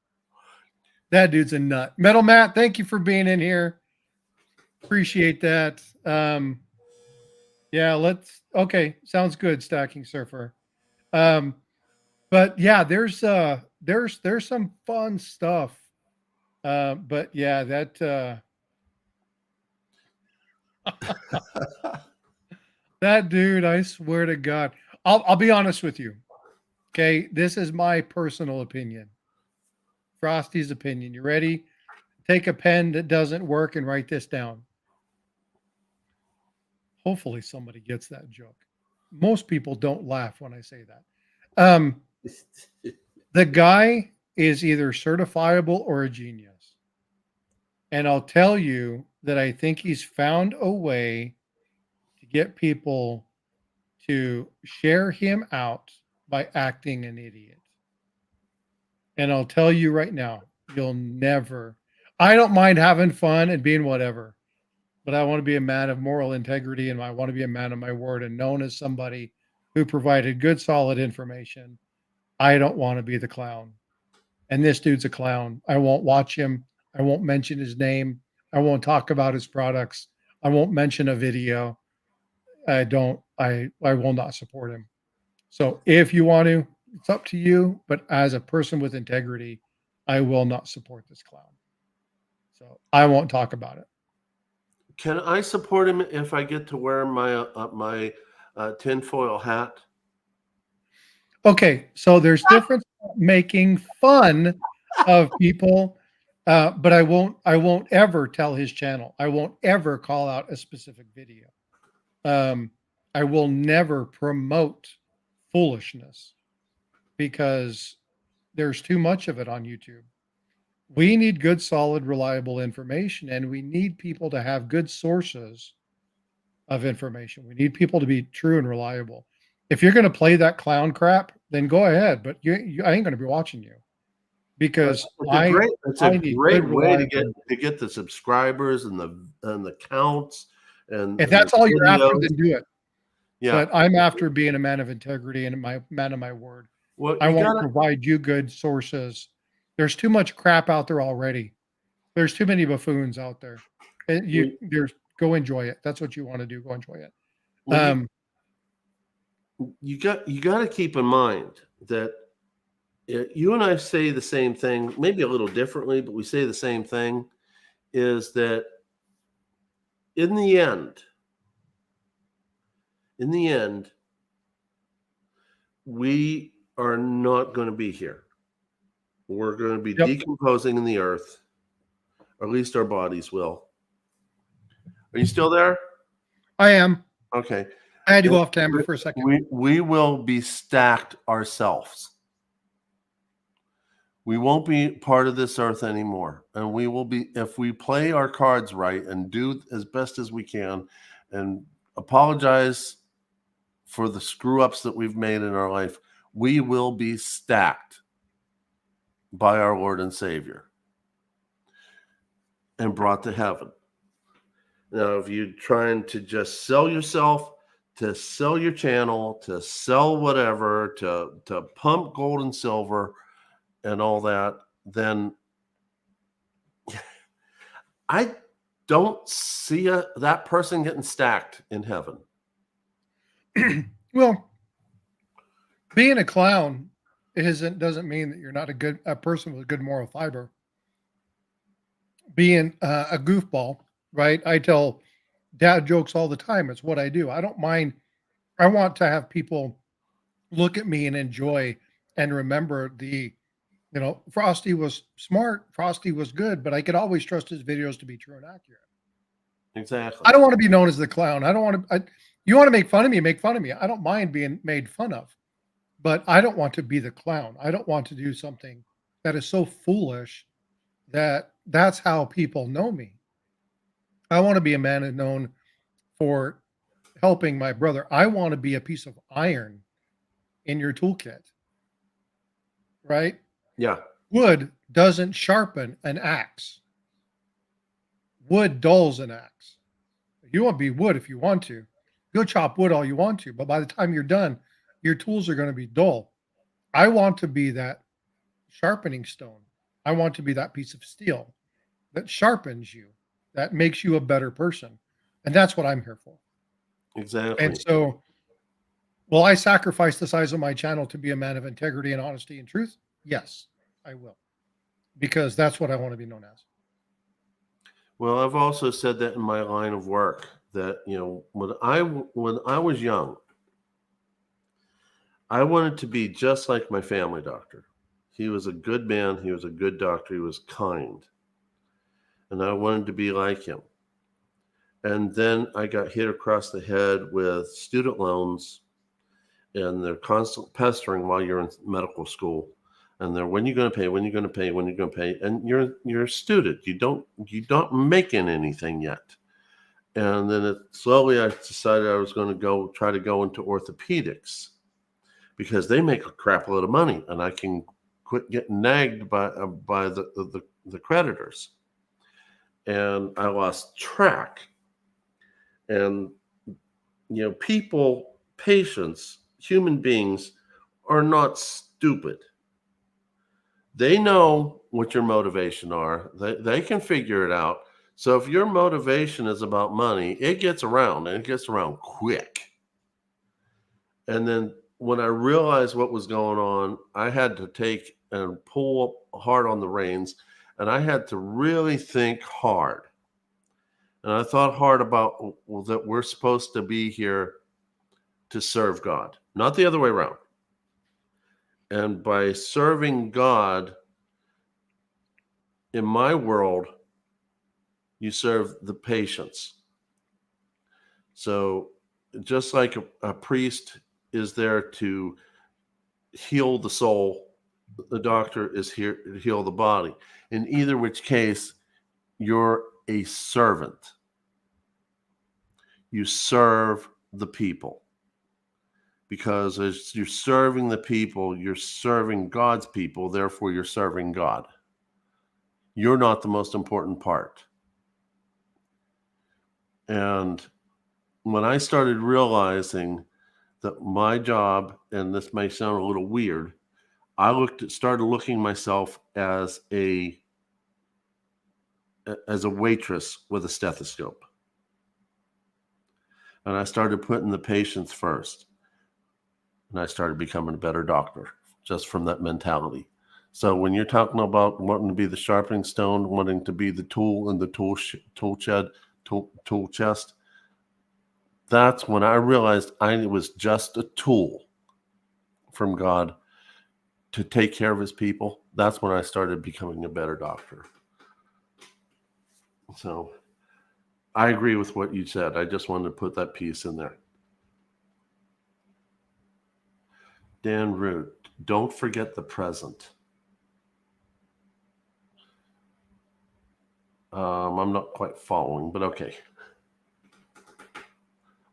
that dude's a nut. Metal Matt, thank you for being in here. Appreciate that. Yeah, okay, sounds good, Stacking Surfer. But yeah, there's some fun stuff. But yeah, that that dude, I swear to God. I'll be honest with you. Okay, this is my personal opinion. Frosty's opinion. You ready? Take a pen that doesn't work and write this down. Hopefully somebody gets that joke. Most people don't laugh when I say that. The guy is either certifiable or a genius. And I'll tell you that I think he's found a way to get people to share him out by acting an idiot. And I'll tell you right now, you'll never, I don't mind having fun and being whatever, but I want to be a man of moral integrity and I want to be a man of my word and known as somebody who provided good, solid information. I don't want to be the clown. And this dude's a clown. I won't watch him. I won't mention his name. I won't talk about his products. I won't mention a video. I will not support him. So if you want to, it's up to you. But as a person with integrity, I will not support this clown. So I won't talk about it. Can I support him if I get to wear my tinfoil hat? Okay, so there's difference making fun of people, but I won't ever tell his channel. I won't ever call out a specific video. I will never promote foolishness because there's too much of it on YouTube. We need good, solid, reliable information, and we need people to have good sources of information. We need people to be true and reliable. If you're going to play that clown crap, then go ahead, but I ain't going to be watching you because It's a I need great good, way to reliable. get the subscribers and the counts and If the that's all you're after, videos. then do it. Yeah. But I'm after being a man of integrity and my man of my word. Well, I you want to gotta provide you good sources. There's too much crap out there already. There's too many buffoons out there. And there's go enjoy it. That's what you want to do. Go enjoy it. well, you got to keep in mind that you and I say the same thing, maybe a little differently, but we say the same thing, is that in the end, we are not going to be here. We're going to be Yep. decomposing in the earth, or at least our bodies will. Are you still there? I am. Okay. I had to go off camera for a second. We will be stacked ourselves. We won't be part of this earth anymore. And we will be, if we play our cards right and do as best as we can and apologize for the screw ups that we've made in our life, we will be stacked by our Lord and Savior and brought to heaven. Now, if you're trying to just sell yourself, to sell your channel, to sell whatever, to pump gold and silver and all that, then I don't see that person getting stacked in heaven. Well, being a clown doesn't mean that you're not a person with good moral fiber. Being a goofball, right? I tell dad jokes all the time. It's what I do. I don't mind. I want to have people look at me and enjoy and remember Frosty was smart. Frosty was good, but I could always trust his videos to be true and accurate. Exactly. I don't want to be known as the clown. I don't want to. You want to make fun of me? Make fun of me. I don't mind being made fun of, but I don't want to be the clown. I don't want to do something that is so foolish that's how people know me. I want to be a man known for helping my brother. I want to be a piece of iron in your toolkit, right? Yeah. Wood doesn't sharpen an axe. Wood dulls an axe. You want to be wood if you want to. Go chop wood all you want to, but by the time you're done, your tools are going to be dull. I want to be that sharpening stone. I want to be that piece of steel that sharpens you, that makes you a better person. And that's what I'm here for. Exactly. And so, will I sacrifice the size of my channel to be a man of integrity and honesty and truth? Yes, I will. Because that's what I want to be known as. Well, I've also said that in my line of work that, when I was young, I wanted to be just like my family doctor. He was a good man. He was a good doctor. He was kind. And I wanted to be like him. And then I got hit across the head with student loans, and they're constant pestering while you're in medical school. And they're, when are you going to pay? When are you going to pay? When are you going to pay? And you're a student. You don't making anything yet. And then slowly I decided I was going to try to go into orthopedics because they make a crap load of money, and I can quit getting nagged by the creditors. And I lost track. And patients, human beings are not stupid. They know what your motivation are. They can figure it out. So if your motivation is about money, it gets around, and it gets around quick. And then when I realized what was going on, I had to take and pull hard on the reins, and I had to really think hard. And I thought hard about that we're supposed to be here to serve God, not the other way around. And by serving God, in my world, you serve the patients. So just like a priest is there to heal the soul, the doctor is here to heal the body. In either which case, you're a servant. You serve the people. Because as you're serving the people, you're serving God's people, therefore you're serving God. You're not the most important part. And when I started realizing that my job, and this may sound a little weird, I started looking myself as a waitress with a stethoscope. And I started putting the patients first. And I started becoming a better doctor just from that mentality. So when you're talking about wanting to be the sharpening stone, wanting to be the tool in the tool chest, that's when I realized I was just a tool from God to take care of his people. That's when I started becoming a better doctor. So I agree with what you said. I just wanted to put that piece in there. Dan Root, don't forget the present. I'm not quite following, but okay.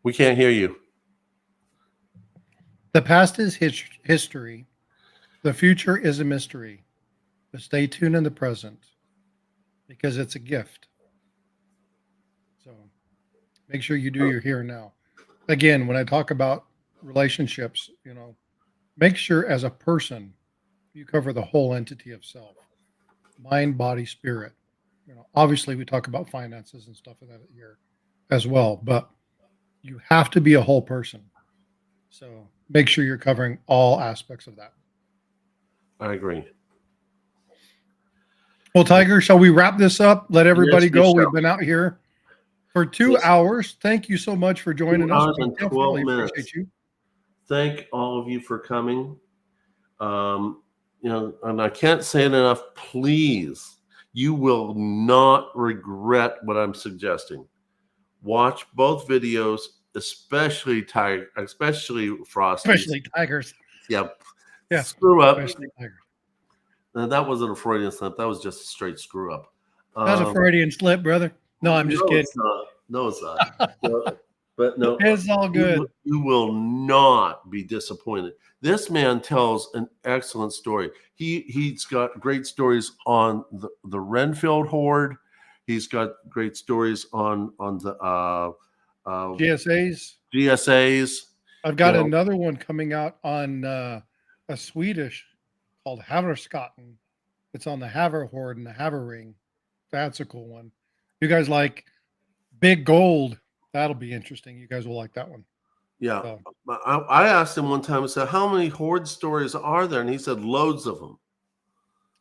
We can't hear you. The past is history. The future is a mystery. But stay tuned in the present because it's a gift. So make sure you do your here and now. Again, when I talk about relationships, make sure as a person you cover the whole entity of self, mind, body, spirit. Obviously we talk about finances and stuff of that here as well, but you have to be a whole person. So make sure you're covering all aspects of that. I agree. Well, Tiger, shall we wrap this up? Let everybody Yes, we go. shall. We've been out here for 2 hours. Thank you so much for joining 2 us. hours We and 12 definitely minutes. appreciate you. Thank all of you for coming. And I can't say it enough. Please, you will not regret what I'm suggesting. Watch both videos, especially Frosty. Especially Tigers. Yeah. Yeah. Screw up. Especially Tigers. That wasn't a Freudian slip. That was just a straight screw up. That was a Freudian slip, brother. No, I'm just kidding. It's not. No, it's not. But no, It's all good. You will not be disappointed. This man tells an excellent story. He's got great stories on the Renfield Horde. He's got great stories on the GSAs. I've got another one coming out on a Swedish called Haverskatten. It's on the Haver Horde and the Haver Ring. That's a cool one. You guys like big gold? That'll be interesting. You guys will like that one. Yeah. So. I asked him one time, I said, how many Horde stories are there? And he said, loads of them.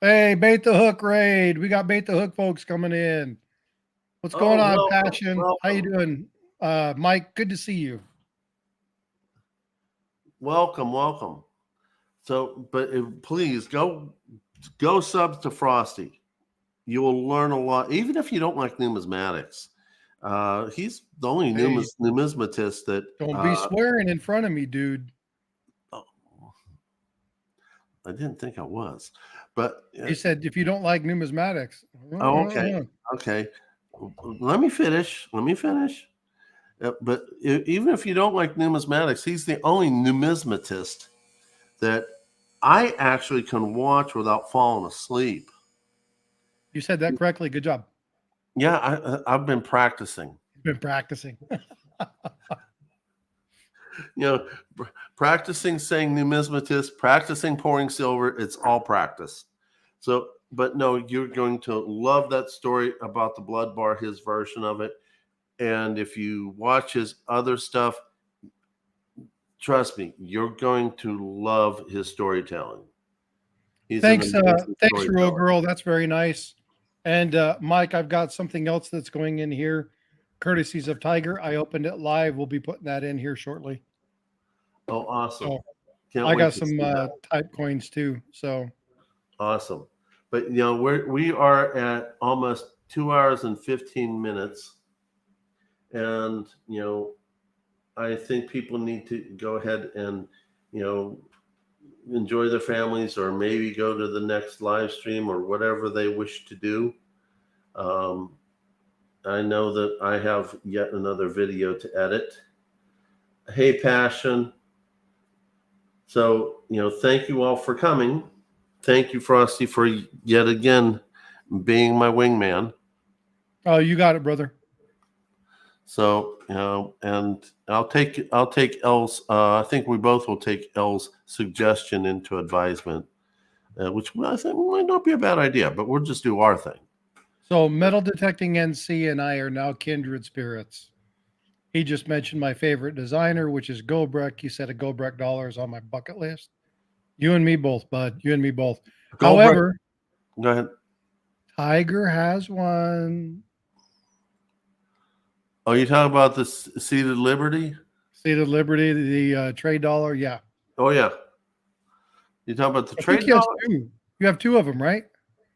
Hey, Bait the Hook raid. We got Bait the Hook folks coming in. What's going on, Passion? Welcome. How you doing? Mike, good to see you. Welcome. So, but please go subs to Frosty. You will learn a lot, even if you don't like numismatics. He's the only numismatist that. Don't be swearing in front of me, dude. Oh, I didn't think I was, but he said if you don't like numismatics. Oh, okay. Let me finish. But even if you don't like numismatics, he's the only numismatist that I actually can watch without falling asleep. You said that correctly. Good job. Yeah, I've been practicing. Practicing saying numismatist, practicing pouring silver. It's all practice. So, but no, you're going to love that story about the blood bar, his version of it. And if you watch his other stuff, trust me, you're going to love his storytelling. He's an Thanks, amazing thanks, Real storyteller. Girl. That's very nice. And Mike, I've got something else that's going in here, courtesies of Tiger. I opened it live. We'll be putting that in here shortly. Oh, awesome. So Can't I wait got to some see that. type coins too. So Awesome. But we are at almost 2 hours and 15 minutes. And I think people need to go ahead and enjoy their families, or maybe go to the next live stream or whatever they wish to do. I know that I have yet another video to edit. Hey, Passion. So, thank you all for coming. Thank you, Frosty, for yet again being my wingman. oh, you got it, brother. So, and I'll take Elle's. I think we both will take Elle's suggestion into advisement, which I think might not be a bad idea. But we'll just do our thing. So metal detecting NC and I are now kindred spirits. He just mentioned my favorite designer, which is Gobrecht. He said a Gobrecht dollar is on my bucket list. You and me both, bud. You and me both. However, Go ahead. Tiger has one. Oh, you talking about the Seated Liberty? Seated Liberty, the trade dollar. Yeah. Oh, yeah. You talking about the I trade think he has dollar? two. You have two of them, right?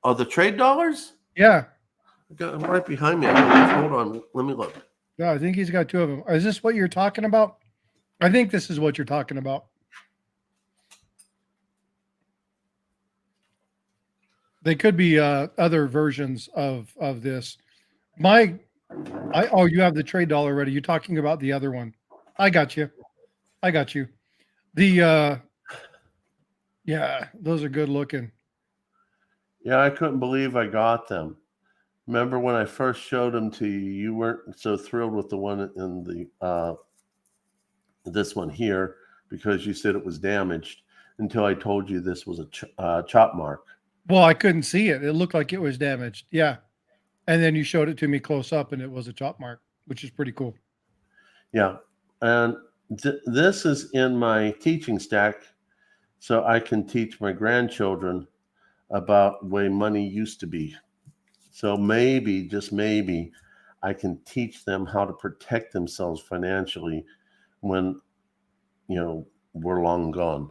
Oh, the trade dollars? Yeah. I got them right behind me. Hold on. Let me look. Yeah, I think he's got two of them. Is this what you're talking about? I think this is what you're talking about. They could be other versions of this. Oh, you have the trade dollar already. You're talking about the other one. I got you. The yeah, those are good looking. Yeah, I couldn't believe I got them. Remember when I first showed them to you, you weren't so thrilled with the one in the this one here, because you said it was damaged, until I told you this was a chop mark. Well, I couldn't see it. It looked like it was damaged. Yeah. And then you showed it to me close up and it was a chop mark, which is pretty cool. Yeah. And this is in my teaching stack, so I can teach my grandchildren about the way money used to be. So maybe, just maybe, I can teach them how to protect themselves financially when, we're long gone.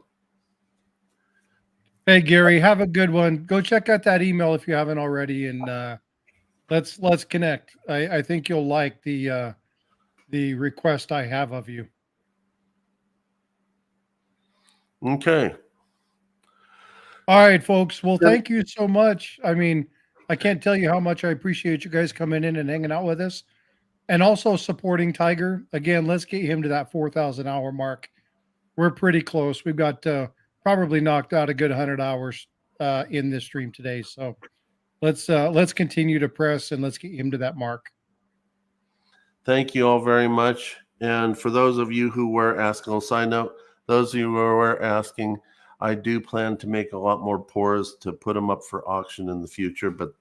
Hey, Gary, have a good one. Go check out that email if you haven't already. And let's connect. I think you'll like the request I have of you. Okay. All right, folks. Well, thank you so much. I mean, I can't tell you how much I appreciate you guys coming in and hanging out with us, and also supporting Tiger. Again, let's get him to that 4,000 hour mark. We're pretty close. We've got probably knocked out a good 100 hours in this stream today. So let's continue to press and let's get him to that mark. Thank you all very much. And for those of you who were asking, on side note, those of you who were asking, I do plan to make a lot more pours to put them up for auction in the future, but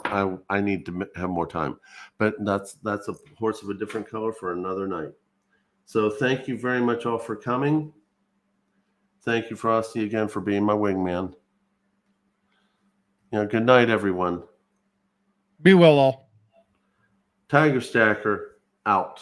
I need to have more time. But that's a horse of a different color for another night. So thank you very much all for coming. Thank you, Frosty, again for being my wingman. Good night, everyone. Be well, all. Tiger Stacker out.